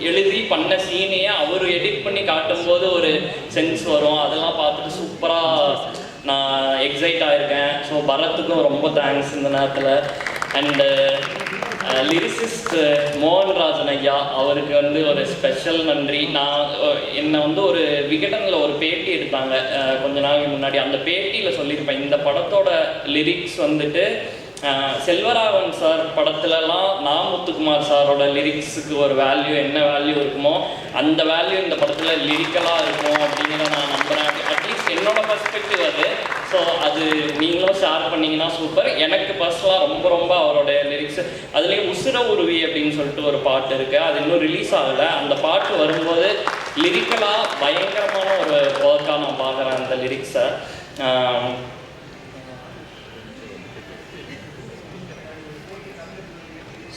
எழுதி பண்ண சீனையே அவர் எடிட் பண்ணி காட்டும்போது ஒரு சென்ஸ் வரும். அதெல்லாம் பார்த்துட்டு சூப்பராக நான் எக்ஸைட் ஆகிருக்கேன். ஸோ பரத்துக்கும் ரொம்ப தேங்க்ஸ் இந்த நேரத்தில். அண்டு லிரிசிஸ்ட் மோகன்ராஜன் ஐயா, அவருக்கு வந்து ஒரு ஸ்பெஷல் நன்றி. என்னை வந்து ஒரு விகடனில் ஒரு பேட்டி எடுத்தாங்க கொஞ்ச நாளைக்கு முன்னாடி. அந்த பேட்டியில் சொல்லியிருப்பேன், இந்த படத்தோட லிரிக்ஸ் வந்துட்டு செல்வராகவன் சார் படத்துலலாம் முத்துக்குமார் சாரோட லிரிக்ஸுக்கு ஒரு வேல்யூ என்ன வேல்யூ இருக்குமோ அந்த வேல்யூ இந்த படத்தில் லிரிக்கலாக இருக்கும் அப்படிங்கிற நான் நம்புகிறேன். அட்லீஸ்ட் என்னோட பர்ஸ்பெக்டிவ் அது. ஸோ அது நீங்களும் ஷேர் பண்ணிங்கன்னா சூப்பர். எனக்கு பர்சனலாக ரொம்ப ரொம்ப அவரோட லிரிக்ஸ், அதுலேயும் உசுர உருவி அப்படின்னு சொல்லிட்டு ஒரு பாட்டு இருக்குது, அது இன்னும் ரிலீஸ் ஆகலை. அந்த பாட்டு வரும்போது லிரிக்கலாக பயங்கரமான ஒரு ஒர்க்காக நான் பார்க்குறேன் அந்த லிரிக்ஸை.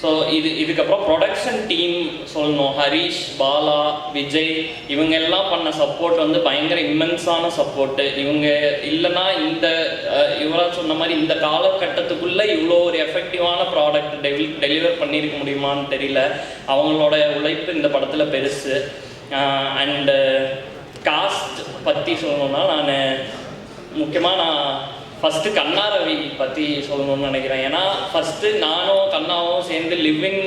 ஸோ இதுக்கப்புறம் ப்ரொடக்ஷன் டீம் சொல்லணும். ஹரீஷ், பாலா, விஜய் இவங்க எல்லாம் பண்ண சப்போர்ட் வந்து பயங்கர இம்மென்ஸான சப்போர்ட்டு. இவங்க இல்லைன்னா இவராக சொன்ன மாதிரி இந்த காலகட்டத்துக்குள்ளே இவ்வளோ ஒரு எஃபெக்டிவான ப்ராடக்ட் டெலிவர் பண்ணியிருக்க முடியுமான்னு தெரியல. அவங்களோட உழைப்பு இந்த படத்தில் பெருசு. அண்டு காஸ்ட் பற்றி சொல்லணுன்னா நான் முக்கியமாக ஃபஸ்ட்டு கண்ணா ரவி பற்றி சொல்லணும்னு நினைக்கிறேன். ஏன்னா ஃபஸ்ட்டு நானும் கண்ணாவும் சேர்ந்து லிவிங்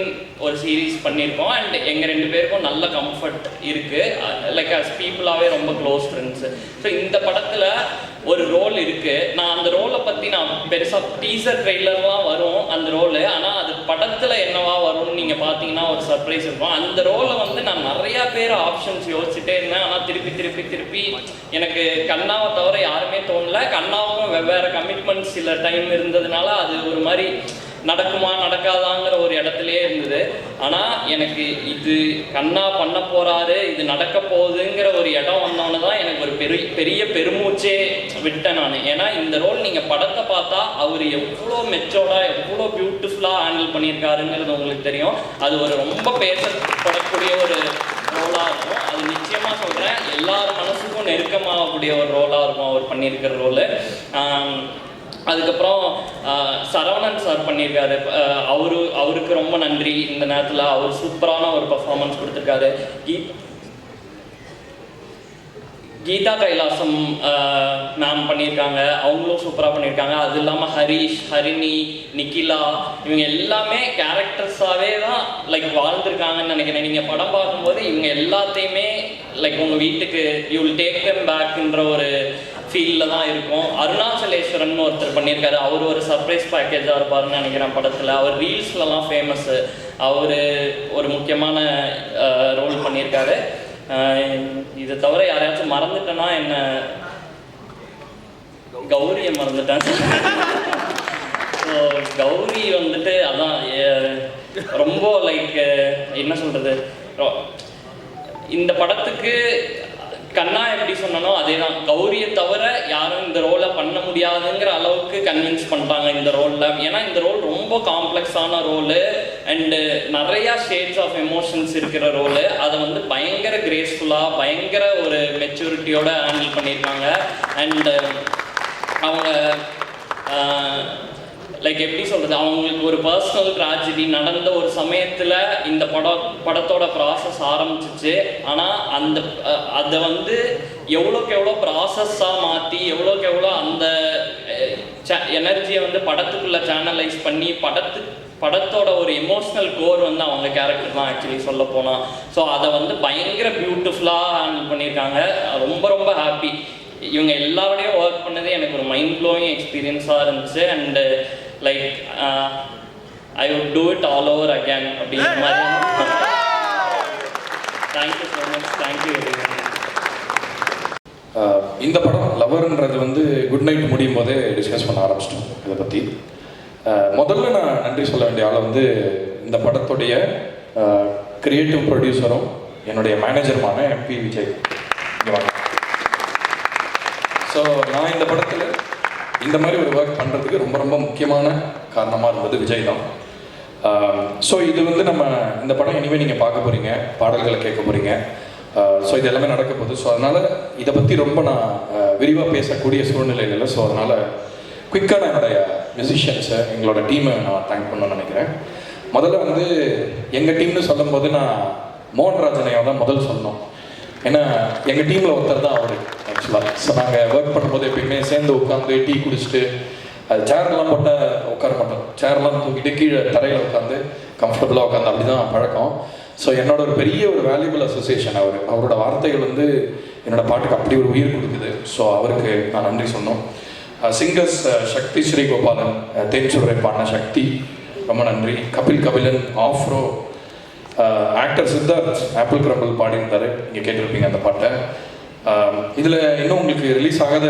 ஒரு சீரீஸ் பண்ணியிருக்கோம். அண்ட் எங்கள் 2 பேருக்கும் நல்ல கம்ஃபர்ட் இருக்குது. லைக் அஸ் பீப்புளாகவே ரொம்ப க்ளோஸ் ஃப்ரெண்ட்ஸு. ஸோ இந்த படத்தில் ஒரு ரோல் இருக்குது. நான் அந்த ரோலை பற்றி நான் பெருசாக டீசர் ட்ரெய்லர்லாம் வரும் அந்த ரோலு. ஆனால் அது படத்தில் என்னவா வரும்னு நீங்கள் பார்த்தீங்கன்னா ஒரு சர்ப்ரைஸ் இருக்கும். அந்த ரோலை வந்து நான் நிறையா பேர் ஆப்ஷன்ஸ் யோசிச்சுட்டே இருந்தேன். ஆனால் திருப்பி எனக்கு கண்ணாவை தவிர யாருமே தோணலை. கண்ணாவும் வெவ்வேறு கமிட்மெண்ட்ஸ் சில டைம் இருந்ததுனால அது ஒரு மாதிரி நடக்குமா நடக்காதாங்கிற ஒரு இடத்துலையே இருந்தது. ஆனால் எனக்கு இது கண்ணா பண்ண போகிறாரு, இது நடக்க போகுதுங்கிற ஒரு இடம் வந்தோன்னு தான் எனக்கு ஒரு பெரிய பெருமூச்சே விட்டேன் நான். ஏன்னா இந்த ரோல் நீங்கள் படத்தை பார்த்தா அவர் எவ்வளோ மெச்சோர்டாக எவ்வளோ பியூட்டிஃபுல்லாக ஹேண்டில் பண்ணியிருக்காருங்கிறது உங்களுக்கு தெரியும். அது ஒரு ரொம்ப பேசப்படக்கூடிய ஒரு ரோலாக இருக்கும். அது நிச்சயமாக சொல்கிறேன், எல்லார் மனசுக்கும் நெருக்கமாகக்கூடிய ஒரு ரோலாக இருக்கும் அவர் பண்ணியிருக்கிற ரோலு. அதுக்கப்புறம் சரவணன் சார் பண்ணியிருக்காரு. அவருக்கு ரொம்ப நன்றி. இந்த நேரத்தில் அவர் சூப்பரான ஒரு பர்ஃபார்மன்ஸ் கொடுத்துருக்காரு. கீதா கைலாசம் மேம் பண்ணியிருக்காங்க, அவங்களும் சூப்பராக பண்ணியிருக்காங்க. அது இல்லாமல் ஹரிஷ், ஹரிணி, நிக்கிலா இவங்க எல்லாமே கேரக்டர்ஸாகவே தான் லைக் வாழ்ந்துருக்காங்கன்னு நினைக்கிறேன். நீங்கள் படம் பார்க்கும்போது இவங்க எல்லாத்தையுமே லைக் உங்கள் வீட்டுக்கு யூ வில் டேக் தெம் பேக்குன்ற ஒரு ஃபீலில் தான் இருக்கும். அருணாச்சலேஸ்வரன் ஒருத்தர் பண்ணியிருக்காரு. அவர் ஒரு சர்ப்ரைஸ் பேக்கேஜாக இருப்பாருன்னு நினைக்கிறேன் படத்தில். அவர் ரீல்ஸ்லலாம் ஃபேமஸ்ஸு. அவர் ஒரு முக்கியமான ரோல் பண்ணியிருக்காரு. இதை தவிர யாரையாச்சும் மறந்துட்டேன்னா என்ன, கௌரியை மறந்துட்டேன். ஸோ கௌரி வந்துட்டு அதான் ரொம்ப லைக் என்ன சொல்கிறது, இந்த படத்துக்கு கண்ணா எப்படி சொன்னனோ அதே தான். கௌரியை தவிர யாரும் இந்த ரோலை பண்ண முடியாதுங்கிற அளவுக்கு கன்வின்ஸ் பண்ணிட்டாங்க இந்த ரோலில். ஏன்னா இந்த ரோல் ரொம்ப காம்ப்ளெக்ஸான ரோலு அண்டு நிறையா ஷேட்ஸ் ஆஃப் எமோஷன்ஸ் இருக்கிற ரோலு. அதை வந்து பயங்கர கிரேஸ்ஃபுல்லாக பயங்கர ஒரு மெச்சூரிட்டியோடு ஹேண்டில் பண்ணியிருக்காங்க. அண்டு அவங்க லைக் எப்படி சொல்கிறது, அவங்களுக்கு ஒரு பர்சனல் ட்ராஜடி நடந்த ஒரு சமயத்தில் இந்த படத்தோட ப்ராசஸ் ஆரம்பிச்சிச்சு. ஆனால் அதை வந்து எவ்வளோக்கு எவ்வளோ ப்ராசஸ்ஸாக மாற்றி எவ்வளோக்கு எவ்வளோ அந்த எனர்ஜியை வந்து படத்துக்குள்ளே சேனலைஸ் பண்ணி படத்தோட ஒரு எமோஷ்னல் கோர் வந்து அவங்க கேரக்டர் தான் ஆக்சுவலி சொல்ல போனால். ஸோ அதை வந்து பயங்கர பியூட்டிஃபுல்லாக ஹேண்டில் பண்ணியிருக்காங்க. ரொம்ப ரொம்ப ஹாப்பி. இவங்க எல்லாரோடையும் ஒர்க் பண்ணது எனக்கு ஒரு மைண்ட் ப்ளோயிங் எக்ஸ்பீரியன்ஸாக இருந்துச்சு. And like I would do it all over again அப்படிங்கிற மாதிரி. Thank you so much. தேங்க்யூ. இந்த படம் லவர்ன்றது வந்து குட் நைட் முடியும் போதே டிஸ்கஸ் பண்ண ஆரம்பிச்சிட்டோம் இதை பற்றி. முதல்ல நான் நன்றி சொல்ல வேண்டிய ஆளை வந்து இந்த படத்துடைய கிரியேட்டிவ் ப்ரொடியூசரும் என்னுடைய மேனேஜருமான MP விஜய். ஸோ நான் இந்த படத்தில் இந்த மாதிரி ஒரு ஒர்க் பண்ணுறதுக்கு ரொம்ப ரொம்ப முக்கியமான காரணமாக இருந்தது விஜய் தான். ஸோ இது வந்து நம்ம இந்த படம் இனிமேல் நீங்கள் பார்க்க போகிறீங்க, பாடல்களை கேட்க போகிறீங்க. ஸோ இது எல்லாமே நடக்க போகுது. ஸோ அதனால் இதை பற்றி ரொம்ப நான் விரிவாக பேசக்கூடிய சூழ்நிலையில் இல்லை. ஸோ அதனால் குயிக்காக நான் என்னுடைய மியூசிஷியன்ஸை எங்களோட டீமை நான் தேங்க் பண்ணணும்னு நினைக்கிறேன். முதல்ல வந்து எங்கள் டீம்னு சொல்லும்போது நான் மோகன்ராஜனையை தான் முதல் சொன்னோம். ஏன்னா எங்கள் டீமில் ஒருத்தர் தான் அவர் ஆக்சுவலாக. ஸோ நாங்கள் ஒர்க் பண்ணும்போது எப்பயுமே சேர்ந்து உட்காந்து டீ குடிச்சிட்டு, அது சேர்லாம் போட்டால் உட்கார மாட்டோம், சேர்லாம் தூக்கிட்டு கீழே தரையில் உட்காந்து கம்ஃபர்டபுளாக உட்காந்து அப்படி தான் பழக்கம். ஸோ என்னோட ஒரு பெரிய ஒரு வேல்யூபிள் அசோசியேஷன் அவரோட வார்த்தைகள் வந்து என்னோட பாட்டுக்கு அப்படி ஒரு உயிர் கொடுக்குது. ஸோ அவருக்கு நான் நன்றி சொன்னோம். சிங்கர்ஸ் சக்தி ஸ்ரீகோபாலன், தேன்சுடரை பாடின சக்தி, ரொம்ப நன்றி. Kabilan, Afro, actor Siddharth apple crumble பாடியிருந்தார், நீங்கள் கேட்டிருப்பீங்க அந்த பாட்டை. இதில் இன்னும் உங்களுக்கு ரிலீஸ் ஆகாத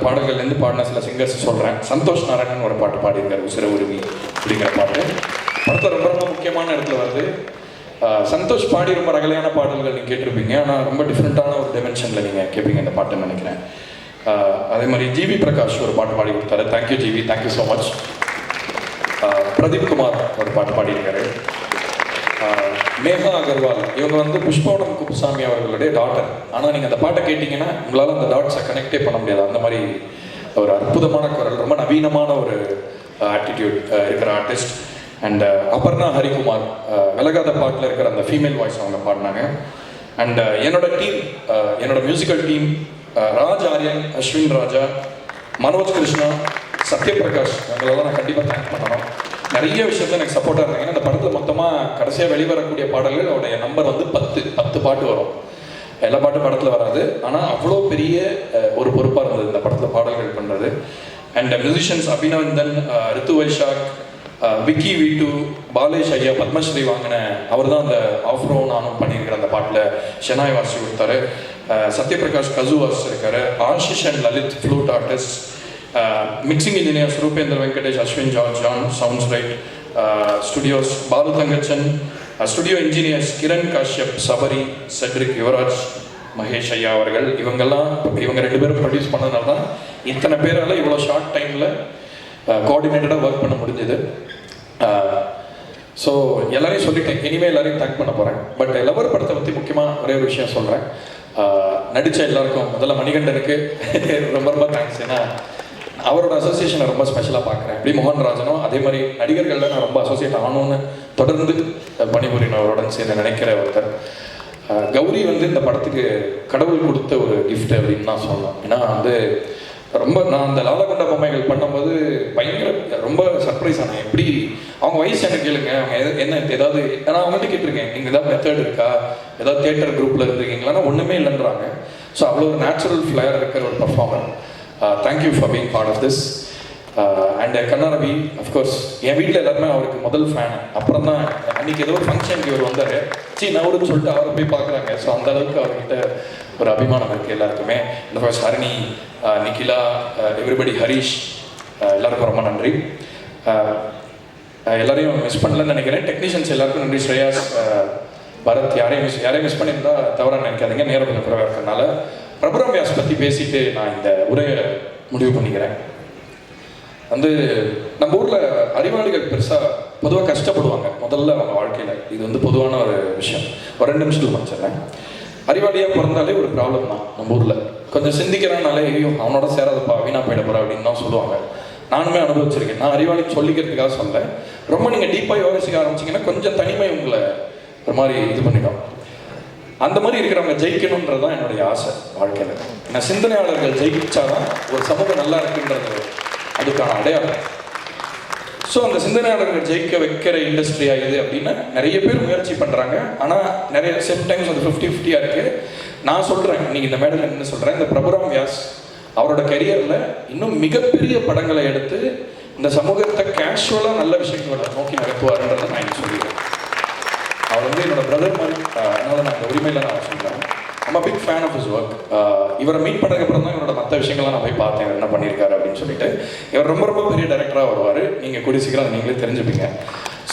பாடல்கள்லேருந்து பாடின சில சிங்கர்ஸ் சொல்கிறேன். சந்தோஷ் நாராயணன் ஒரு பாட்டு பாடியிருக்காரு, உசிர உருவி அப்படிங்கிற பாட்டு. படத்தை ரொம்ப ரொம்ப முக்கியமான இடத்துல வருது. சந்தோஷ் பாடி ரொம்ப ரகலையான பாடல்கள் நீங்கள் கேட்டிருப்பீங்க, ஆனால் ரொம்ப டிஃப்ரெண்ட்டான ஒரு டைமென்ஷனில் நீங்கள் கேட்பீங்க இந்த பாட்டுன்னு நினைக்கிறேன். அதே மாதிரி ஜிவி பிரகாஷ் ஒரு பாட்டு பாடி கொடுத்தாரு. Thank you GV, thank you so much. Pradeep Kumar ஒரு பாட்டு பாடியிருக்காரு. மேகா அகர்வால், இவங்க வந்து புஷ்பவனம் குப்புசாமி அவர்களுடைய டாட்டர். ஆனால் நீங்கள் அந்த பாட்டை கேட்டிங்கன்னா உங்களால் அந்த டாட்ஸை கனெக்டே பண்ண முடியாது. அந்த மாதிரி ஒரு அற்புதமான குரல், ரொம்ப நவீனமான ஒரு ஆட்டிடியூட் இருக்கிற ஆர்டிஸ்ட். அண்ட் அபர்ணா ஹரிகுமார், விலகாத பாட்டில் இருக்கிற அந்த ஃபீமேல் வாய்ஸ் அவங்க பாடினாங்க. அண்ட் என்னோட டீம், என்னோட மியூசிக்கல் டீம், ராஜ் ஆரியன், அஸ்வின் ராஜா, மனோஜ் கிருஷ்ணா, சத்யபிரகாஷ் இவங்களெல்லாம் நான் கண்டிப்பாக தேங்க் பண்ணணும். நிறைய விஷயத்துல எனக்கு சப்போர்ட்டாக இருந்தாங்க. ஏன்னா இந்த படத்தில் மொத்தமாக கடைசியாக வெளிவரக்கூடிய பாடல்கள் அவருடைய நம்பர் வந்து 10 பாட்டு வரும். எல்லா பாட்டும் படத்தில் வராது. ஆனால் அவ்வளோ பெரிய ஒரு பொறுப்பாக இருந்தது இந்த படத்தில் பாடல்கள் பண்ணுறது. அண்ட் மியூசிஷியன்ஸ் அபிநந்தன், ரித்து வைஷாக், விக்கி வீட்டு, பாலேஷ் ஐயா பத்மஸ்ரீ வாங்கின அவர் தான் அந்த ஆஃப்ரோ நானும் பண்ணியிருக்கிற அந்த பாட்டில் ஷெனாய் வாசி கொடுத்தாரு. சத்யபிரகாஷ் கசு வாசிச்சிருக்காரு. Ashish and Lalith flute artist. Mixing engineers Rupender Venkatesh, Ashwin John sounds right studios, Balu Thangachan. Studio engineers Kiran Kashyap, Sabari, Cedric, Yuvaraj, Mahesh ஐயா அவர்கள். இவங்க 2 பேரும் ப்ரொடியூஸ் பண்ணதுனால தான் இத்தனை பேரால் இவ்வளோ ஷார்ட் டைமில் கோஆர்டினேட்டடாக ஒர்க் பண்ண முடிஞ்சது. ஸோ எல்லாரையும் சொல்லிட்டேன், இனிமேல் எல்லாரையும் தேங்க் பண்ண போகிறேன். பட் லவர் படத்தை பற்றி முக்கியமாக ஒரே ஒரு விஷயம் சொல்கிறேன். நடித்த எல்லாருக்கும் முதல்ல மணிகண்டனுக்கு ரொம்ப ரொம்ப தேங்க்ஸ். ஏன்னா அவரோட அசோசியேஷனை ரொம்ப ஸ்பெஷலாக பார்க்குறேன். எப்படி மோகன்ராஜனும் அதே மாதிரி நடிகர்களில் நான் ரொம்ப அசோசியேட் ஆகணும்னு தொடர்ந்து பணிபுரியினவருடன் சேர்ந்து நினைக்கிற ஒருத்தர். கௌரி வந்து இந்த படத்துக்கு கடவுள் கொடுத்த ஒரு கிஃப்ட் அப்படின்னு தான் சொல்லலாம். ஏன்னா வந்து ரொம்ப நான் அந்த லாலகுண்டா பொம்மைகள் பண்ணும்போது பயங்கர ரொம்ப சர்ப்ரைஸ் ஆனேன். எப்படி அவங்க வயசு எனக்கு கேளுங்க, அவங்க என்ன ஏதாவது நான் அவங்கள்ட்ட கேட்டிருக்கேன், நீங்கள் ஏதாவது மெத்தட் இருக்கா, ஏதாவது தியேட்டர் குரூப்பில் இருந்திருக்கீங்களான்னா ஒன்றுமே இல்லைன்றாங்க. ஸோ அவ்வளோ ஒரு நேச்சுரல் ஃப்ளேர் இருக்கிற ஒரு performer. Thank you for being part of this. And Kanna Ravi of course என் வீட்டில் எல்லாருமே அவருக்கு முதல் ஃபேன். அப்புறம் தான் அன்றைக்கி ஏதோ ஒரு ஃபங்க்ஷனுக்கு இவர் வந்தார், நவருன்னு சொல்லிட்டு அவரை போய் பார்க்குறாங்க. ஸோ அந்த அளவுக்கு அவர்கிட்ட ஒரு அபிமானம் இருக்குது எல்லாருக்குமே. இந்த ஃபர்ஸ்ட் ஹரிணி, நிகிலா, எவ்ரிபடி, ஹரீஷ், எல்லாருக்கும் ரொம்ப நன்றி. எல்லாரையும் மிஸ் பண்ணலன்னு நினைக்கிறேன். டெக்னீஷியன்ஸ் எல்லாருக்கும் நன்றி. ஸ்ரேயாஸ், பரத், யாரையும் மிஸ் பண்ணியிருந்தா தவறாக நினைக்காதீங்க, நேரம் கொஞ்சம் குறைவாக இருக்கிறதுனால. பிரபுராம் வியாஸ் பற்றி பேசிட்டு நான் இந்த உரையை முடிவு பண்ணிக்கிறேன். வந்து நம்ம ஊரில் அறிவாளிகள் பெருசாக பொதுவாக கஷ்டப்படுவாங்க முதல்ல அவங்க வாழ்க்கையில். இது வந்து பொதுவான ஒரு விஷயம். ஒரு 2 நிமிஷத்தில் முடிச்சிடுறேன். அறிவாளியாக பிறந்தாலே ஒரு ப்ராப்ளம் தான் நம்ம ஊரில். கொஞ்சம் சிந்திக்கிறானாலே ஐயோ அவனோட சேராதப்பா வீணா போயிட போகிறா அப்படின்னு தான் சொல்லுவாங்க. நானுமே அனுபவிச்சிருக்கேன். நான் அறிவாளின்னு சொல்லிக்கிறதுக்காக சொல்ல, ரொம்ப நீங்கள் டீப்பாக யோசிக்க ஆரம்பிச்சிங்கன்னா கொஞ்சம் தனிமை உங்களை ஒரு மாதிரி இது பண்ணிடும். அந்த மாதிரி இருக்கிறவங்க ஜெயிக்கணுன்றது தான் என்னுடைய ஆசை வாழ்க்கையில். ஏன்னா சிந்தனையாளர்கள் ஜெயிச்சாதான் ஒரு சமூகம் நல்லா இருக்குன்றது அதுக்கான அடையாளம். ஸோ அந்த சிந்தனையாளர்கள் ஜெயிக்க வைக்கிற இண்டஸ்ட்ரியா இது அப்படின்னு நிறைய பேர் முயற்சி பண்ணுறாங்க. ஆனால் நிறைய சம்டைம்ஸ் அது 50-50 இருக்குது. நான் சொல்கிறேன், இன்னைக்கு இந்த மேடையில் என்ன சொல்கிறேன், இந்த பிரபுராம் வியாஸ் அவரோட கரியரில் இன்னும் மிகப்பெரிய படங்களை எடுத்து இந்த சமூகத்தை கேஷுவலாக நல்ல விஷயங்களை நோக்கி நகர்த்துவாருன்றதை நான் இங்கே சொல்லிடுறேன். அவர் வந்து என்னோட பிரதர் மாதிரி, அதனால நான் இந்த உரிமையில் நான் சொல்கிறேன். I'm a big fan of his work. இவரை மீட் பண்ணதுக்கப்புறம் தான் இவரோட மற்ற விஷயங்கள்லாம் நான் போய் பார்த்தேன், என்ன பண்ணியிருக்காரு அப்படின்னு சொல்லிட்டு. இவர் ரொம்ப ரொம்ப பெரிய டைரக்டராக வருவார். நீங்கள் கூடிய சீக்கிரம் அதை நீங்களே தெரிஞ்சுப்பீங்க.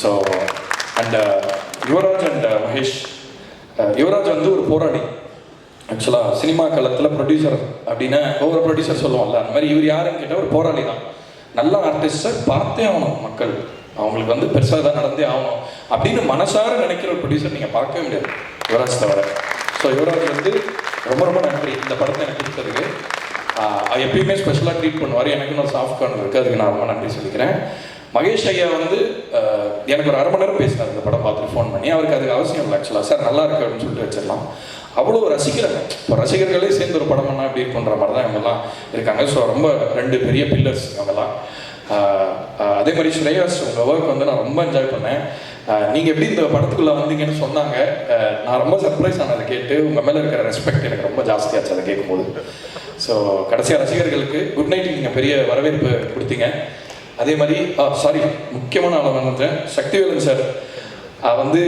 So and Yuvaraj and Mahesh. Yuvaraj வந்து ஒரு போராடி. ஆக்சுவலாக சினிமா காலத்தில் ப்ரொடியூசர் அப்படின்னா ஒவ்வொரு ப்ரொடியூசர் சொல்லுவாங்கல்ல, அந்த மாதிரி இவர் யாருன்னு கேட்டால் ஒரு போராளி தான். நல்ல ஆர்டிஸ்டை பார்த்தே ஆகணும் மக்கள், அவங்களுக்கு வந்து பெருசாக தான் நடந்தே ஆகணும் அப்படின்னு மனசார நினைக்கிற ஒரு ப்ரொடியூசர் நீங்கள் பார்க்கவே முடியாது யுவராஜ் தவிர. ஸோ யுவராஜ் வந்து ரொம்ப ரொம்ப நன்றி இந்த படத்தை எனக்கு கொடுத்ததுக்கு. எப்பயுமே ஸ்பெஷலாக ட்ரீட் பண்ணுவார். எனக்கு ஒரு சாஃப்ட் கார்னர் இருக்குது, அதுக்கு நான் ரொம்ப நன்றி சொல்லிக்கிறேன். மகேஷ் ஐயா வந்து எனக்கு ஒரு 1/2 மணி நேரம் பேசினார் இந்த படம் பார்த்துட்டு ஃபோன் பண்ணி. அவருக்கு அதுக்கு அவசியம் இல்லை ஆக்சுவலாக. சார் நல்லா இருக்கு அப்படின்னு சொல்லிட்டு வச்சிடலாம். அவ்வளோ ரசிக்கிறாங்க. இப்போ ரசிகர்களே சேர்ந்து ஒரு படம் பண்ணால் எப்படி இருக்குன்ற மாதிரி தான் இவங்கெல்லாம் இருக்காங்க. ஸோ ரொம்ப 2 பெரிய பில்லர்ஸ் இவங்கெல்லாம். அதே மாதிரி ஸ்ரேயாஸ், உங்கள் ஒர்க் வந்து நான் ரொம்ப என்ஜாய் பண்ணேன். நீங்கள் எப்படி இந்த படத்துக்குள்ளே வந்தீங்கன்னு சொன்னாங்க. நான் ரொம்ப சர்ப்ரைஸ் ஆனதை கேட்டு உங்கள் மேலே இருக்கிற ரெஸ்பெக்ட் எனக்கு ரொம்ப ஜாஸ்தியாச்சு அதை கேட்கும்போது. ஸோ கடைசியாக ரசிகர்களுக்கு குட் நைட் நீங்கள் பெரிய வரவேற்பு கொடுத்தீங்க. அதே மாதிரி சாரி, முக்கியமான ஆளை வந்துட்டேன், சக்திவேலன் சார். வந்து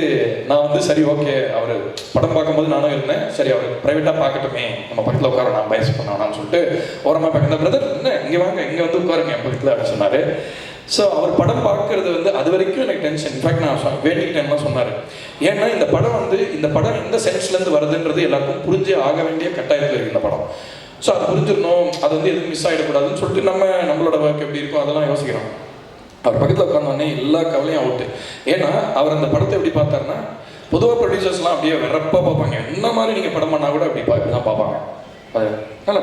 நான் வந்து சரி ஓகே, அவர் படம் பார்க்கும்போது நானும் இருந்தேன், சரி அவர் ப்ரைவேட்டாக பார்க்கட்டுமே, நம்ம பக்கத்தில் உட்கார நான் பயஸ் பண்ணான்னு சொல்லிட்டு ஓரமாக பார்க்க, பிரதர் என்ன இங்கே வாங்க, இங்கே வந்து உட்காருங்க என் பக்கத்தில் அப்படின்னு சொன்னார். ஸோ அவர் படம் பார்க்கறது வந்து அது வரைக்கும் எனக்கு டென்ஷன். இன்ஃபேக்ட் நான் வேண்டிக்கிட்டேன்லாம் சொன்னார். ஏன்னா இந்த படம் வந்து இந்த படம் எந்த சென்ஸ்லேருந்து வருதுன்றது எல்லாருக்கும் புரிஞ்சே ஆக வேண்டிய கட்டாயத்தில் இருக்குது இந்த படம். ஸோ அது புரிஞ்சிடணும், அது வந்து எதுவும் மிஸ் ஆகிடக்கூடாதுன்னு சொல்லிட்டு நம்மளோட ஒர்க் எப்படி இருக்கும் அதெல்லாம் யோசிக்கிறோம். அவர் பக்கத்தில் உட்காந்தோடனே எல்லா கவலையும் அவுட்டு. ஏன்னா அவர் அந்த படத்தை எப்படி பார்த்தாருன்னா, பொதுவாக ப்ரொடியூசர்ஸ்லாம் அப்படியே வெறப்பாக பார்ப்பாங்க. இந்த மாதிரி நீங்கள் படம் பண்ணால் கூட இப்படி தான் பார்ப்பாங்க, அது நல்லா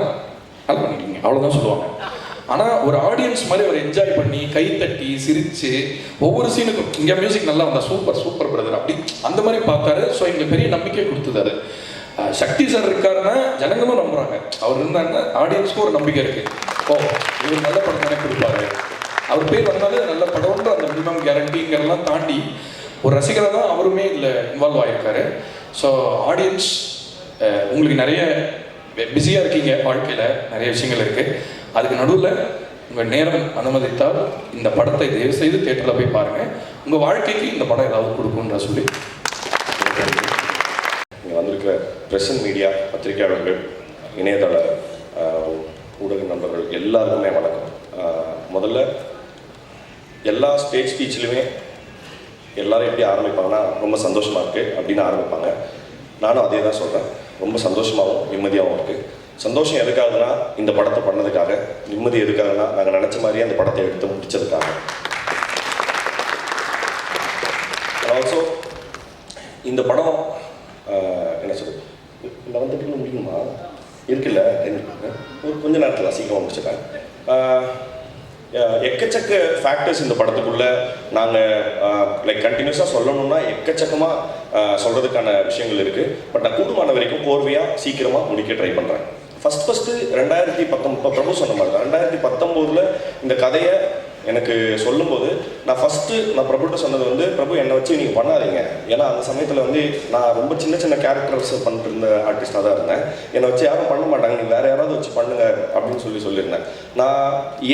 நல்லா பண்ணிட்டீங்க அவ்வளோதான் சொல்லுவாங்க. ஆனால் ஒரு ஆடியன்ஸ் மாதிரி அவர் என்ஜாய் பண்ணி கைத்தட்டி சிரித்து ஒவ்வொரு சீனுக்கும் இங்கே மியூசிக் நல்லா வந்தால் சூப்பர் சூப்பர் பிரதர் அப்படி அந்த மாதிரி பார்த்தாரு. ஸோ எங்களுக்கு பெரிய நம்பிக்கை கொடுத்தது அது. சக்தி சார் இருக்காருன்னா ஜனங்களும் நம்புகிறாங்க, அவர் இருந்தாருன்னா ஆடியன்ஸ்க்கும் ஒரு நம்பிக்கை இருக்குது. ஓ இவர் நல்ல படம் தானே கொடுப்பாரு, அவர் பேர் வந்தாலே நல்ல படம்ன்ற அந்த மினிமம் கேரண்டிங்கிறதெல்லாம் தாண்டி ஒரு ரசிகராக தான் அவருமே இதில் இன்வால்வ் ஆகியிருக்காரு. ஸோ ஆடியன்ஸ் உங்களுக்கு நிறைய பிஸியாக இருக்கீங்க, வாழ்க்கையில் நிறைய விஷயங்கள் இருக்குது. அதுக்கு நடுவில் உங்கள் நேரம் அனுமதித்தால் இந்த படத்தை தயவு செய்து தியேட்டரில் போய் பாருங்கள். உங்கள் வாழ்க்கைக்கு இந்த படம் ஏதாவது கொடுக்குன்ற சொல்லி இங்கே வந்திருக்கிற ப்ரெஸ் அண்ட் மீடியா, பத்திரிகையாளர்கள், இணையதள ஊடக நண்பர்கள் எல்லாருக்குமே வணக்கம். முதல்ல எல்லா ஸ்டேஜ் ஸ்பீச்லையுமே எல்லாரும் எப்படி ஆரம்பிப்பாங்கன்னா ரொம்ப சந்தோஷமாக இருக்குது அப்படின்னு ஆரம்பிப்பாங்க. நானும் அதே தான் சொல்கிறேன். ரொம்ப சந்தோஷமாகவும் நிம்மதியாகவும் இருக்குது. சந்தோஷம் எதுக்காகனா இந்த படத்தை பண்ணதுக்காக, நிம்மதி எதுக்காகனா நாங்கள் நினச்ச மாதிரியே அந்த படத்தை எடுத்து முடித்ததுக்காக. ஆல்சோ இந்த படம் என்ன சொல்றது, 11 முடியுமா இருக்குல்ல, ஒரு கொஞ்ச நேரத்தில் சீக்கிரமாக முடிச்சிட்டேன். எக்கச்சக்க ஃபேக்டர்ஸ் இந்த படத்துக்குள்ளே நாங்கள் லைக் கண்டினியூஸாக சொல்லணும்னா எக்கச்சக்கமாக சொல்கிறதுக்கான விஷயங்கள் இருக்குது. பட் நான் கூடுமான வரைக்கும் கோர்வையாக சீக்கிரமாக முடிக்க ட்ரை பண்ணுறேன். ஃபஸ்ட்டு 2019 பிரபு சொன்ன மாதிரி தான் 2019 இந்த கதையை எனக்கு சொல்லும்போது நான் பிரபுட்ட சொன்னது வந்து, பிரபு என்னை வச்சு நீங்கள் பண்ணாதீங்க. ஏன்னா அந்த சமயத்தில் வந்து நான் ரொம்ப சின்ன சின்ன கேரக்டர்ஸ் பண்ணிட்டு இருந்த ஆர்டிஸ்டாக தான் இருந்தேன். என்னை வச்சு யாரும் பண்ண மாட்டாங்க, நீங்கள் வேறு யாராவது வச்சு பண்ணுங்க அப்படின்னு சொல்லியிருந்தேன். நான்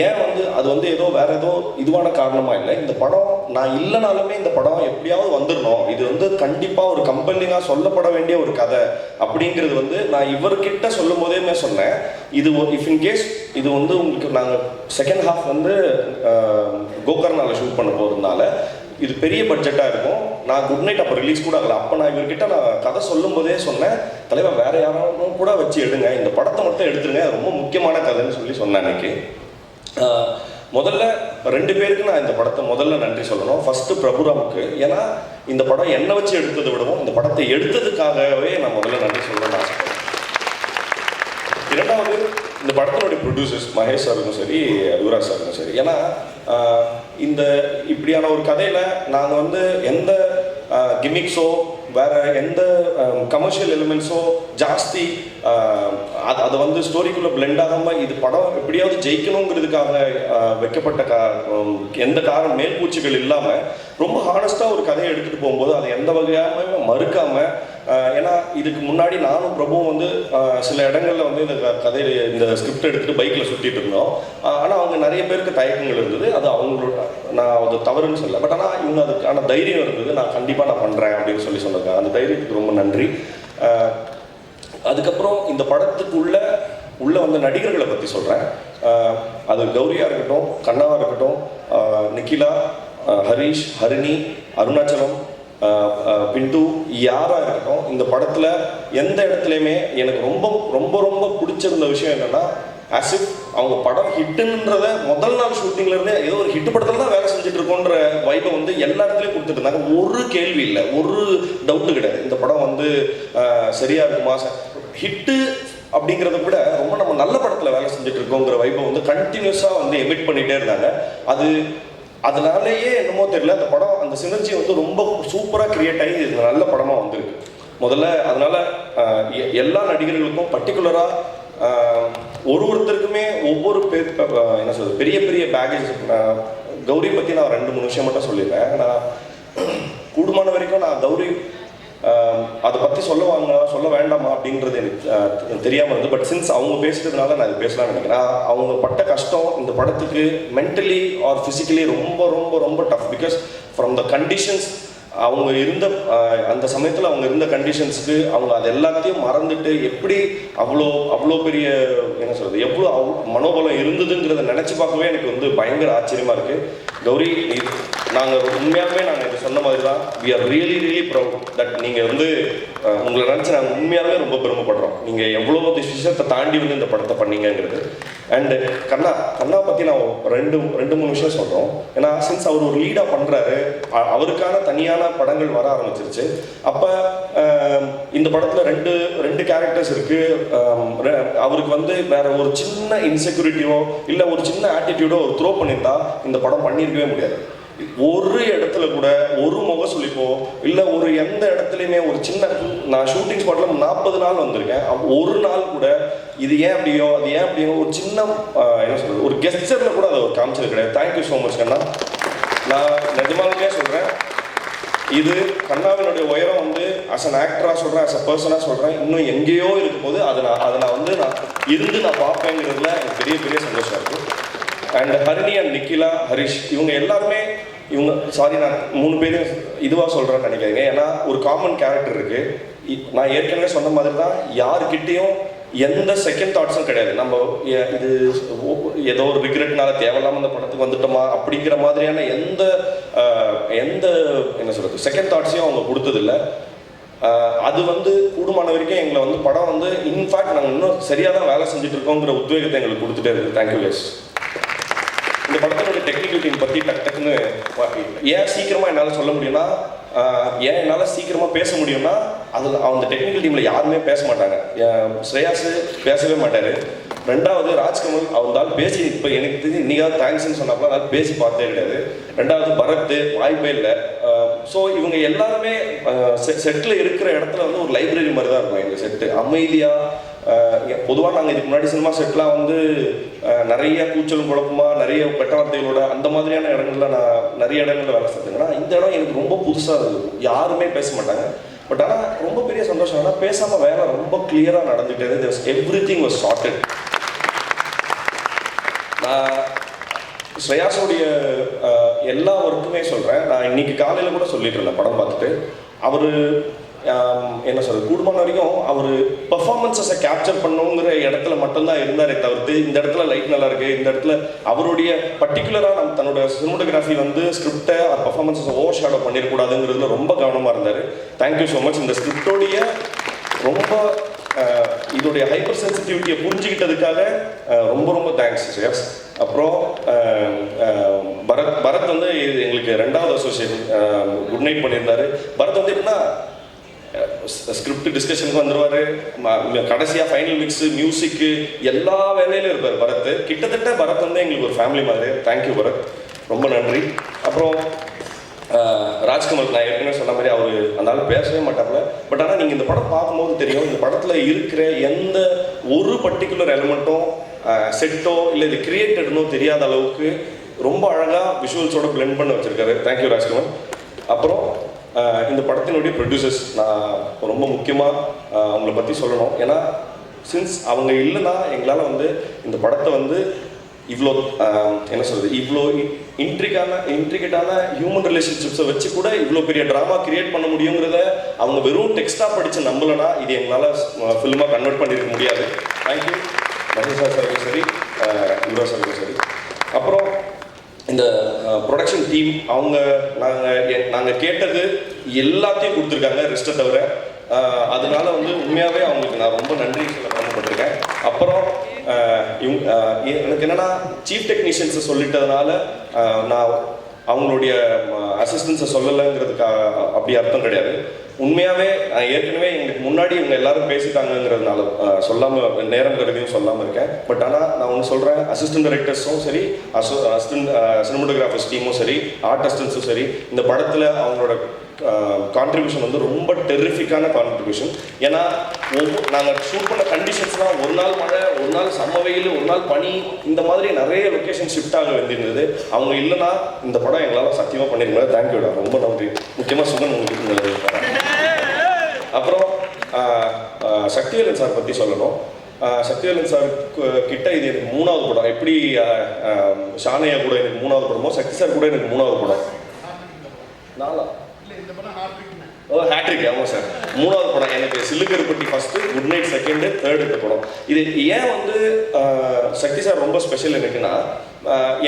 ஏன் வந்து அது வந்து ஏதோ வேறு ஏதோ இதுவான காரணமாக இல்லை. இந்த படம் நான் இல்லைனாலுமே இந்த படம் எப்படியாவது வந்துடணும், இது வந்து கண்டிப்பாக ஒரு கம்பெனிங்காக சொல்லப்பட வேண்டிய ஒரு கதை அப்படிங்கிறது வந்து நான் இவர்கிட்ட சொல்லும் போதேமே சொன்னேன். இது இஃப் இன் கேஸ் இது வந்து உங்களுக்கு நாங்கள் செகண்ட் ஹாஃப் வந்து கோகர்னாவில் ஷூட் பண்ண போகிறதுனால இது பெரிய பட்ஜெட்டாக இருக்கும். நான் குட் நைட் அப்போ ரிலீஸ் கூட ஆகலை. அப்போ நான் இவர்கிட்ட நான் கதை சொல்லும் போதே சொன்னேன், தலைவர் வேறு யாராலும் கூட வச்சு எடுங்க, இந்த படத்தை மட்டும் எடுத்துருங்க, ரொம்ப முக்கியமான கதைன்னு சொன்னேன் அன்னைக்கு. முதல்ல 2 பேருக்கு நான் இந்த படத்தை முதல்ல நன்றி சொல்லணும். ஃபஸ்ட்டு பிரபுராமுக்கு, ஏன்னா இந்த படம் என்னை வச்சு எடுத்ததை விடவும் இந்த படத்தை எடுத்ததுக்காகவே நான் முதல்ல நன்றி சொல்லணும்னு ஆசைப்படுறேன். இரண்டாவது, இந்த படத்தினுடைய ப்ரொடியூசர்ஸ் மகேஷ் சாருக்கும் சரி, யுவராஜ் சாருக்கும் சரி. ஏன்னா இந்த இப்படியான ஒரு கதையில் நாங்கள் வந்து எந்த கிமிக்ஸோ வேறு எந்த கமர்ஷியல் எலிமெண்ட்ஸோ ஜாஸ்தி அதை வந்து ஸ்டோரிக்குள்ளே பிளெண்ட் ஆகாமல் இது படம் எப்படியாவது ஜெயிக்கணுங்கிறதுக்காக வைக்கப்பட்ட எந்த மேல்பூச்சிகள் இல்லாமல் ரொம்ப ஹானஸ்ட்டாக ஒரு கதையை எடுத்துகிட்டு போகும்போது அதை எந்த வகையாக மறுக்காமல், ஏன்னா இதுக்கு முன்னாடி நானும் பிரபுவும் வந்து சில இடங்களில் வந்து இந்த கதையை இந்த ஸ்கிரிப்ட் எடுத்துகிட்டு பைக்கில் சுற்றிட்டு இருந்தோம். ஆனால் அவங்க நிறைய பேருக்கு தயக்கங்கள் இருந்தது. அது அவங்களோட, நான் அது தவறுன்னு சொல்லலை. பட் ஆனால் இவங்க அதுக்கான தைரியம் இருந்தது. நான் கண்டிப்பாக நான் பண்ணுறேன் அப்படின்னு சொல்லியிருக்காங்க. அந்த தைரியத்துக்கு ரொம்ப நன்றி. அதுக்கப்புறம் இந்த படத்துக்குள்ள வந்த நடிகர்களை பற்றி சொல்கிறேன். அது கௌரியாக இருக்கட்டும், கண்ணாவாக இருக்கட்டும், நிக்கிலா, ஹரிஷ், ஹரிணி, அருணாச்சலம், பிண்டு, யாராக இருக்கட்டும், இந்த படத்தில் எந்த இடத்துலையுமே எனக்கு ரொம்ப ரொம்ப ரொம்ப பிடிச்சிருந்த விஷயம் என்னென்னா, ஆசிப் அவங்க படம் ஹிட்டுன்றத முதல் நாள் ஷூட்டிங்லேருந்தே ஏதோ ஒரு ஹிட் படத்தில் தான் வேலை செஞ்சுட்டு இருக்கோன்ற வைப்பை வந்து எல்லா இடத்துலையும் கொடுத்துட்டு இருந்தாங்க. ஒரு கேள்வி இல்லை, ஒரு டவுட்டு கிடையாது. இந்த படம் வந்து சரியாக இருக்குமா, ஹிட்டு அப்படிங்கிறத விட ரொம்ப நம்ம நல்ல படத்தில் வேலை செஞ்சுட்டு இருக்கோங்கிற வைப்பை வந்து கண்டினியூஸாக வந்து எமிட் பண்ணிகிட்டே இருந்தாங்க. அதனாலேயே என்னமோ தெரியல, அந்த படம் அந்த சினர்ஜி வந்து ரொம்ப சூப்பராக கிரியேட் ஆகி இது நல்ல படமாக வந்திருக்கு. முதல்ல அதனால் எல்லா நடிகர்களுக்கும் பர்டிகுலராக ஒருத்தருக்குமே ஒவ்வொரு என்ன சொல்றது பெரிய பெரிய பேக்கேஜ். கௌரி பற்றி நான் 2-3 விஷயம் மட்டும் சொல்லிடுறேன். நான் கூடுமான வரைக்கும் நான் கௌரி அதை பற்றி சொல்ல வேண்டாமா அப்படின்றது எனக்கு தெரியாமல் இருந்தது. பட் சின்ஸ் அவங்க பேசுறதுனால நான் இது பேசலாம்னு நினைக்கிறேன். அவங்க பட்ட கஷ்டம் இந்த படத்துக்கு மென்டலி ஆர் ஃபிசிக்கலி ரொம்ப ரொம்ப ரொம்ப tough. Because from the conditions அவங்க இருந்த அந்த சமயத்தில் அவங்க இருந்த கண்டிஷன்ஸுக்கு அவங்க அது எல்லாத்தையும் மறந்துட்டு எப்படி அவ்வளோ பெரிய என்ன சொல்கிறது எவ்வளோ மனோபலம் இருந்ததுங்கிறத நினச்சி பார்க்கவே எனக்கு வந்து பயங்கர ஆச்சரியமாக இருக்குது. கௌரி, நாங்கள் உண்மையாகவே நாங்கள் இது சொன்ன மாதிரி தான், we are really proud that நீங்கள் வந்து உங்களை நினச்சி நாங்கள் உண்மையாகவே ரொம்ப பெருமைப்படுறோம். நீங்கள் எவ்வளோ விஷயத்தை தாண்டி வந்து இந்த படத்தை பண்ணீங்கிறது. அண்டு கண்ணா பற்றி நான் 2-3 விஷயம் சொல்கிறோம். ஏன்னா சின்ஸ் அவர் ஒரு லீடாக பண்ணுறாரு, அவருக்கான தனியான படங்கள் வர ஆரம்பிச்சிருச்சு. அப்போ இந்த படத்தில் ரெண்டு கேரக்டர்ஸ் இருக்குது. அவருக்கு வந்து வேற ஒரு சின்ன இன்செக்யூரிட்டியோ இல்லை ஒரு சின்ன ஆட்டிடியூடோ ஒரு த்ரோ பண்ணியிருந்தா இந்த படம் பண்ணியிருக்கவே முடியாது. ஒரு இடத்துல கூட ஒரு முகசுளிப்போ இல்லை ஒரு எந்த இடத்துலையுமே ஒரு சின்ன, நான் ஷூட்டிங் ஸ்பாட்டில் 40 நாள் வந்திருக்கேன், ஒரு நாள் கூட இது ஏன் அப்படியோ அது ஏன் அப்படியோ ஒரு சின்ன என்ன சொல்கிறது ஒரு கெஸ்டரில் கூட அதை ஒரு காமிச்சது கிடையாது. தேங்க்யூ ஸோ மச் கண்ணா. நான் நிஜமாலுமே சொல்கிறேன், இது கண்ணாவினுடைய உயரம் வந்து அஸ் அன் ஆக்டராக சொல்கிறேன், அஸ் அ பர்சனாக சொல்கிறேன், இன்னும் எங்கேயோ இருக்கும் போது அதை நான் வந்து நான் பார்ப்பேங்கிறதுல எனக்கு பெரிய பெரிய சந்தோஷம் இருக்குது. அண்ட் ஹரிணி அண்ட் நிக்கிலா, ஹரிஷ், இவங்க எல்லாருமே சாரி நான் 3 பேரும் இதுவாக சொல்கிறேன்னு நினைக்கிறேங்க. ஏன்னா ஒரு காமன் கேரக்டர் இருக்குது. நான் ஏற்கனவே சொன்ன மாதிரி தான், யாருக்கிட்டேயும் எந்த செகண்ட் தாட்ஸும் கிடையாது. நம்ம இது ஏதோ ஒரு ரிக்ரெட்னால தேவையில்லாமல் அந்த படத்துக்கு வந்துட்டோமா அப்படிங்கிற மாதிரியான எந்த என்ன சொல்கிறது செகண்ட் தாட்ஸையும் அவங்க கொடுத்ததில்லை. அது வந்து கூடுமான வரைக்கும் எங்களை வந்து படம் வந்து இன்ஃபேக்ட் நாங்கள் இன்னும் சரியாக தான் வேலை செஞ்சுட்டு இருக்கோங்கிற உத்வேகத்தை எங்களுக்கு கொடுத்துட்டே இருக்குது. Thank you guys. இந்த படத்தினுடைய டெக்னிக்கல் டீம் பற்றி டக்குன்னு ஏன் சீக்கிரமாக என்னால் சொல்ல முடியும்னா, ஏன் என்னால் சீக்கிரமாக பேச முடியும்னா, அந்த டெக்னிக்கல் டீமில் யாருமே பேச மாட்டாங்க. ஸ்ரேயாஸ் பேசவே மாட்டார். ரெண்டாவது ராஜ்கமல் அவந்தால் பேசி இப்போ எனக்கு தெரிஞ்சு இன்னைக்காவது தேங்க்ஸ்ன்னு சொன்னாப்பா, அதனால் பேசி பார்த்தே கிடையாது. ரெண்டாவது பரத் வாய்ப்பே இல்லை. ஸோ இவங்க எல்லாருமே செட்டில் இருக்கிற இடத்துல வந்து ஒரு லைப்ரரி மாதிரி தான் இருக்கும் எங்கள் செட்டு. அமைதியாக பொதுவாக நாங்கள் இதுக்கு முன்னாடி சினிமா செட்லாம் வந்து நிறைய கூச்சலும் குழப்பமா நிறைய கெட்ட வார்த்தைகளோட அந்த மாதிரியான இடங்கள்ல நான் நிறைய இடங்கள்ல வேலை செஞ்சேங்கன்னா, இந்த இடம் எனக்கு ரொம்ப புதுசாக இருக்கும். யாருமே பேச மாட்டாங்க. பட் ஆனால் ரொம்ப பெரிய சந்தோஷம் ஆனால் பேசாமல் வேலை ரொம்ப கிளியராக நடந்துகிட்டே, எவ்ரிதிங் வாஸ் சார்ட்டட். நான் ஸ்ரேயாஸோடைய எல்லா ஒர்க்குமே சொல்கிறேன். நான் இன்னைக்கு காலையில் கூட சொல்லிட்டு இருந்தேன் படம் பார்த்துட்டு. அவர் என்ன சொல்கிறது கூடுமான வரைக்கும் அவர் பர்ஃபார்மன்ஸஸை கேப்சர் பண்ணுங்கிற இடத்துல மட்டும்தான் இருந்தாரே தவிர்த்து, இந்த இடத்துல லைட் நல்லா இருக்குது, இந்த இடத்துல அவருடைய பர்டிகுலராக தன்னோட சினிமோட்டோகிராஃபி வந்து ஸ்கிரிப்டை பர்ஃபார்மன்ஸஸை ஓவர் ஷேடோ பண்ணிடக்கூடாதுங்கிறதுல ரொம்ப கவனமாக இருந்தார். Thank you so much. இந்த ஸ்கிரிப்டோடைய ரொம்ப இதோடைய ஹைப்பர் சென்சிட்டிவிட்டியை புரிஞ்சுக்கிட்டதுக்காக ரொம்ப ரொம்ப தேங்க்ஸ் ஸ்ரேயாஸ். அப்புறம் பரத் வந்து எங்களுக்கு 2வது அசோசியேஷன் குட் நைட் பண்ணியிருந்தாரு. பரத் வந்து எப்படின்னா ஸ்கிரிப்ட் டிஸ்கஷனுக்கு வந்துடுவார், கடைசியாக ஃபைனல் மிக்ஸு மியூசிக்கு எல்லா வேலையிலும் இருப்பார் பரத். கிட்டத்தட்ட பரத் வந்து எங்களுக்கு ஒரு ஃபேமிலி மாதிரி. தேங்க்யூ பரத், ரொம்ப நன்றி. அப்புறம் ராஜ்கமல், நான் ஏற்கனவே சொன்ன மாதிரி அவர் அந்த ஆள் பேசவே மாட்டாப்புல. பட் ஆனால் நீங்கள் இந்த படம் பார்க்கும்போது தெரியும், இந்த படத்தில் இருக்கிற எந்த ஒரு பர்டிகுலர் எலிமெண்ட்டும் செட்டோ இல்லை இது கிரியேட்டட்னோ தெரியாத அளவுக்கு ரொம்ப அழகாக விஷுவல்ஸோட பிளெண்ட் பண்ண வச்சுருக்காரு. தேங்க்யூ ராஜ்கமல். அப்புறம் இந்த படத்தினுடைய ப்ரொடியூசர்ஸ், நான் ரொம்ப முக்கியமாக அவங்கள பற்றி சொல்லணும். ஏன்னா சின்ஸ் அவங்க இல்லைன்னா எங்களால் வந்து இந்த படத்தை வந்து இவ்வளோ என்ன சொல்கிறது இவ்வளோ இன்ட்ரிகேட்டான ஹியூமன் ரிலேஷன்ஷிப்ஸை வச்சு கூட இவ்வளோ பெரிய ட்ராமா கிரியேட் பண்ண முடியுங்கிறத அவங்க வெறும் டெக்ஸ்டாக படித்து நம்பலைன்னா இது எங்களால் ஃபில்மாக கன்வெர்ட் பண்ணியிருக்க முடியாது. தேங்க்யூ மகேஷா சாருக்கும் சரி, யுவராஜ் சாருக்கும் சரி. அப்புறம் இந்த ப்ரொடக்ஷன் டீம், அவங்க நாங்கள் கேட்டது எல்லாத்தையும் கொடுத்துருக்காங்க ரெஸ்ட்டை தவிர. அதனால வந்து உண்மையாகவே அவங்களுக்கு நான் ரொம்ப நன்றி சொல்ல கடமைப்பட்டிருக்கேன். அப்புறம் எனக்கு என்னென்னா சீஃப் டெக்னீஷியன்ஸை சொல்லிட்டதுனால நான் அவங்களுடைய அசிஸ்டன்ஸை சொல்லலைங்கிறதுக்கு அப்படி அர்த்தம் கிடையாது. உண்மையாகவே ஏற்கனவே எங்களுக்கு முன்னாடி இவங்க எல்லாரும் பேசிட்டாங்கிறதுனால சொல்லாமல் நேரம் கருதியும் சொல்லாமல் இருக்கேன். பட் ஆனால் நான் ஒன்று சொல்கிறேன், அசிஸ்டன்ட் டைரக்டர்ஸும் சரி, அசிஸ்டன்ட் சினிமோட்டோகிராஃபர்ஸ் டீமும் சரி, ஆர்ட் அசிஸ்டன்ஸும் சரி, இந்த படத்தில் அவங்களோட கான்ட்ரிபியூஷன் வந்து ரொம்ப டெரிஃபிக்கான கான்ட்ரிபியூஷன். ஏன்னா நாங்கள் ஷூட் பண்ண கண்டிஷன்ஸ்லாம் ஒரு நாள் மழை, ஒரு நாள் சம்ம வெயில், ஒரு நாள் பனி, இந்த மாதிரி நிறைய லொக்கேஷன் ஷிஃப்ட் ஆக வேண்டியிருந்தது. அவங்க இல்லைன்னா இந்த படம் எங்களால் சத்தியமாக பண்ணிருக்கோம். தேங்க்யூடா, ரொம்ப நன்றி. முக்கியமாக சுகன் உங்களுக்கு. அப்புறம் சக்திவேலன் சார் பற்றி சொல்லணும். சக்திவேலன் சார் கிட்ட இது எனக்கு 3வது படம். எப்படி ஷானையா கூட எனக்கு 3வது படமோ, சக்தி சார் கூட எனக்கு 3வது படம். ஹேட்ரிக். ஆமாம் சார், 3வது படம் எனக்கு. Sillu Karuppatti first, good night second, third இந்த படம். இது ஏன் வந்து சக்தி சார் ரொம்ப ஸ்பெஷல் எனக்குன்னா,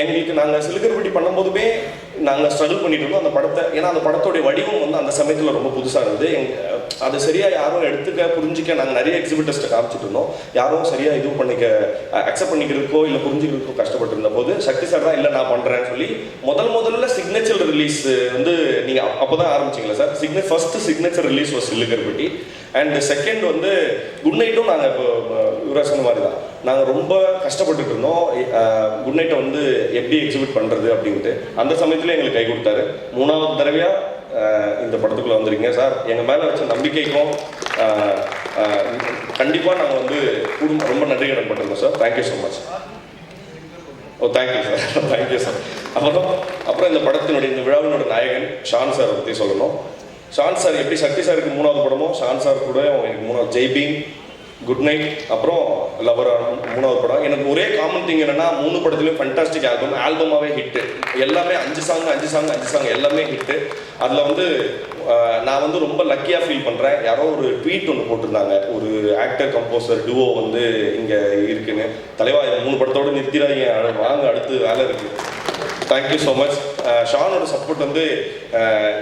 எங்களுக்கு நாங்கள் சில்லுக்கருப்பட்டி பண்ணும்போதுமே நாங்கள் ஸ்ட்ரகிள் பண்ணிட்டு இருந்தோம் அந்த படத்தை. ஏன்னா அந்த படத்தோடைய வடிவம் வந்து அந்த சமயத்தில் ரொம்ப புதுசாக இருந்தது. அது சரியாக யாரும் எடுத்துக்க புரிஞ்சிக்க நாங்கள் நிறைய எக்ஸிபிட்டர்ஸ்ட்டை காமிச்சிட்டு இருந்தோம். யாரும் சரியாக இது அக்செப்ட் பண்ணிக்கிறதுக்கோ இல்லை புரிஞ்சுக்கிறதுக்கோ கஷ்டப்பட்டு இருந்த போது சக்தி சார் தான் இல்லை நான் பண்ணுறேன்னு சொல்லி முதல்ல சிக்னேச்சர் ரிலீஸ் வந்து நீங்கள் அப்போ தான் ஆரம்பிச்சிங்களா sir? First signature release was Sillu Karuppatti. And second வந்து குட் நைட்டும் நாங்கள் இப்போ யுவராஜ் சொன்ன மாதிரி தான் நாங்கள் ரொம்ப கஷ்டப்பட்டுட்டு இருந்தோம் குட் நைட்டை வந்து எப்படி எக்ஸிபிட் பண்ணுறது அப்படின்ட்டு. அந்த சமயத்தில் எங்களுக்கு கை கொடுத்தாரு. 3வது தடவையாக இந்த படத்துக்குள்ளே வந்துருக்கீங்க சார். எங்கள் மேலே வச்ச நம்பிக்கைக்கும் கண்டிப்பாக நாங்கள் வந்து ரொம்ப நன்றி கடன் பட்டிருக்கோம் sir. Thank you so much. Oh thank you sir, thank you sir. அப்புறம் இந்த படத்தினுடைய இந்த விழாவினோட நாயகன் ஷான் சாரை பற்றி சொல்லணும். ஷான் சார் எப்படி சக்தி சாருக்கு 3வது படமோ, ஷான் சார் கூட எனக்கு 3வது ஜெய்பீம், குட் நைட், அப்புறம் லவர் 3வது படம். எனக்கு ஒரே காமன் திங் என்னன்னா 3 படத்துலையும் ஃபண்டாஸ்டிக் ஆல்பமாகவே ஹிட்டு. எல்லாமே 5 சாங் எல்லாமே ஹிட்டு. அதில் வந்து நான் வந்து ரொம்ப லக்கியாக ஃபீல் பண்ணுறேன். யாரோ ஒரு ட்வீட் ஒன்று போட்டிருந்தாங்க, ஒரு ஆக்டர் கம்போசர் டுவோ வந்து இங்கே இருக்குன்னு. தலைவா 3 படத்தோடு நிறுத்திடாதீங்க, வாங்க அடுத்து வேலை இருக்குது. Thank you so much. ஷானோட சப்போர்ட் வந்து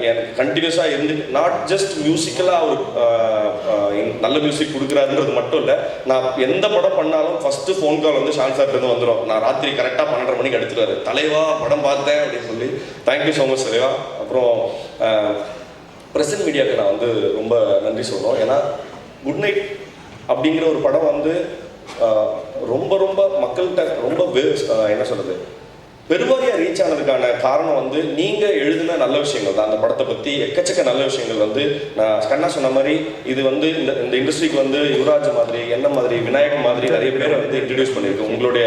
எனக்கு கண்டினியூஸாக இருந்து, நாட் ஜஸ்ட் மியூசிக்கலாக ஒரு நல்ல மியூசிக் கொடுக்குறாருன்றது மட்டும் இல்லை, நான் எந்த படம் பண்ணாலும் ஃபஸ்ட்டு ஃபோன் கால் வந்து ஷான் சார்ட்டு வந்துடும். நான் ராத்திரி கரெக்டாக 12:30 மணிக்கு எடுத்துருவாரு, தலைவா படம் பார்த்தேன் அப்படின்னு சொல்லி. தேங்க்யூ ஸோ மச் தலைவா. அப்புறம் பிரசன்ட் மீடியாவுக்கு நான் வந்து ரொம்ப நன்றி சொல்லணும். ஏன்னா குட் நைட் அப்படிங்கிற ஒரு படம் வந்து ரொம்ப ரொம்ப மக்கள்கிட்ட ரொம்ப என்ன சொல்கிறது, பெருவாரியாக ரீச் ஆனதுக்கான காரணம் வந்து நீங்கள் எழுதின நல்ல விஷயங்கள் தான். அந்த படத்தை பற்றி எக்கச்சக்க நல்ல விஷயங்கள் வந்து நான் கண்ணா சொன்ன மாதிரி இது வந்து இந்த இண்டஸ்ட்ரிக்கு வந்து யுவராஜ் மாதிரி, என்ன மாதிரி, விநாயகன் மாதிரி நிறைய பேரை வந்து இன்ட்ரடியூஸ் பண்ணியிருக்கு உங்களுடைய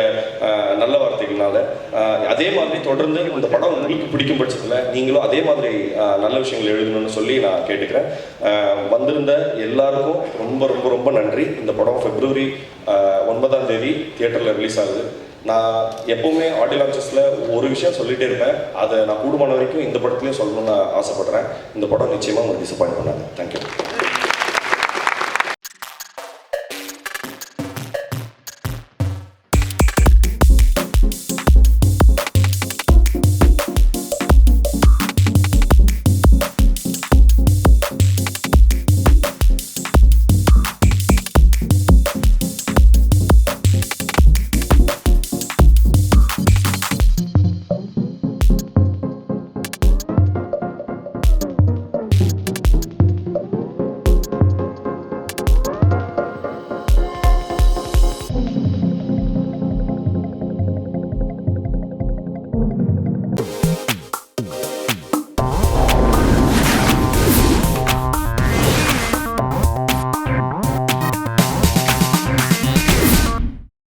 நல்ல வார்த்தைகள்னால. அதே மாதிரி தொடர்ந்து இந்த படம் உங்களுக்கு பிடிக்கும் பட்சத்தில் நீங்களும் அதே மாதிரி நல்ல விஷயங்கள் எழுதணும்னு சொல்லி நான் கேட்டுக்கிறேன். வந்திருந்த எல்லாருக்கும் ரொம்ப ரொம்ப ரொம்ப நன்றி. இந்த படம் February 9ஆம் தேதி தியேட்டரில் ரிலீஸ் ஆகுது. நான் எப்போவுமே ஆடியோ லான்ச்சஸில் ஒரு விஷயம் சொல்லிகிட்டே இருப்பேன், அதை நான் கூடுமான வரைக்கும் இந்த படத்துலையும் சொல்லணும்னு ஆசைப்பட்றேன். இந்த படம் நிச்சயமாக உங்களுக்கு டிசப்பாயிண்ட் பண்ணாது. தேங்க்யூ.